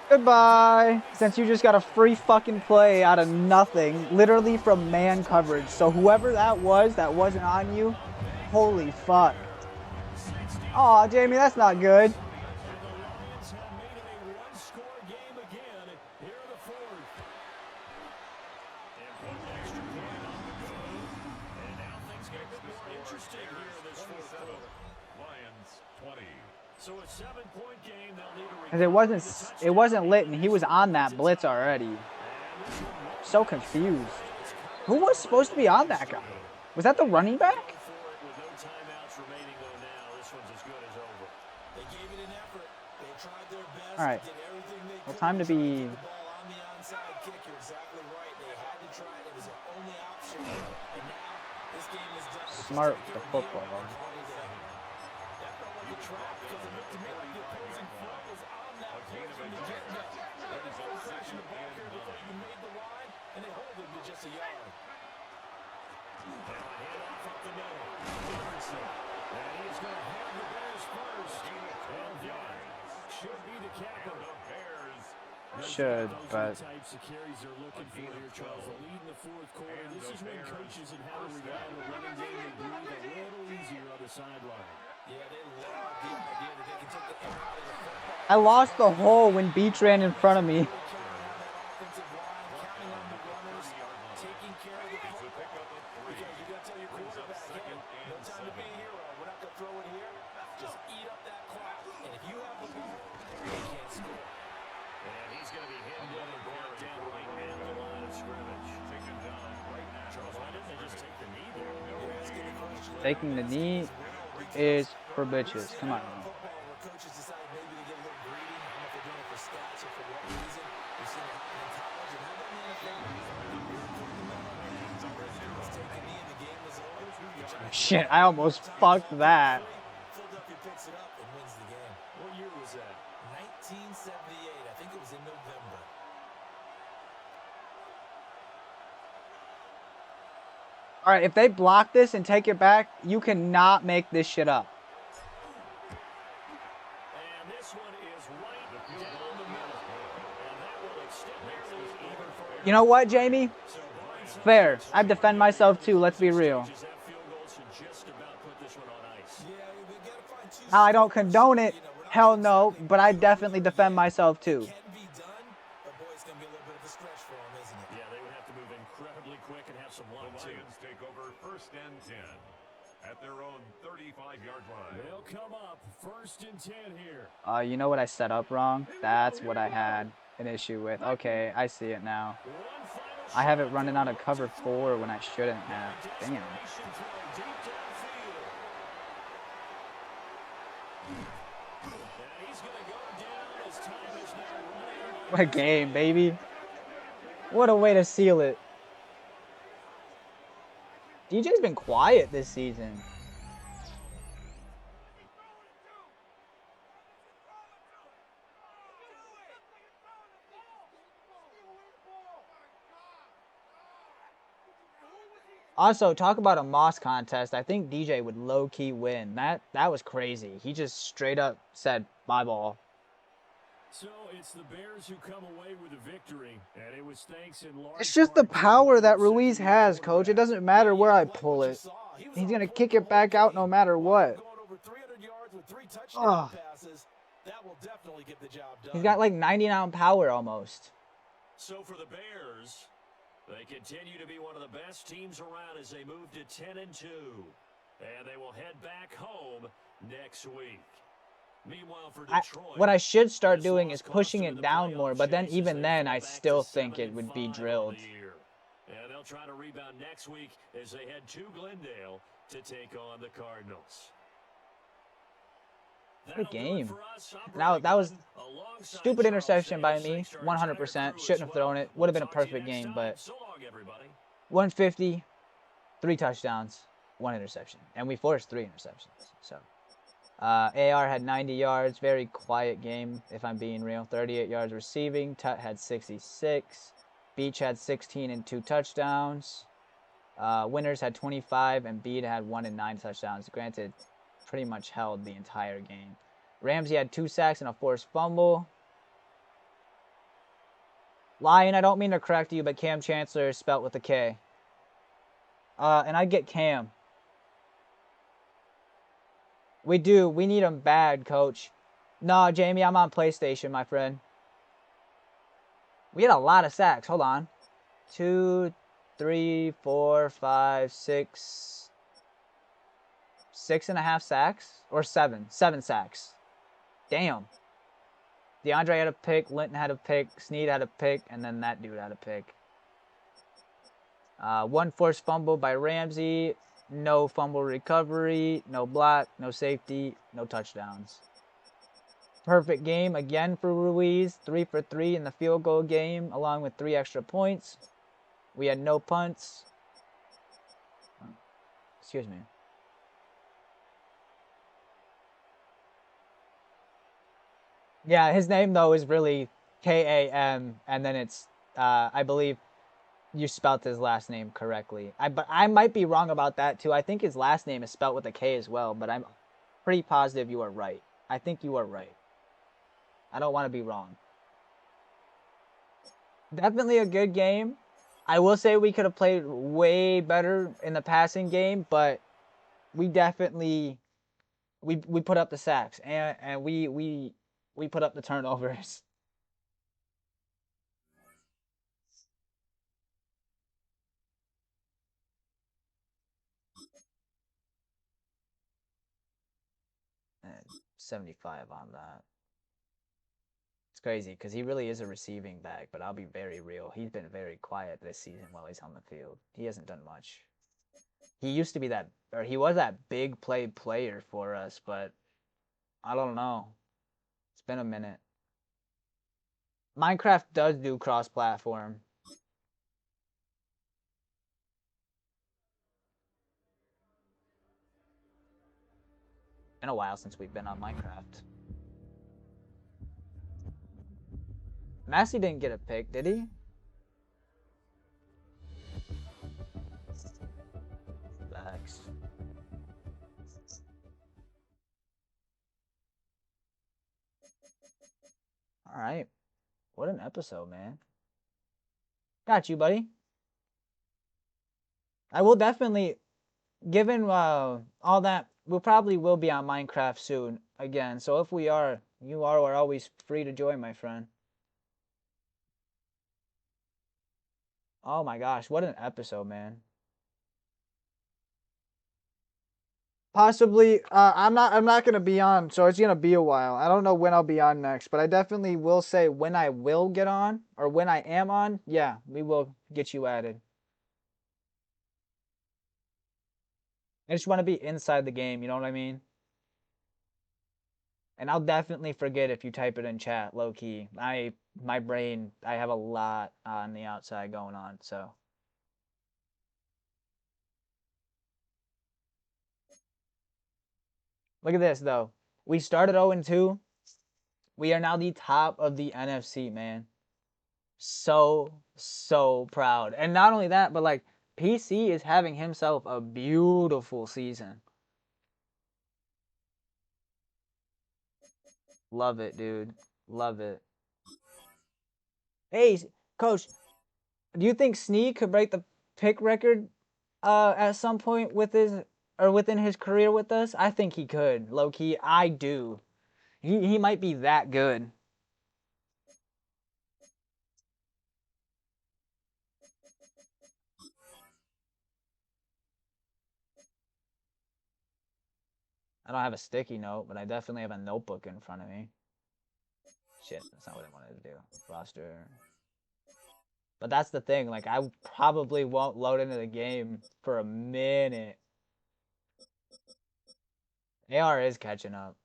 Goodbye. Since you just got a free fucking play out of nothing, literally from man coverage. So whoever that wasn't on you, holy fuck. Aw, Jamie, that's not good. Because it wasn't lit and he was on that blitz already. So confused. Who was supposed to be on that guy? Was that the running back? All right. Well, time to be smart with the football. Should, but I lost the hole when Beach ran in front of me. Taking the knee is for bitches. Come on. shit, I almost fucked that. Philadelphia picks it up and wins the game. What year was that? 1978. I think it was in November. All right, if they block this and take it back, you cannot make this shit up. And this one is right down the middle. And that will extend their lead even further. You know what, Jamie? Fair. I defend myself too, let's be real. That field goal should just about put this one on ice. Yeah, we got to find two. Now, I don't condone it. Hell no, but I definitely defend myself too. Can be done, but boy, it's going to be a little bit of a stretch for them, isn't it? Yeah, they would have to move incredibly quick and have some luck, The too. Lions take over 1st and 10 at their own 35-yard line. They'll come up 1st and 10 here. You know what I set up wrong? That's what I had an issue with. Okay, I see it now. One final I have it running out of cover 4 when I shouldn't have. Damn. destination throw deep downfield. And he's going to go down as time is now running. What a game, baby. What a way to seal it. DJ's been quiet this season. Also, talk about a Moss contest. I think DJ would low-key win. That was crazy. He just straight up said, "My ball." So it's the Bears who come away with a victory, and it was thanks in large It's just the part to power that the Ruiz has, coach. It doesn't matter where I pull it. He's going to kick it back out no matter what. Going over 300 yards with 3 touchdown Ugh. passes. That will definitely get the job done. He's got like 99 power almost. So for the Bears, they continue to be one of the best teams around as they move to 10-2, and they will head back home next week. Meanwhile, for Detroit, What I should start doing is pushing it down more, but then even then I still think it would be drilled. And they'll try to rebound next week as they head to Glendale to take on the Cardinals. Good game. Now that was stupid interception by me, 100%. Shouldn't have thrown it. Would have been a perfect game, but 150, 3 touchdowns, 1 interception, and we forced 3 interceptions. So AR had 90 yards, very quiet game if I'm being real. 38 yards receiving. Tut had 66. Beach had 16 and 2 touchdowns. Winners had 25, and Bede had 1 and 9 touchdowns. Granted, pretty much held the entire game. Ramsey had 2 sacks and a forced fumble. Lion, I don't mean to correct you, but Cam Chancellor is spelt with a K. And I get Cam. We do. We need him bad, coach. No, Jamie, I'm on PlayStation, my friend. We had a lot of sacks. Hold on. 2, 3, 4, 5, 6. 6.5 sacks? Or 7. 7 sacks. Damn. DeAndre had a pick. Linton had a pick. Sneed had a pick. And then that dude had a pick. 1 forced fumble by Ramsey. No fumble recovery. No block. No safety. No touchdowns. Perfect game again for Ruiz. 3 for 3 in the field goal game, along with 3 extra points. We had no punts. Excuse me. Yeah, his name, though, is really K-A-M, and then it's, I believe you spelt his last name correctly. But I might be wrong about that, too. I think his last name is spelt with a K as well, but I'm pretty positive you are right. I think you are right. I don't want to be wrong. Definitely a good game. I will say we could have played way better in the passing game, but we definitely we put up the sacks and we put up the turnovers. And 75 on that. It's crazy because he really is a receiving back, but I'll be very real. He's been very quiet this season while he's on the field. He hasn't done much. He used to be that, or he was that big play player for us, but I don't know. It's been a minute. Minecraft does do cross-platform. Been a while since we've been on Minecraft. Massey didn't get a pick, did he? Facts. All right. What an episode, man. Got you, buddy. I will definitely, given all that, we probably will be on Minecraft soon again. So if we are, you are always free to join, my friend. Oh my gosh, what an episode, man. Possibly, I'm not gonna be on, so it's gonna be a while. I don't know when I'll be on next, but I definitely will say when I will get on, or when I am on, yeah, we will get you added. I just want to be inside the game, you know what I mean? And I'll definitely forget if you type it in chat, low key. My brain, I have a lot on the outside going on, so. Look at this though. We started 0-2. We are now the top of the NFC, man. So proud. And not only that, but like PC is having himself a beautiful season. Love it, dude. Love it. Hey, coach, do you think Sneed could break the pick record at some point with his or within his career with us? I think he could. Low key, I do. He might be that good. I don't have a sticky note, but I definitely have a notebook in front of me. Shit, that's not what I wanted to do. Roster. But that's the thing, like I probably won't load into the game for a minute. AR is catching up.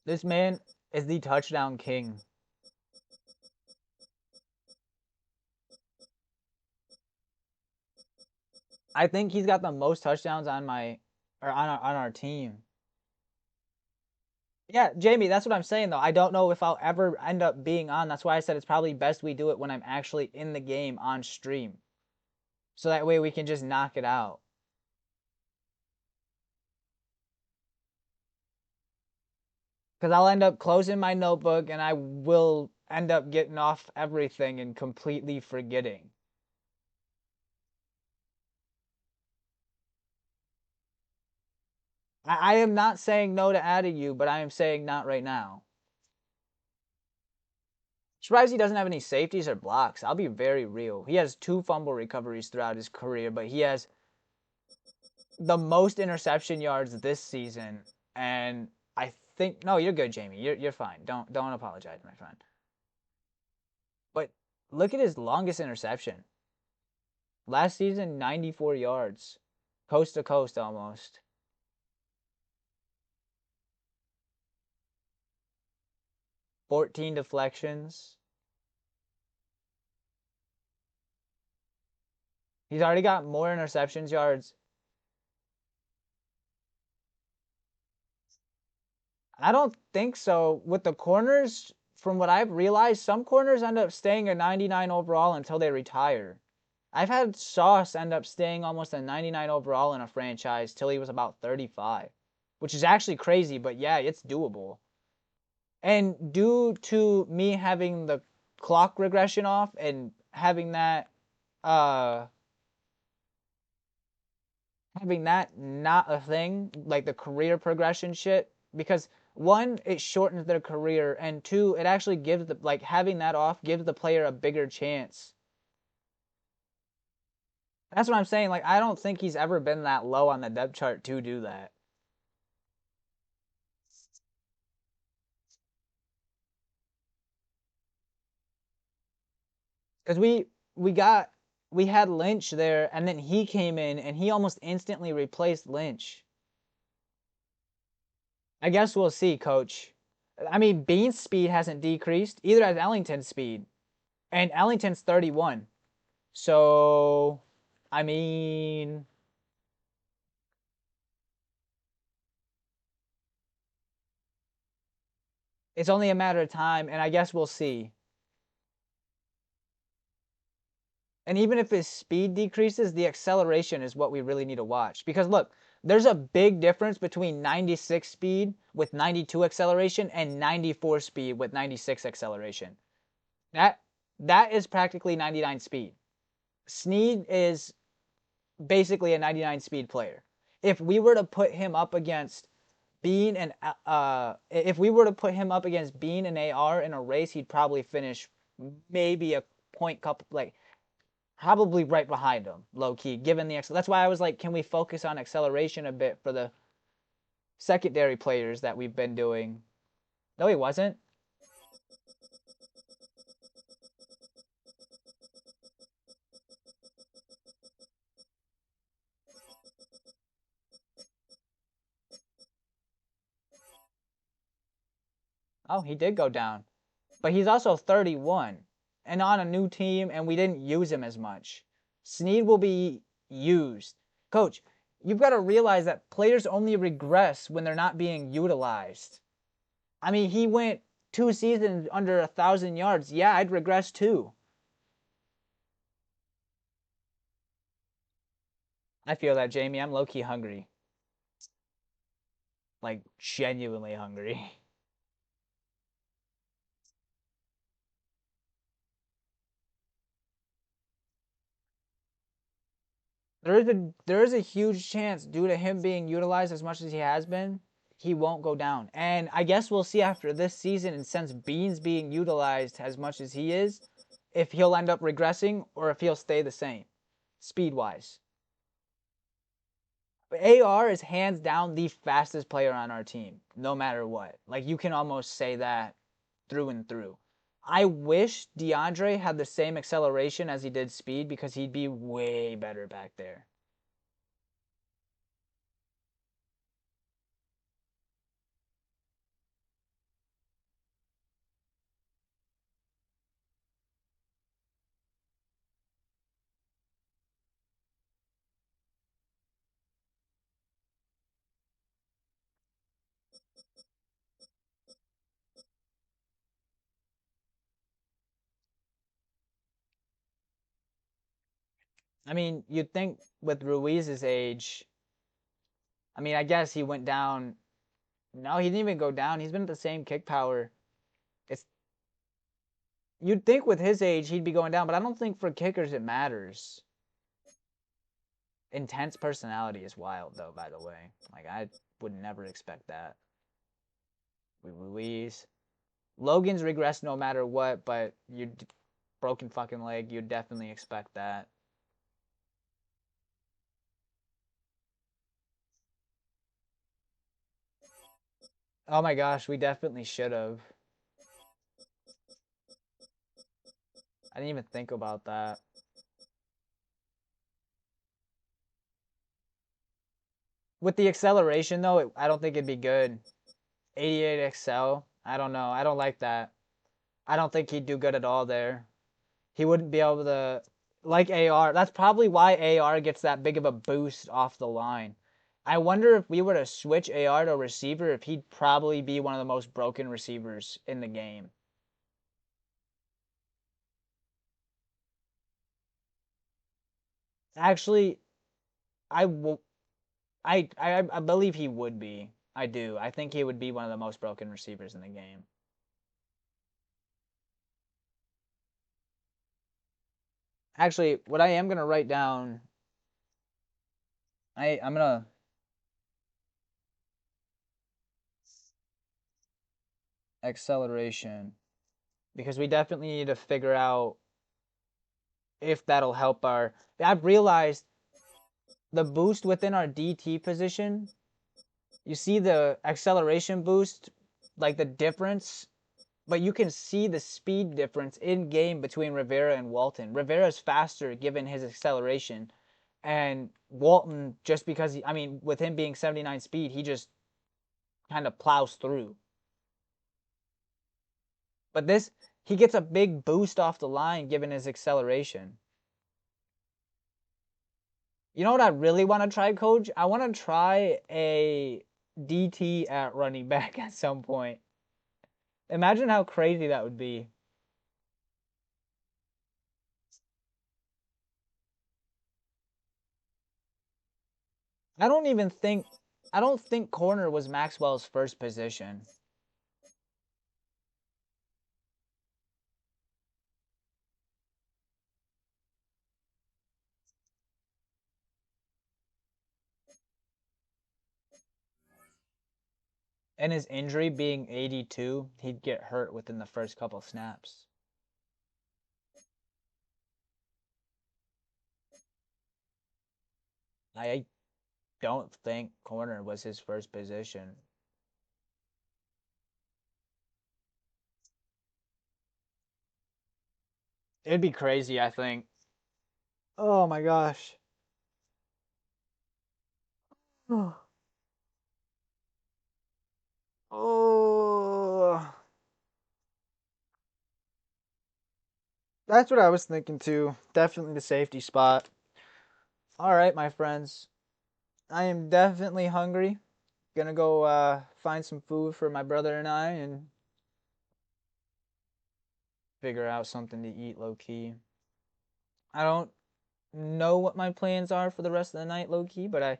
This man is the touchdown king. I think he's got the most touchdowns on our team. Yeah, Jamie, that's what I'm saying though. I don't know if I'll ever end up being on. That's why I said it's probably best we do it when I'm actually in the game on stream. So that way we can just knock it out. Because I'll end up closing my notebook and I will end up getting off everything and completely forgetting. I am not saying no to adding you, but I am saying not right now. Surprised he doesn't have any safeties or blocks. I'll be very real. He has 2 fumble recoveries throughout his career, but he has the most interception yards this season. And I think no, you're good, Jamie. You're fine. Don't apologize, my friend. But look at his longest interception. Last season, 94 yards, coast to coast almost. 14 deflections. He's already got more interceptions yards. I don't think so. With the corners, from what I've realized, some corners end up staying a 99 overall until they retire. I've had Sauce end up staying almost a 99 overall in a franchise till he was about 35, which is actually crazy, but yeah, it's doable. And due to me having the clock regression off and having that not a thing, like the career progression shit, because one, it shortens their career, and two, it actually gives the, like, having that off gives the player a bigger chance. That's what I'm saying. Like, I don't think he's ever been that low on the depth chart to do that. Because we had Lynch there, and then he came in, and he almost instantly replaced Lynch. I guess we'll see, coach. I mean, Bean's speed hasn't decreased. Either has Ellington's speed. And Ellington's 31. So, I mean, it's only a matter of time, and I guess we'll see. And even if his speed decreases, the acceleration is what we really need to watch. Because look, there's a big difference between 96 speed with 92 acceleration and 94 speed with 96 acceleration. That is practically 99 speed. Sneed is basically a 99 speed player. If we were to put him up against Bean and if we were to put him up against Bean and AR in a race, he'd probably finish maybe a point couple, like probably right behind him, low key. Given the that's why I was like, can we focus on acceleration a bit for the secondary players that we've been doing? No, he wasn't. Oh, he did go down. But he's also 31 and on a new team, and we didn't use him as much. Sneed will be used. Coach, you've got to realize that players only regress when they're not being utilized. I mean, he went 2 seasons under 1,000 yards. Yeah, I'd regress too. I feel that, Jamie. I'm low-key hungry. Like, genuinely hungry. There is a huge chance, due to him being utilized as much as he has been, he won't go down. And I guess we'll see after this season, and since Bean's being utilized as much as he is, if he'll end up regressing or if he'll stay the same, speed-wise. But AR is hands down the fastest player on our team, no matter what. Like, you can almost say that through and through. I wish DeAndre had the same acceleration as he did speed, because he'd be way better back there. I mean, you'd think with Ruiz's age, I mean, I guess he went down. No, he didn't even go down. He's been at the same kick power. It's You'd think with his age he'd be going down, but I don't think for kickers it matters. Intense personality is wild, though, by the way. Like, I would never expect that. Ruiz. Logan's regressed no matter what, but you'd broken fucking leg, you'd definitely expect that. Oh my gosh, we definitely should have. I didn't even think about that. With the acceleration, though, I don't think it'd be good. 88 XL? I don't know. I don't like that. I don't think he'd do good at all there. He wouldn't be able to, like AR. That's probably why AR gets that big of a boost off the line. I wonder if we were to switch AR to receiver, if he'd probably be one of the most broken receivers in the game. Actually, I will. I believe he would be. I do. I think he would be one of the most broken receivers in the game. Actually, what I am gonna write down, I'm gonna acceleration, because we definitely need to figure out if that'll help our. I've realized the boost within our DT position. You see the acceleration boost, like the difference, but you can see the speed difference in game between Rivera and Walton. Rivera's faster given his acceleration, and Walton, just because I mean, with him being 79 speed, he just kind of plows through. But he gets a big boost off the line given his acceleration. You know what I really want to try, Coach? I want to try a DT at running back at some point. Imagine how crazy that would be. I don't think corner was Maxwell's first position. And his injury being 82, he'd get hurt within the first couple snaps. I don't think corner was his first position. It'd be crazy, I think. Oh my gosh. Oh. That's what I was thinking too. Definitely the safety spot. All right, my friends. I am definitely hungry. Gonna go find some food for my brother and I and figure out something to eat low key. I don't know what my plans are for the rest of the night low key, but I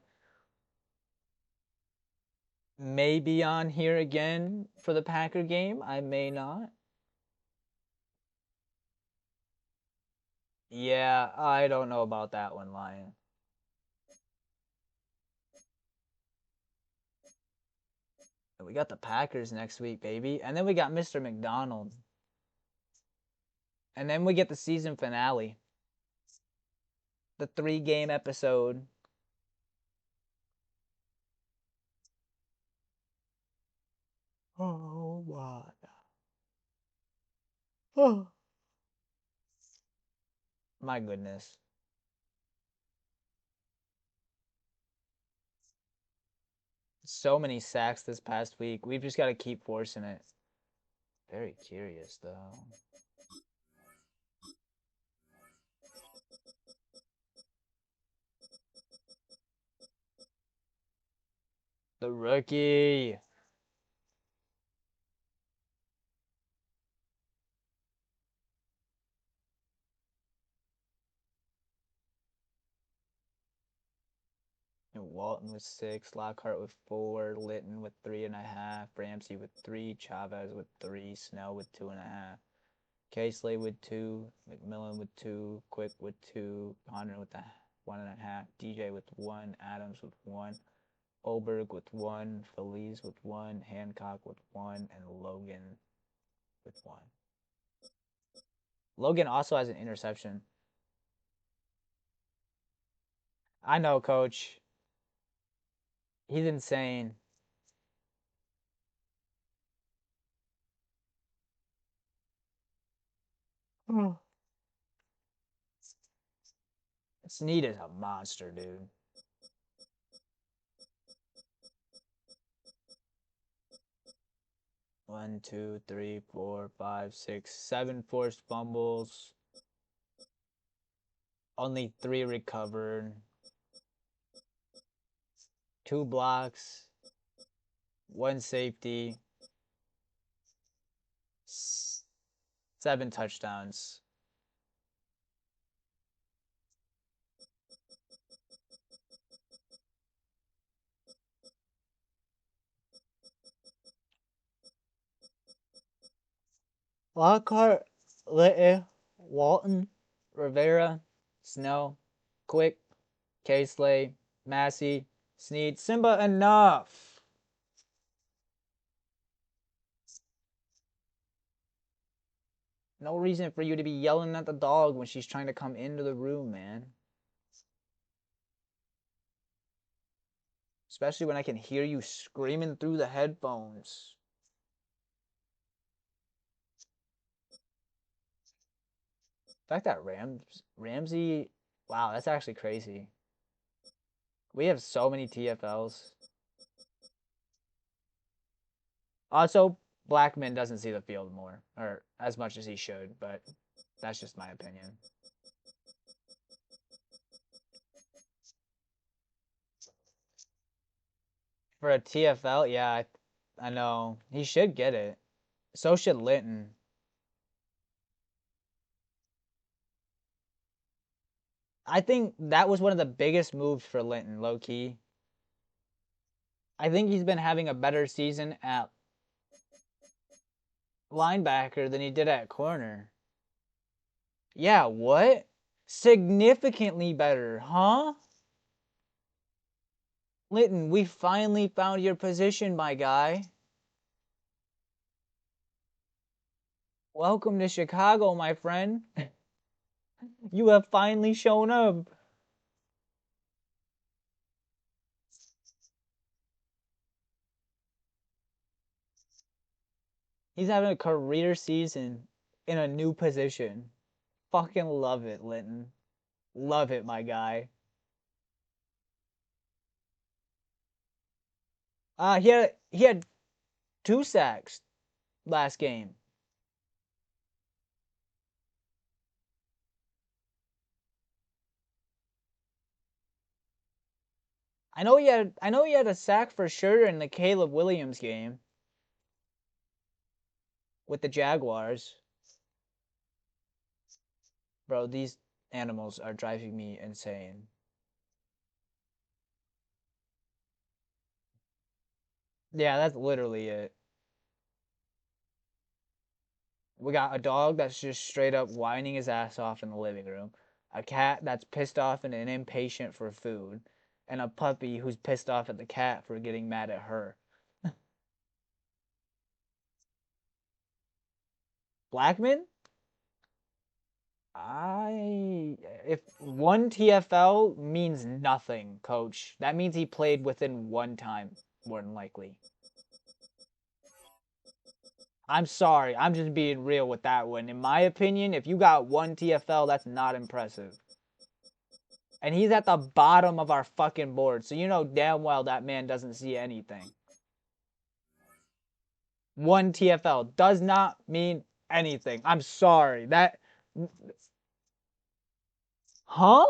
may be on here again for the Packer game. I may not. Yeah, I don't know about that one, Lion. We got the Packers next week, baby. And then we got Mr. McDonald. And then we get the season finale. The 3-game episode. Oh, what? Oh. My goodness. So many sacks this past week. We've just got to keep forcing it. Very curious, though. The rookie. And Walton with 6, Lockhart with 4, Litton with 3.5, Ramsey with 3, Chavez with 3, Snell with 2.5, Casely with 2, McMillan with 2, Quick with 2, Connor with 1.5, DJ with 1, Adams with 1, Olberg with 1, Feliz with 1, Hancock with 1, and Logan with 1. Logan also has an interception. I know, Coach. He's insane. Sneed is a monster, dude. One, two, three, four, five, six, 7 forced fumbles. Only 3 recovered. 2 blocks. 1 safety. 7 touchdowns. Lockhart, Little, Walton, Rivera, Snell, Quick, Casely, Massey, Sneed, Simba, enough! No reason for you to be yelling at the dog when she's trying to come into the room, man. Especially when I can hear you screaming through the headphones. The fact that Ramsey, wow, that's actually crazy. We have so many TFLs. Also, Blackman doesn't see the field more, or as much as he should, but that's just my opinion. For a TFL, yeah, I know. He should get it. So should Linton. I think that was one of the biggest moves for Linton, low key. I think he's been having a better season at linebacker than he did at corner. Yeah, what? Significantly better, huh? Linton, we finally found your position, my guy. Welcome to Chicago, my friend. You have finally shown up. He's having a career season in a new position. Fucking love it, Linton. Love it, my guy. He had 2 sacks last game. I know he had a sack for sure in the Caleb Williams game with the Jaguars. Bro, these animals are driving me insane. Yeah, that's literally it. We got a dog that's just straight up whining his ass off in the living room, a cat that's pissed off and impatient for food, and a puppy who's pissed off at the cat for getting mad at her. Blackman? If one TFL means nothing, coach, that means he played within one time, more than likely. I'm sorry, I'm just being real with that one. In my opinion, if you got one TFL, that's not impressive. And he's at the bottom of our fucking board, so you know damn well that man doesn't see anything. One TFL does not mean anything. I'm sorry. That... Huh?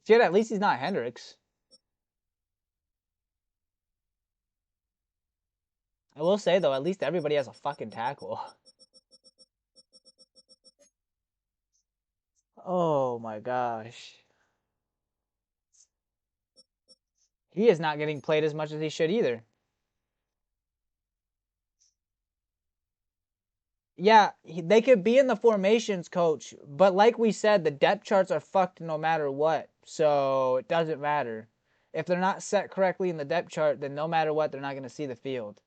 Shit, at least he's not Hendricks. I will say, though, at least everybody has a fucking tackle. Oh my gosh. He is not getting played as much as he should either. Yeah, they could be in the formations, coach, but like we said, the depth charts are fucked no matter what, so it doesn't matter. If they're not set correctly in the depth chart, then no matter what, they're not going to see the field.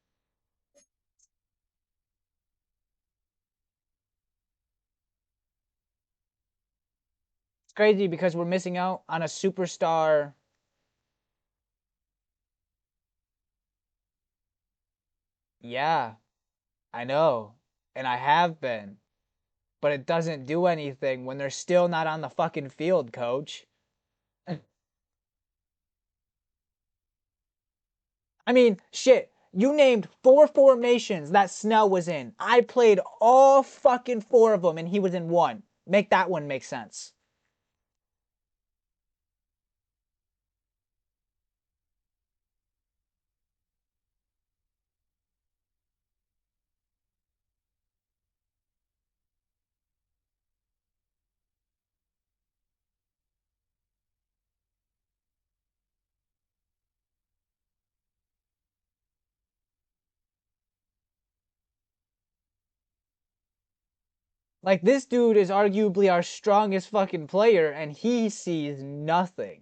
It's crazy because we're missing out on a superstar. Yeah, I know, and I have been, but it doesn't do anything when they're still not on the fucking field, coach. I mean, shit, you named 4 formations that Snell was in. I played all fucking 4 of them and he was in 1. Make that one make sense. Like, this dude is arguably our strongest fucking player and he sees nothing.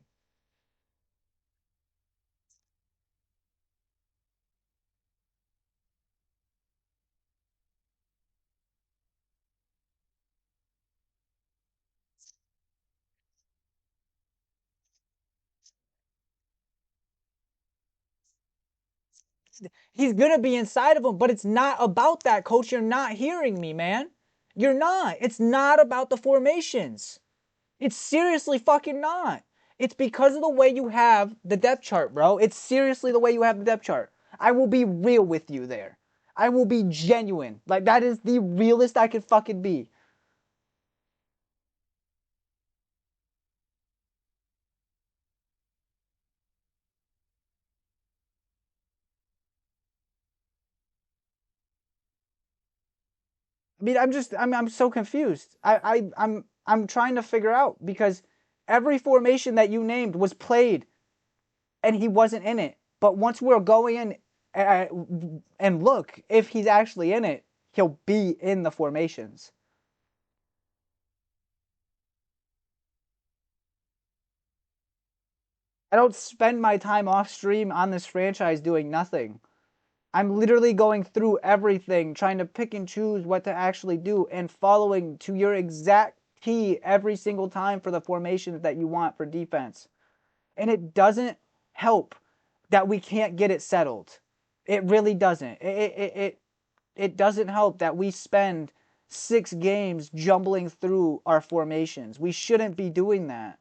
He's going to be inside of him, but it's not about that, coach. You're not hearing me, man. You're not. It's not about the formations. It's seriously fucking not. It's because of the way you have the depth chart, bro. It's seriously the way you have the depth chart. I will be real with you there. I will be genuine. Like, that is the realest I could fucking be. I mean, I'm so confused. I'm trying to figure out because every formation that you named was played and he wasn't in it. But once we're going in and look, if he's actually in it, he'll be in the formations. I don't spend my time off stream on this franchise doing nothing. I'm literally going through everything, trying to pick and choose what to actually do and following to your exact key every single time for the formations that you want for defense. And it doesn't help that we can't get it settled. It really doesn't. It doesn't help that we spend 6 games jumbling through our formations. We shouldn't be doing that.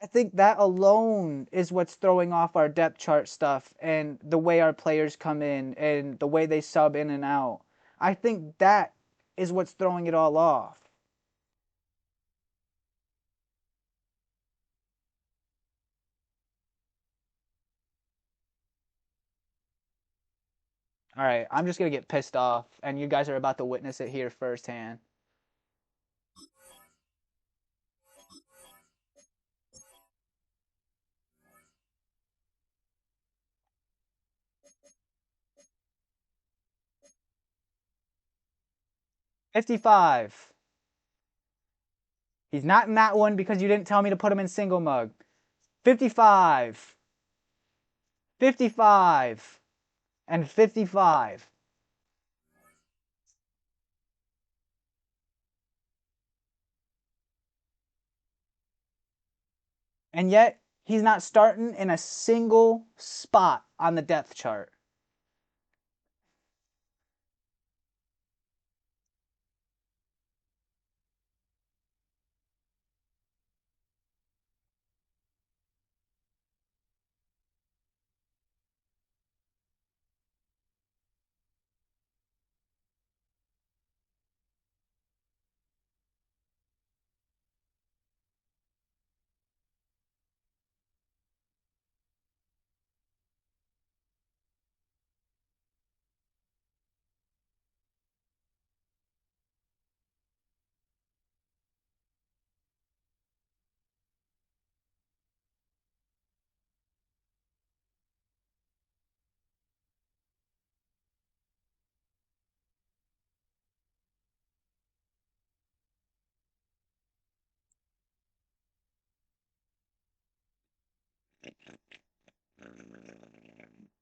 I think that alone is what's throwing off our depth chart stuff and the way our players come in and the way they sub in and out. I think that is what's throwing it all off. All right, I'm just going to get pissed off, and you guys are about to witness it here firsthand. $55. He's not in that one because you didn't tell me to put him in single mug. $55. $55. And $55. And yet, he's not starting in a single spot on the depth chart.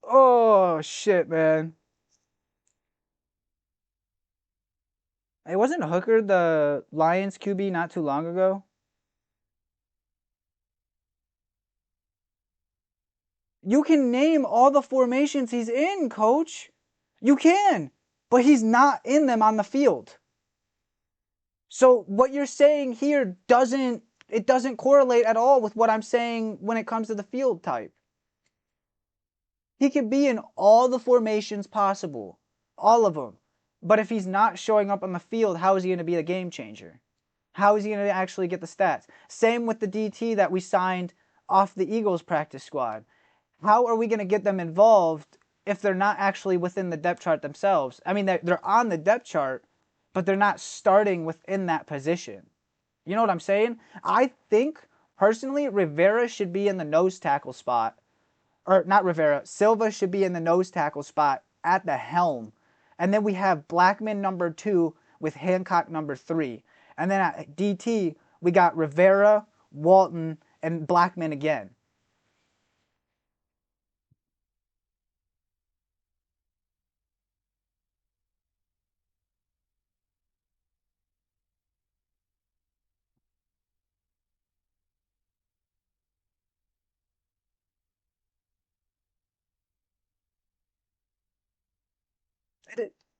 Oh, shit, man. Hey, wasn't Hooker the Lions QB not too long ago? You can name all the formations he's in, coach. You can, but he's not in them on the field. So what you're saying here doesn't correlate at all with what I'm saying when it comes to the field type. He could be in all the formations possible, all of them. But if he's not showing up on the field, how is he going to be a game changer? How is he going to actually get the stats? Same with the DT that we signed off the Eagles practice squad. How are we going to get them involved if they're not actually within the depth chart themselves? I mean, they're on the depth chart, but they're not starting within that position. You know what I'm saying? I think, personally, Rivera should be in the nose tackle spot. Or not Rivera, Silva should be in the nose tackle spot at the helm. And then we have Blackman number 2 with Hancock number 3. And then at DT, we got Rivera, Walton, and Blackman again.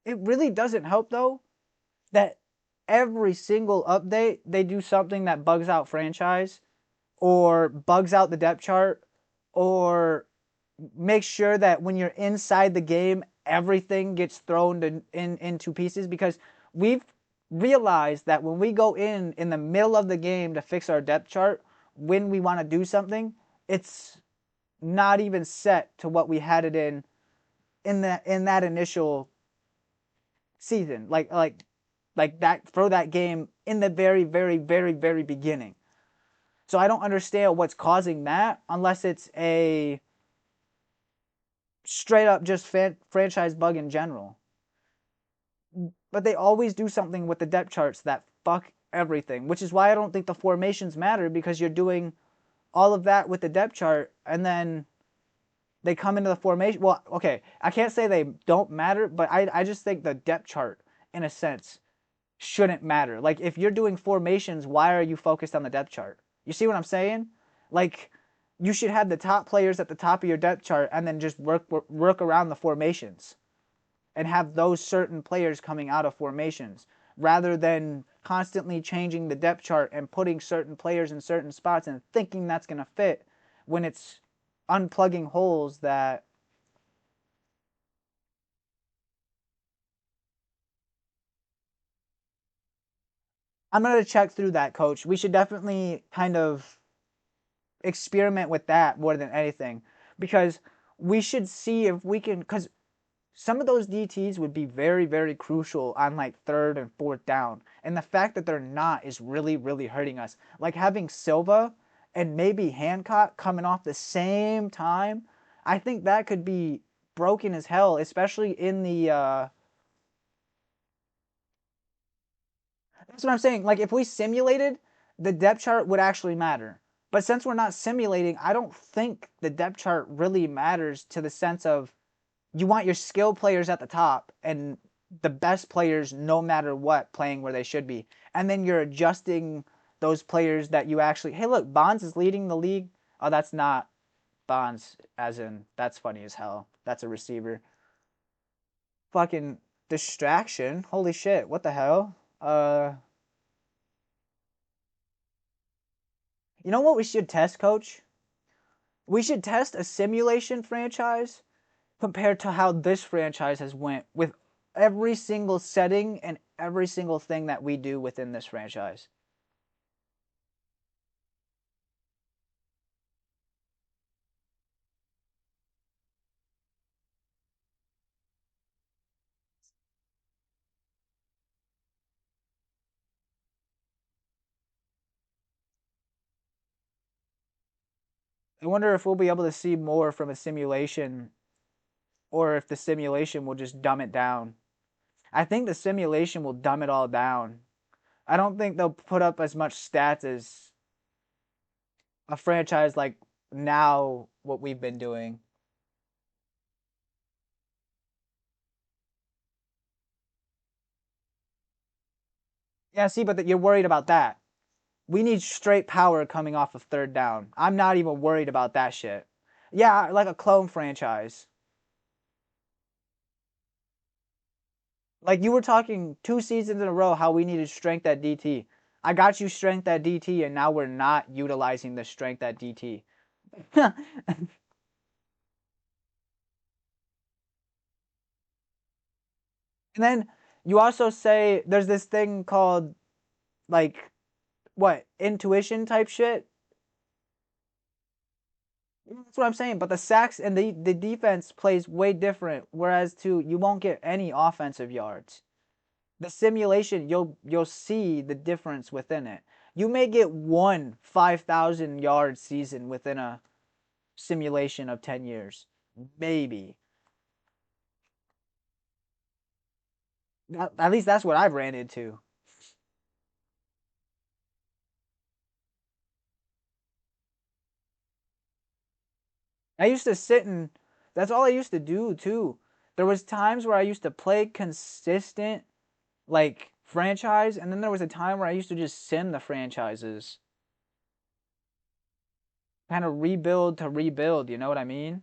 It really doesn't help, though, that every single update, they do something that bugs out franchise or bugs out the depth chart, or make sure that when you're inside the game, everything gets thrown into pieces, because we've realized that when we go in the middle of the game to fix our depth chart, when we want to do something, it's not even set to what we had it in that initial season, like that for that game in the very, very, very, very beginning. So I don't understand what's causing that, unless it's a straight up just franchise bug in general. But they always do something with the depth charts that fuck everything, which is why I don't think the formations matter, because you're doing all of that with the depth chart, and then they come into the formation. Well, okay, I can't say they don't matter, but I just think the depth chart, in a sense, shouldn't matter. Like, if you're doing formations, why are you focused on the depth chart? You see what I'm saying? Like, you should have the top players at the top of your depth chart and then just work around the formations and have those certain players coming out of formations, rather than constantly changing the depth chart and putting certain players in certain spots and thinking that's going to fit, when it's unplugging holes that I'm going to check through that, coach. We should definitely kind of experiment with that more than anything, because we should see if we can, because some of those DTs would be very, very crucial on like third and fourth down. And the fact that they're not is really, really hurting us. Like having Silva and maybe Hancock coming off the same time, I think that could be broken as hell, especially in the that's what I'm saying. Like, if we simulated, the depth chart would actually matter. But since we're not simulating, I don't think the depth chart really matters, to the sense of you want your skill players at the top and the best players no matter what playing where they should be. And then you're adjusting those players that you actually, hey, look, Bonds is leading the league. Oh, that's not Bonds, as in, that's funny as hell. That's a receiver. Fucking distraction. Holy shit, what the hell? You know what we should test, coach? We should test a simulation franchise compared to how this franchise has went, with every single setting and every single thing that we do within this franchise. I wonder if we'll be able to see more from a simulation, or if the simulation will just dumb it down. I think the simulation will dumb it all down. I don't think they'll put up as much stats as a franchise like now, what we've been doing. Yeah, see, but you're worried about that. We need straight power coming off of third down. I'm not even worried about that shit. Yeah, like a clone franchise. Like, you were talking 2 seasons in a row how we needed strength at DT. I got you strength at DT, and now we're not utilizing the strength at DT. And then you also say there's this thing called, like, what, intuition type shit? That's what I'm saying. But the sacks and the defense plays way different. Whereas you won't get any offensive yards. The simulation, you'll see the difference within it. You may get one 5,000 yard season within a simulation of 10 years. Maybe. At least that's what I've ran into. I used to sit and that's all I used to do too. There was times where I used to play consistent, like, franchise, and then there was a time where I used to just sim the franchises. Kind of rebuild to rebuild, you know what I mean?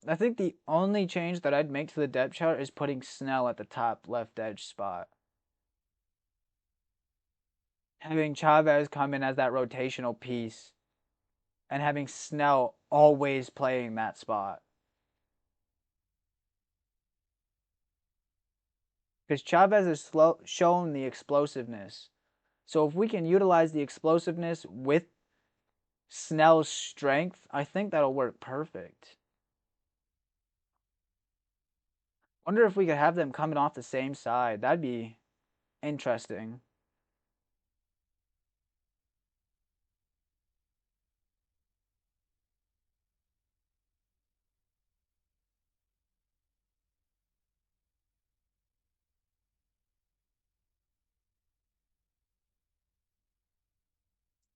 I think the only change that I'd make to the depth chart is putting Snell at the top left edge spot. Having Chavez come in as that rotational piece and having Snell always playing that spot. Because Chavez has shown the explosiveness. So if we can utilize the explosiveness with Snell's strength, I think that'll work perfect. Wonder if we could have them coming off the same side. That'd be interesting.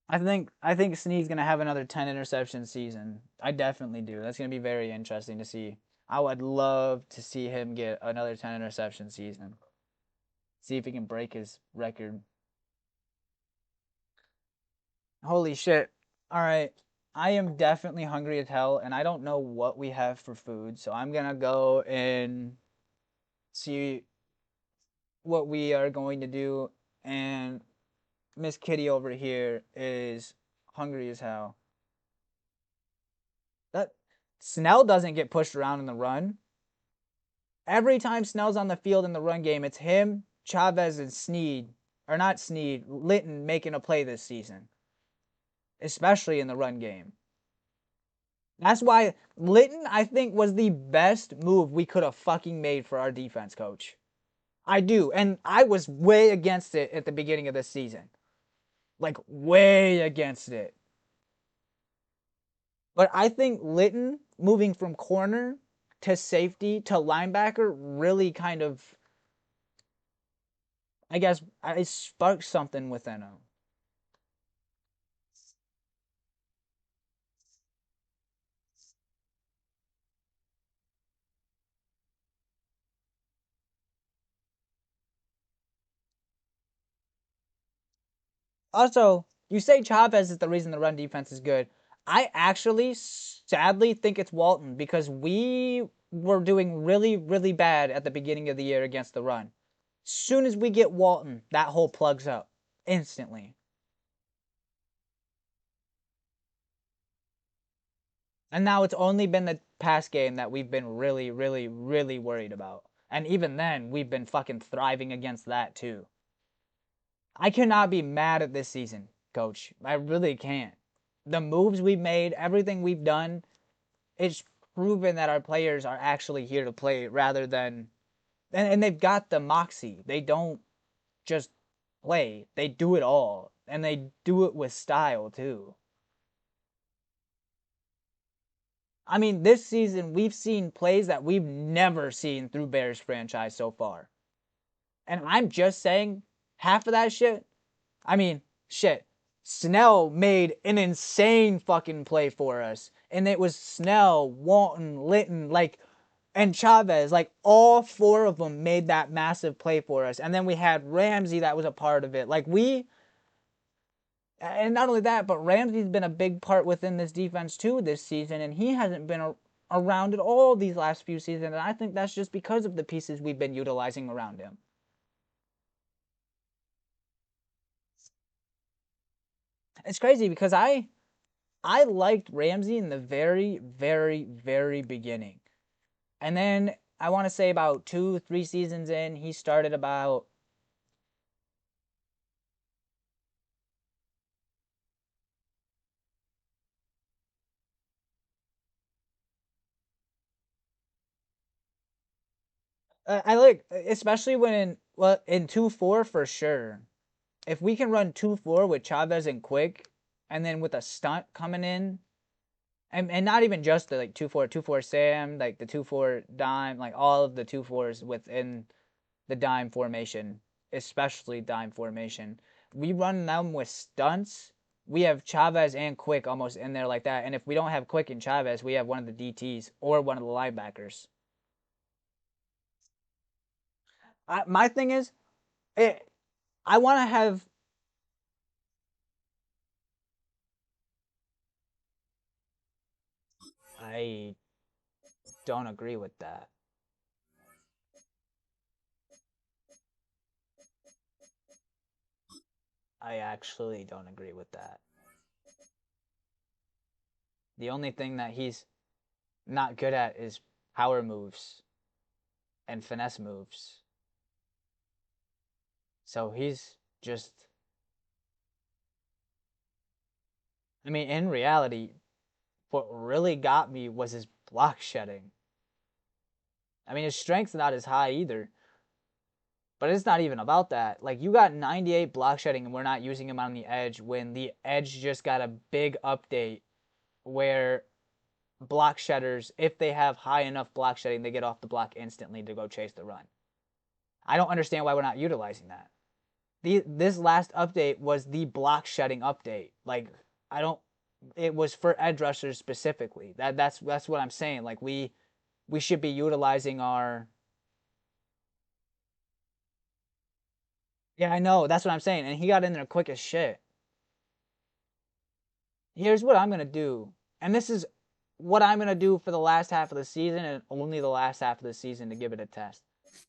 I think Sneed's gonna have another 10 interception season. I definitely do. That's gonna be very interesting to see. I would love to see him get another 10 interception season. See if he can break his record. Holy shit. All right. I am definitely hungry as hell, and I don't know what we have for food, so I'm gonna go and see what we are going to do. And Miss Kitty over here is hungry as hell. That Snell doesn't get pushed around in the run. Every time Snell's on the field in the run game, it's him, Chavez, and Sneed, or not Sneed, Litton making a play this season, especially in the run game. That's why Litton, I think, was the best move we could have fucking made for our defense coach. I do, and I was way against it at the beginning of this season. Like, way against it. But I think Litton moving from corner to safety to linebacker really kind of, I guess, it sparked something within him. Also, you say Chavez is the reason the run defense is good. I actually sadly think it's Walton because we were doing really, really bad at the beginning of the year against the run. Soon as we get Walton, that hole plugs up instantly. And now it's only been the pass game that we've been really, really, really worried about. And even then, we've been fucking thriving against that too. I cannot be mad at this season, coach. I really can't. The moves we've made, everything we've done, it's proven that our players are actually here to play rather than. And they've got the moxie. They don't just play, they do it all. And they do it with style too. I mean, this season we've seen plays that we've never seen through Bears franchise so far. And I'm just saying, half of that shit, I mean, shit. Snell made an insane fucking play for us. And it was Snell, Walton, Litton, and Chavez. Like, all four of them made that massive play for us. And then we had Ramsey that was a part of it. And not only that, but Ramsey's been a big part within this defense too this season. And he hasn't been around at all these last few seasons. And I think that's just because of the pieces we've been utilizing around him. It's crazy because I liked Ramsey in the very, very, very beginning. And then I want to say about 2-3 seasons in, he started about I like, especially in 2-4 for sure. If we can run 2-4 with Chavez and Quick, and then with a stunt coming in, and not even just the 2-4 Sam, like the 2-4 dime, like all of the 2-4s within the dime formation, especially dime formation. We run them with stunts. We have Chavez and Quick almost in there like that. And if we don't have Quick and Chavez, we have one of the DTs or one of the linebackers. My thing is, I want to have. don't agree with that. I actually don't agree with that. The only thing that he's not good at is power moves and finesse moves. So he's just... I mean, in reality, what really got me was his block shedding. I mean, his strength's not as high either. But it's not even about that. Like, you got 98 block shedding and we're not using him on the edge when the edge just got a big update where block shedders, if they have high enough block shedding, they get off the block instantly to go chase the run. I don't understand why we're not utilizing that. This last update was the block shedding update. Like, it was for edge rushers specifically. That's what I'm saying. Like, we should be utilizing our... Yeah, I know. That's what I'm saying. And he got in there quick as shit. Here's what I'm going to do. And this is what I'm going to do for the last half of the season and only the last half of the season to give it a test.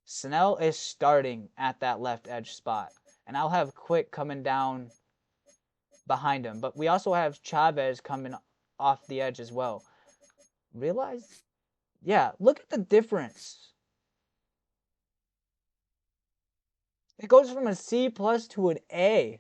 Snell is starting at that left edge spot. And I'll have Quick coming down behind him. But we also have Chavez coming off the edge as well. Realize? Yeah, look at the difference. It goes from a C+ to an A.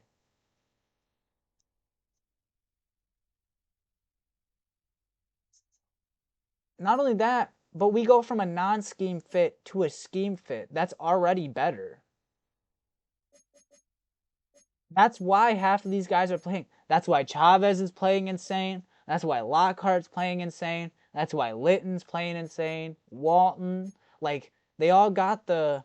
Not only that, but we go from a non-scheme fit to a scheme fit. That's already better. That's why half of these guys are playing. That's why Chavez is playing insane. That's why Lockhart's playing insane. That's why Litton's playing insane. Walton. Like, they all got the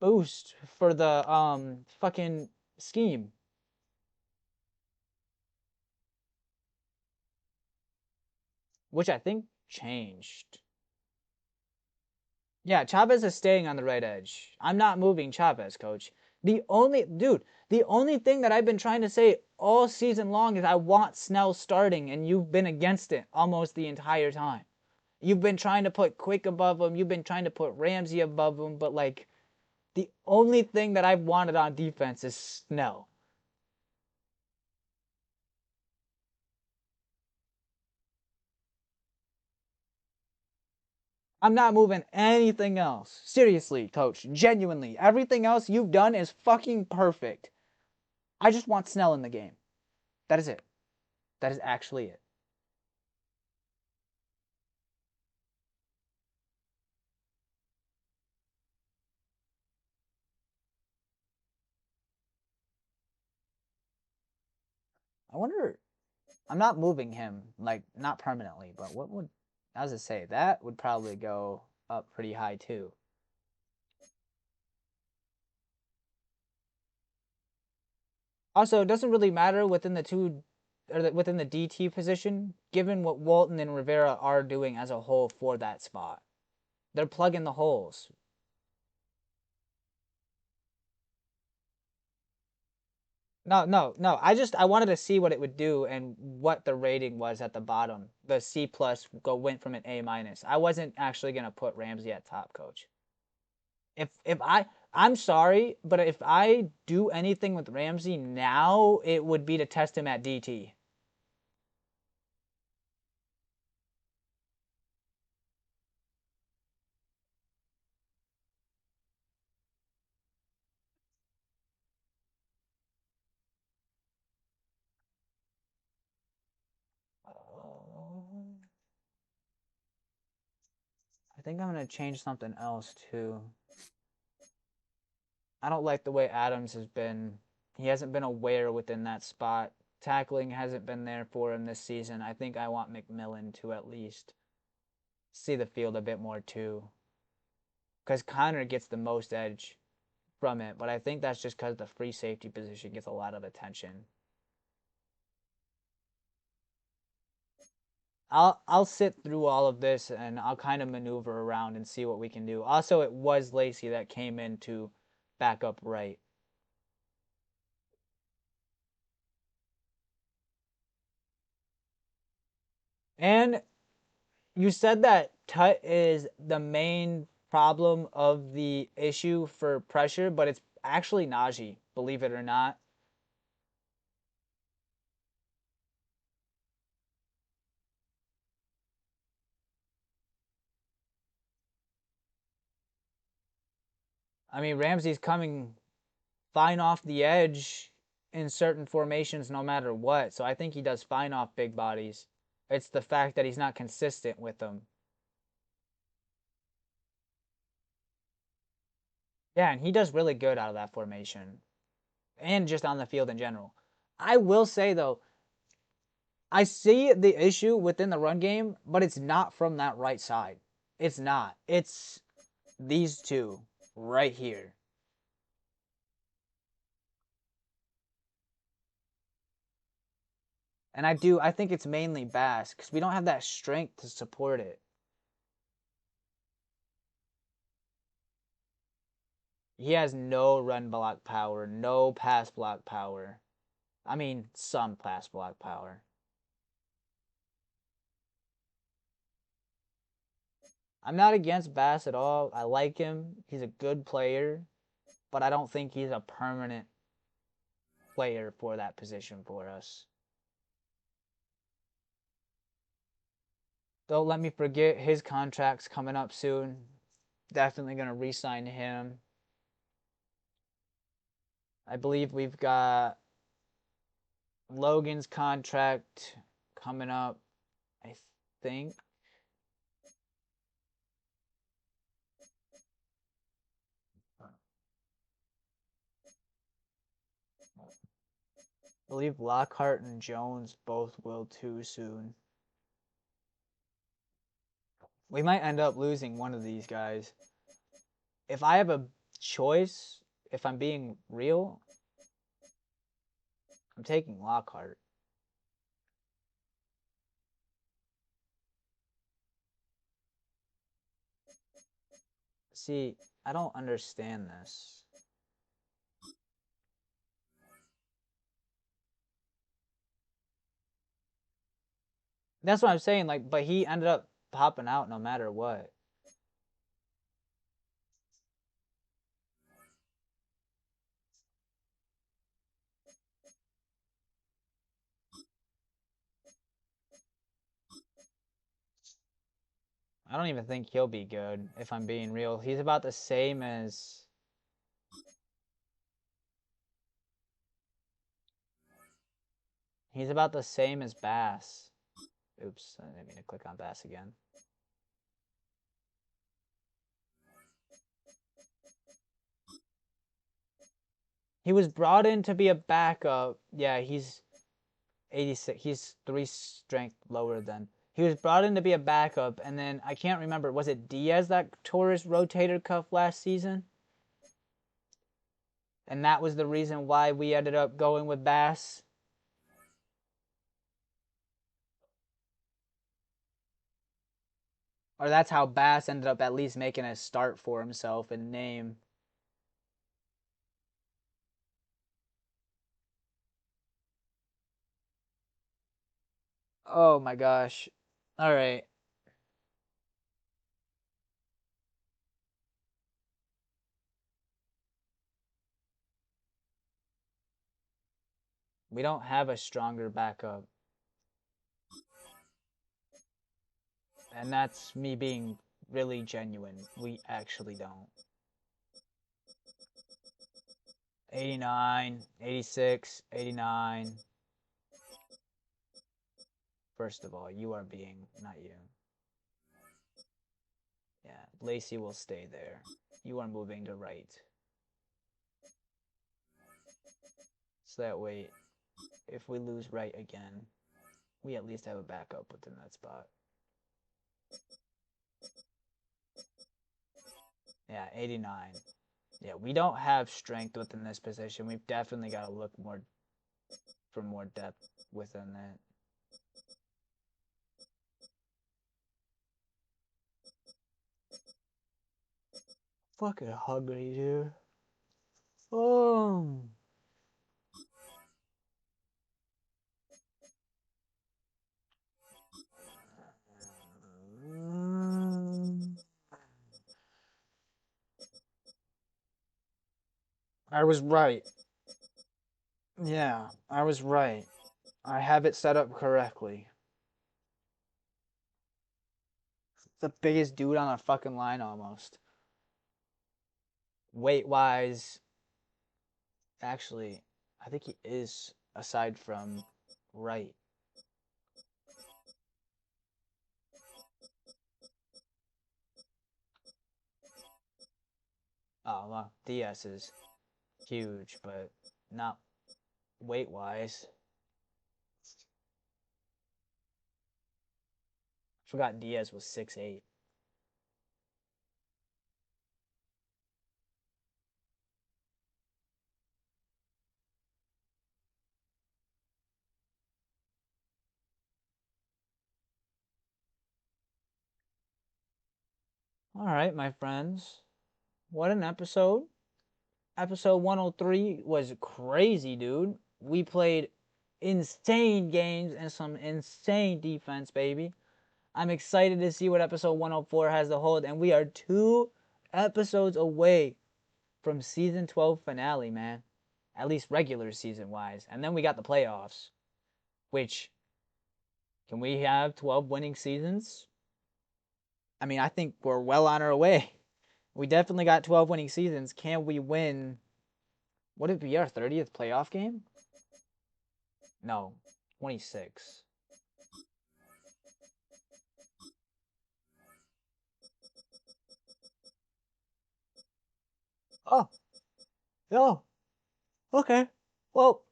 boost for the fucking scheme. Which I think changed. Yeah, Chavez is staying on the right edge. I'm not moving Chavez, coach. The only thing that I've been trying to say all season long is I want Snell starting, and you've been against it almost the entire time. You've been trying to put Quick above him. You've been trying to put Ramsey above him, but like, the only thing that I've wanted on defense is Snell. I'm not moving anything else. Seriously, coach. Genuinely. Everything else you've done is fucking perfect. I just want Snell in the game. That is it. That is actually it. I wonder... I'm not moving him, like, not permanently, but what would... I was to say, that would probably go up pretty high, too. Also, it doesn't really matter within the within the DT position, given what Walton and Rivera are doing as a whole for that spot. They're plugging the holes. No. I wanted to see what it would do and what the rating was at the bottom. The C+ went from an A-. I wasn't actually gonna put Ramsey at top, coach. I'm sorry, but if I do anything with Ramsey now, it would be to test him at DT. I think I'm gonna change something else too. I don't like the way Adams has been. He hasn't been aware within that spot. Tackling hasn't been there for him this season. I think I want McMillan to at least see the field a bit more too. Because Connor gets the most edge from it, but I think that's just because the free safety position gets a lot of attention. I'll sit through all of this and I'll kind of maneuver around and see what we can do. Also, it was Lacey that came in to back up right. And you said that Tut is the main problem of the issue for pressure, but it's actually Najee, believe it or not. I mean, Ramsey's coming fine off the edge in certain formations no matter what, so I think he does fine off big bodies. It's the fact that he's not consistent with them. Yeah, and he does really good out of that formation. And just on the field in general. I will say, though, I see the issue within the run game, but it's not from that right side. It's not. It's these two right here. And I think it's mainly Bass, because we don't have that strength to support it. He has no run block power, no pass block power. I mean, some pass block power. I'm not against Bass at all. I like him. He's a good player, but I don't think he's a permanent player for that position for us. Don't let me forget his contract's coming up soon. Definitely going to re-sign him. I believe we've got Logan's contract coming up, I think. I believe Lockhart and Jones both will too soon. We might end up losing one of these guys. If I have a choice, if I'm being real, I'm taking Lockhart. See, I don't understand this. That's what I'm saying, like, but he ended up popping out no matter what. I don't even think he'll be good, if I'm being real. He's about the same as... He's about the same as Bass. Oops, I didn't mean to click on Bass again. He was brought in to be a backup. Yeah, he's 86. He's 3 strength lower than. He was brought in to be a backup, and then I can't remember. Was it Diaz that tore his rotator cuff last season? And that was the reason why we ended up going with Bass. Or that's how Bass ended up at least making a start for himself in name. Oh my gosh. All right. We don't have a stronger backup. And that's me being really genuine. We actually don't. 89, 86, 89. First of all, you are being, not you. Yeah, Lacey will stay there. You are moving to right. So that way, if we lose right again, we at least have a backup within that spot. Yeah, 89. Yeah, we don't have strength within this position. We've definitely got to look more for more depth within that. Fucking hungry, dude. Oh. I was right. Yeah, I was right. I have it set up correctly. The biggest dude on a fucking line almost. Weight-wise, actually, I think he is, aside from right. Oh, well, DS is huge, but not weight-wise. Forgot Diaz was 6'8". All right, my friends. What an episode. Episode 103 was crazy, dude. We played insane games and some insane defense, baby. I'm excited to see what episode 104 has to hold, and we are 2 episodes away from season 12 finale, man. At least regular season wise. And then we got the playoffs, which, can we have 12 winning seasons? I mean, I think we're well on our way. We definitely got 12 winning seasons. Can we win? Would it be our 30th playoff game? No, 26. Oh, no. Okay. Well,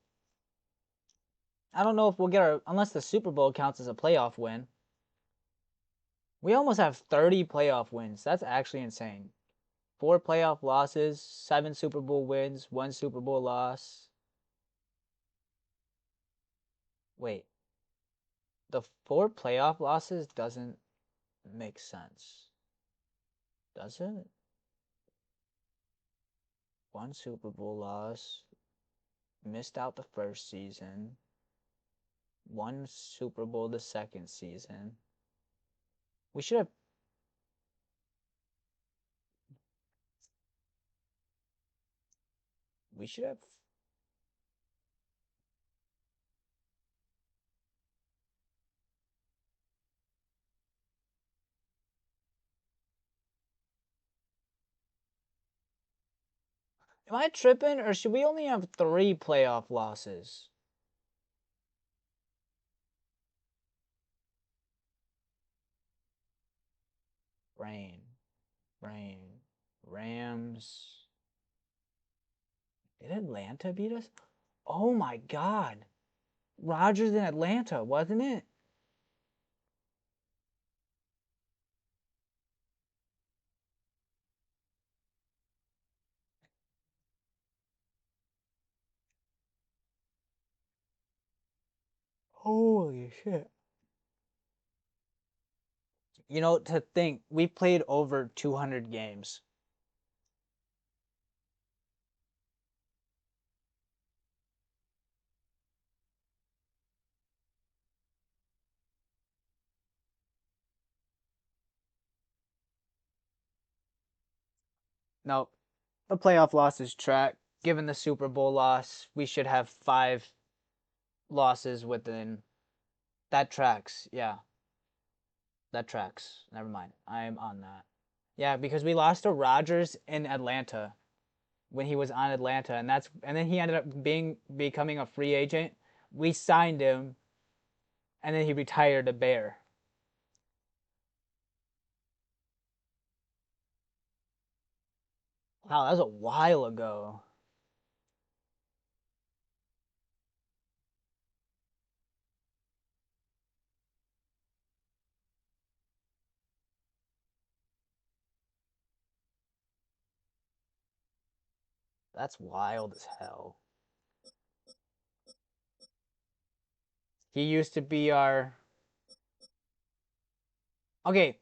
I don't know if we'll get our, unless the Super Bowl counts as a playoff win. We almost have 30 playoff wins. That's actually insane. 4 playoff losses, 7 Super Bowl wins, 1 Super Bowl loss. Wait. The 4 playoff losses doesn't make sense. Does it? 1 Super Bowl loss. Missed out the first season. 1 Super Bowl the second season. We should have. We should have. Am I tripping, or should we only have 3 playoff losses? Rain. Rams. Did Atlanta beat us? Oh my God. Rodgers in Atlanta, wasn't it? Holy shit. You know, to think, we played over 200 games. Nope. The playoff losses track. Given the Super Bowl loss, we should have 5 losses within. That tracks, yeah. That tracks. Never mind. I'm on that. Yeah, because we lost to Rodgers in Atlanta when he was on Atlanta, and then he ended up becoming a free agent. We signed him, and then he retired a Bear. Wow, that was a while ago. That's wild as hell. He used to be our. Okay,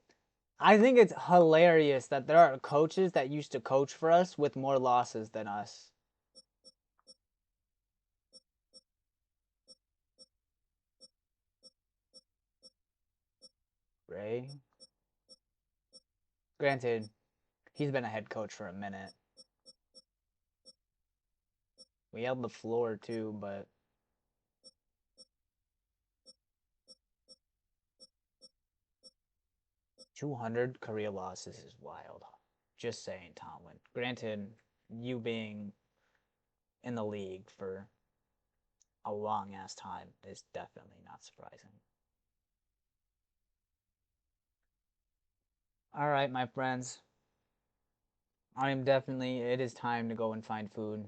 I think it's hilarious that there are coaches that used to coach for us with more losses than us. Ray? Granted, he's been a head coach for a minute. We held the floor too, but 200 career losses is wild. Just saying, Tomlin. Granted, you being in the league for a long ass time is definitely not surprising. All right, my friends. It is time to go and find food.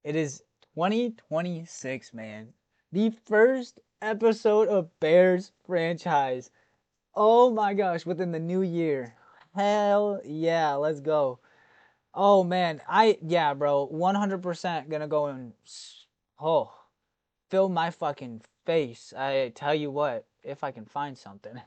It is 2026, man. The first episode of Bears franchise. Oh my gosh, within the new year. Hell yeah, let's go. Oh man, yeah, bro, 100% gonna go and fill my fucking face. I tell you what, if I can find something.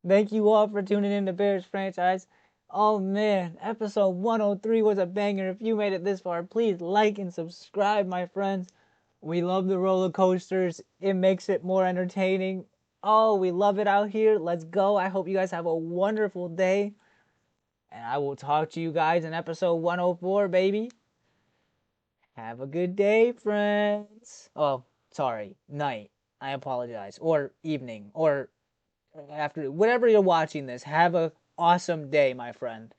Thank you all for tuning in to Bears franchise. Oh man, episode 103 was a banger. If you made it this far, please like and subscribe, my friends. We love the roller coasters. It makes it more entertaining. Oh, we love it out here. Let's go. I hope you guys have a wonderful day. And I will talk to you guys in episode 104, baby. Have a good day, friends. Oh, sorry. Night. I apologize. Or evening. Or after. Whatever you're watching this. Have a awesome day, my friend.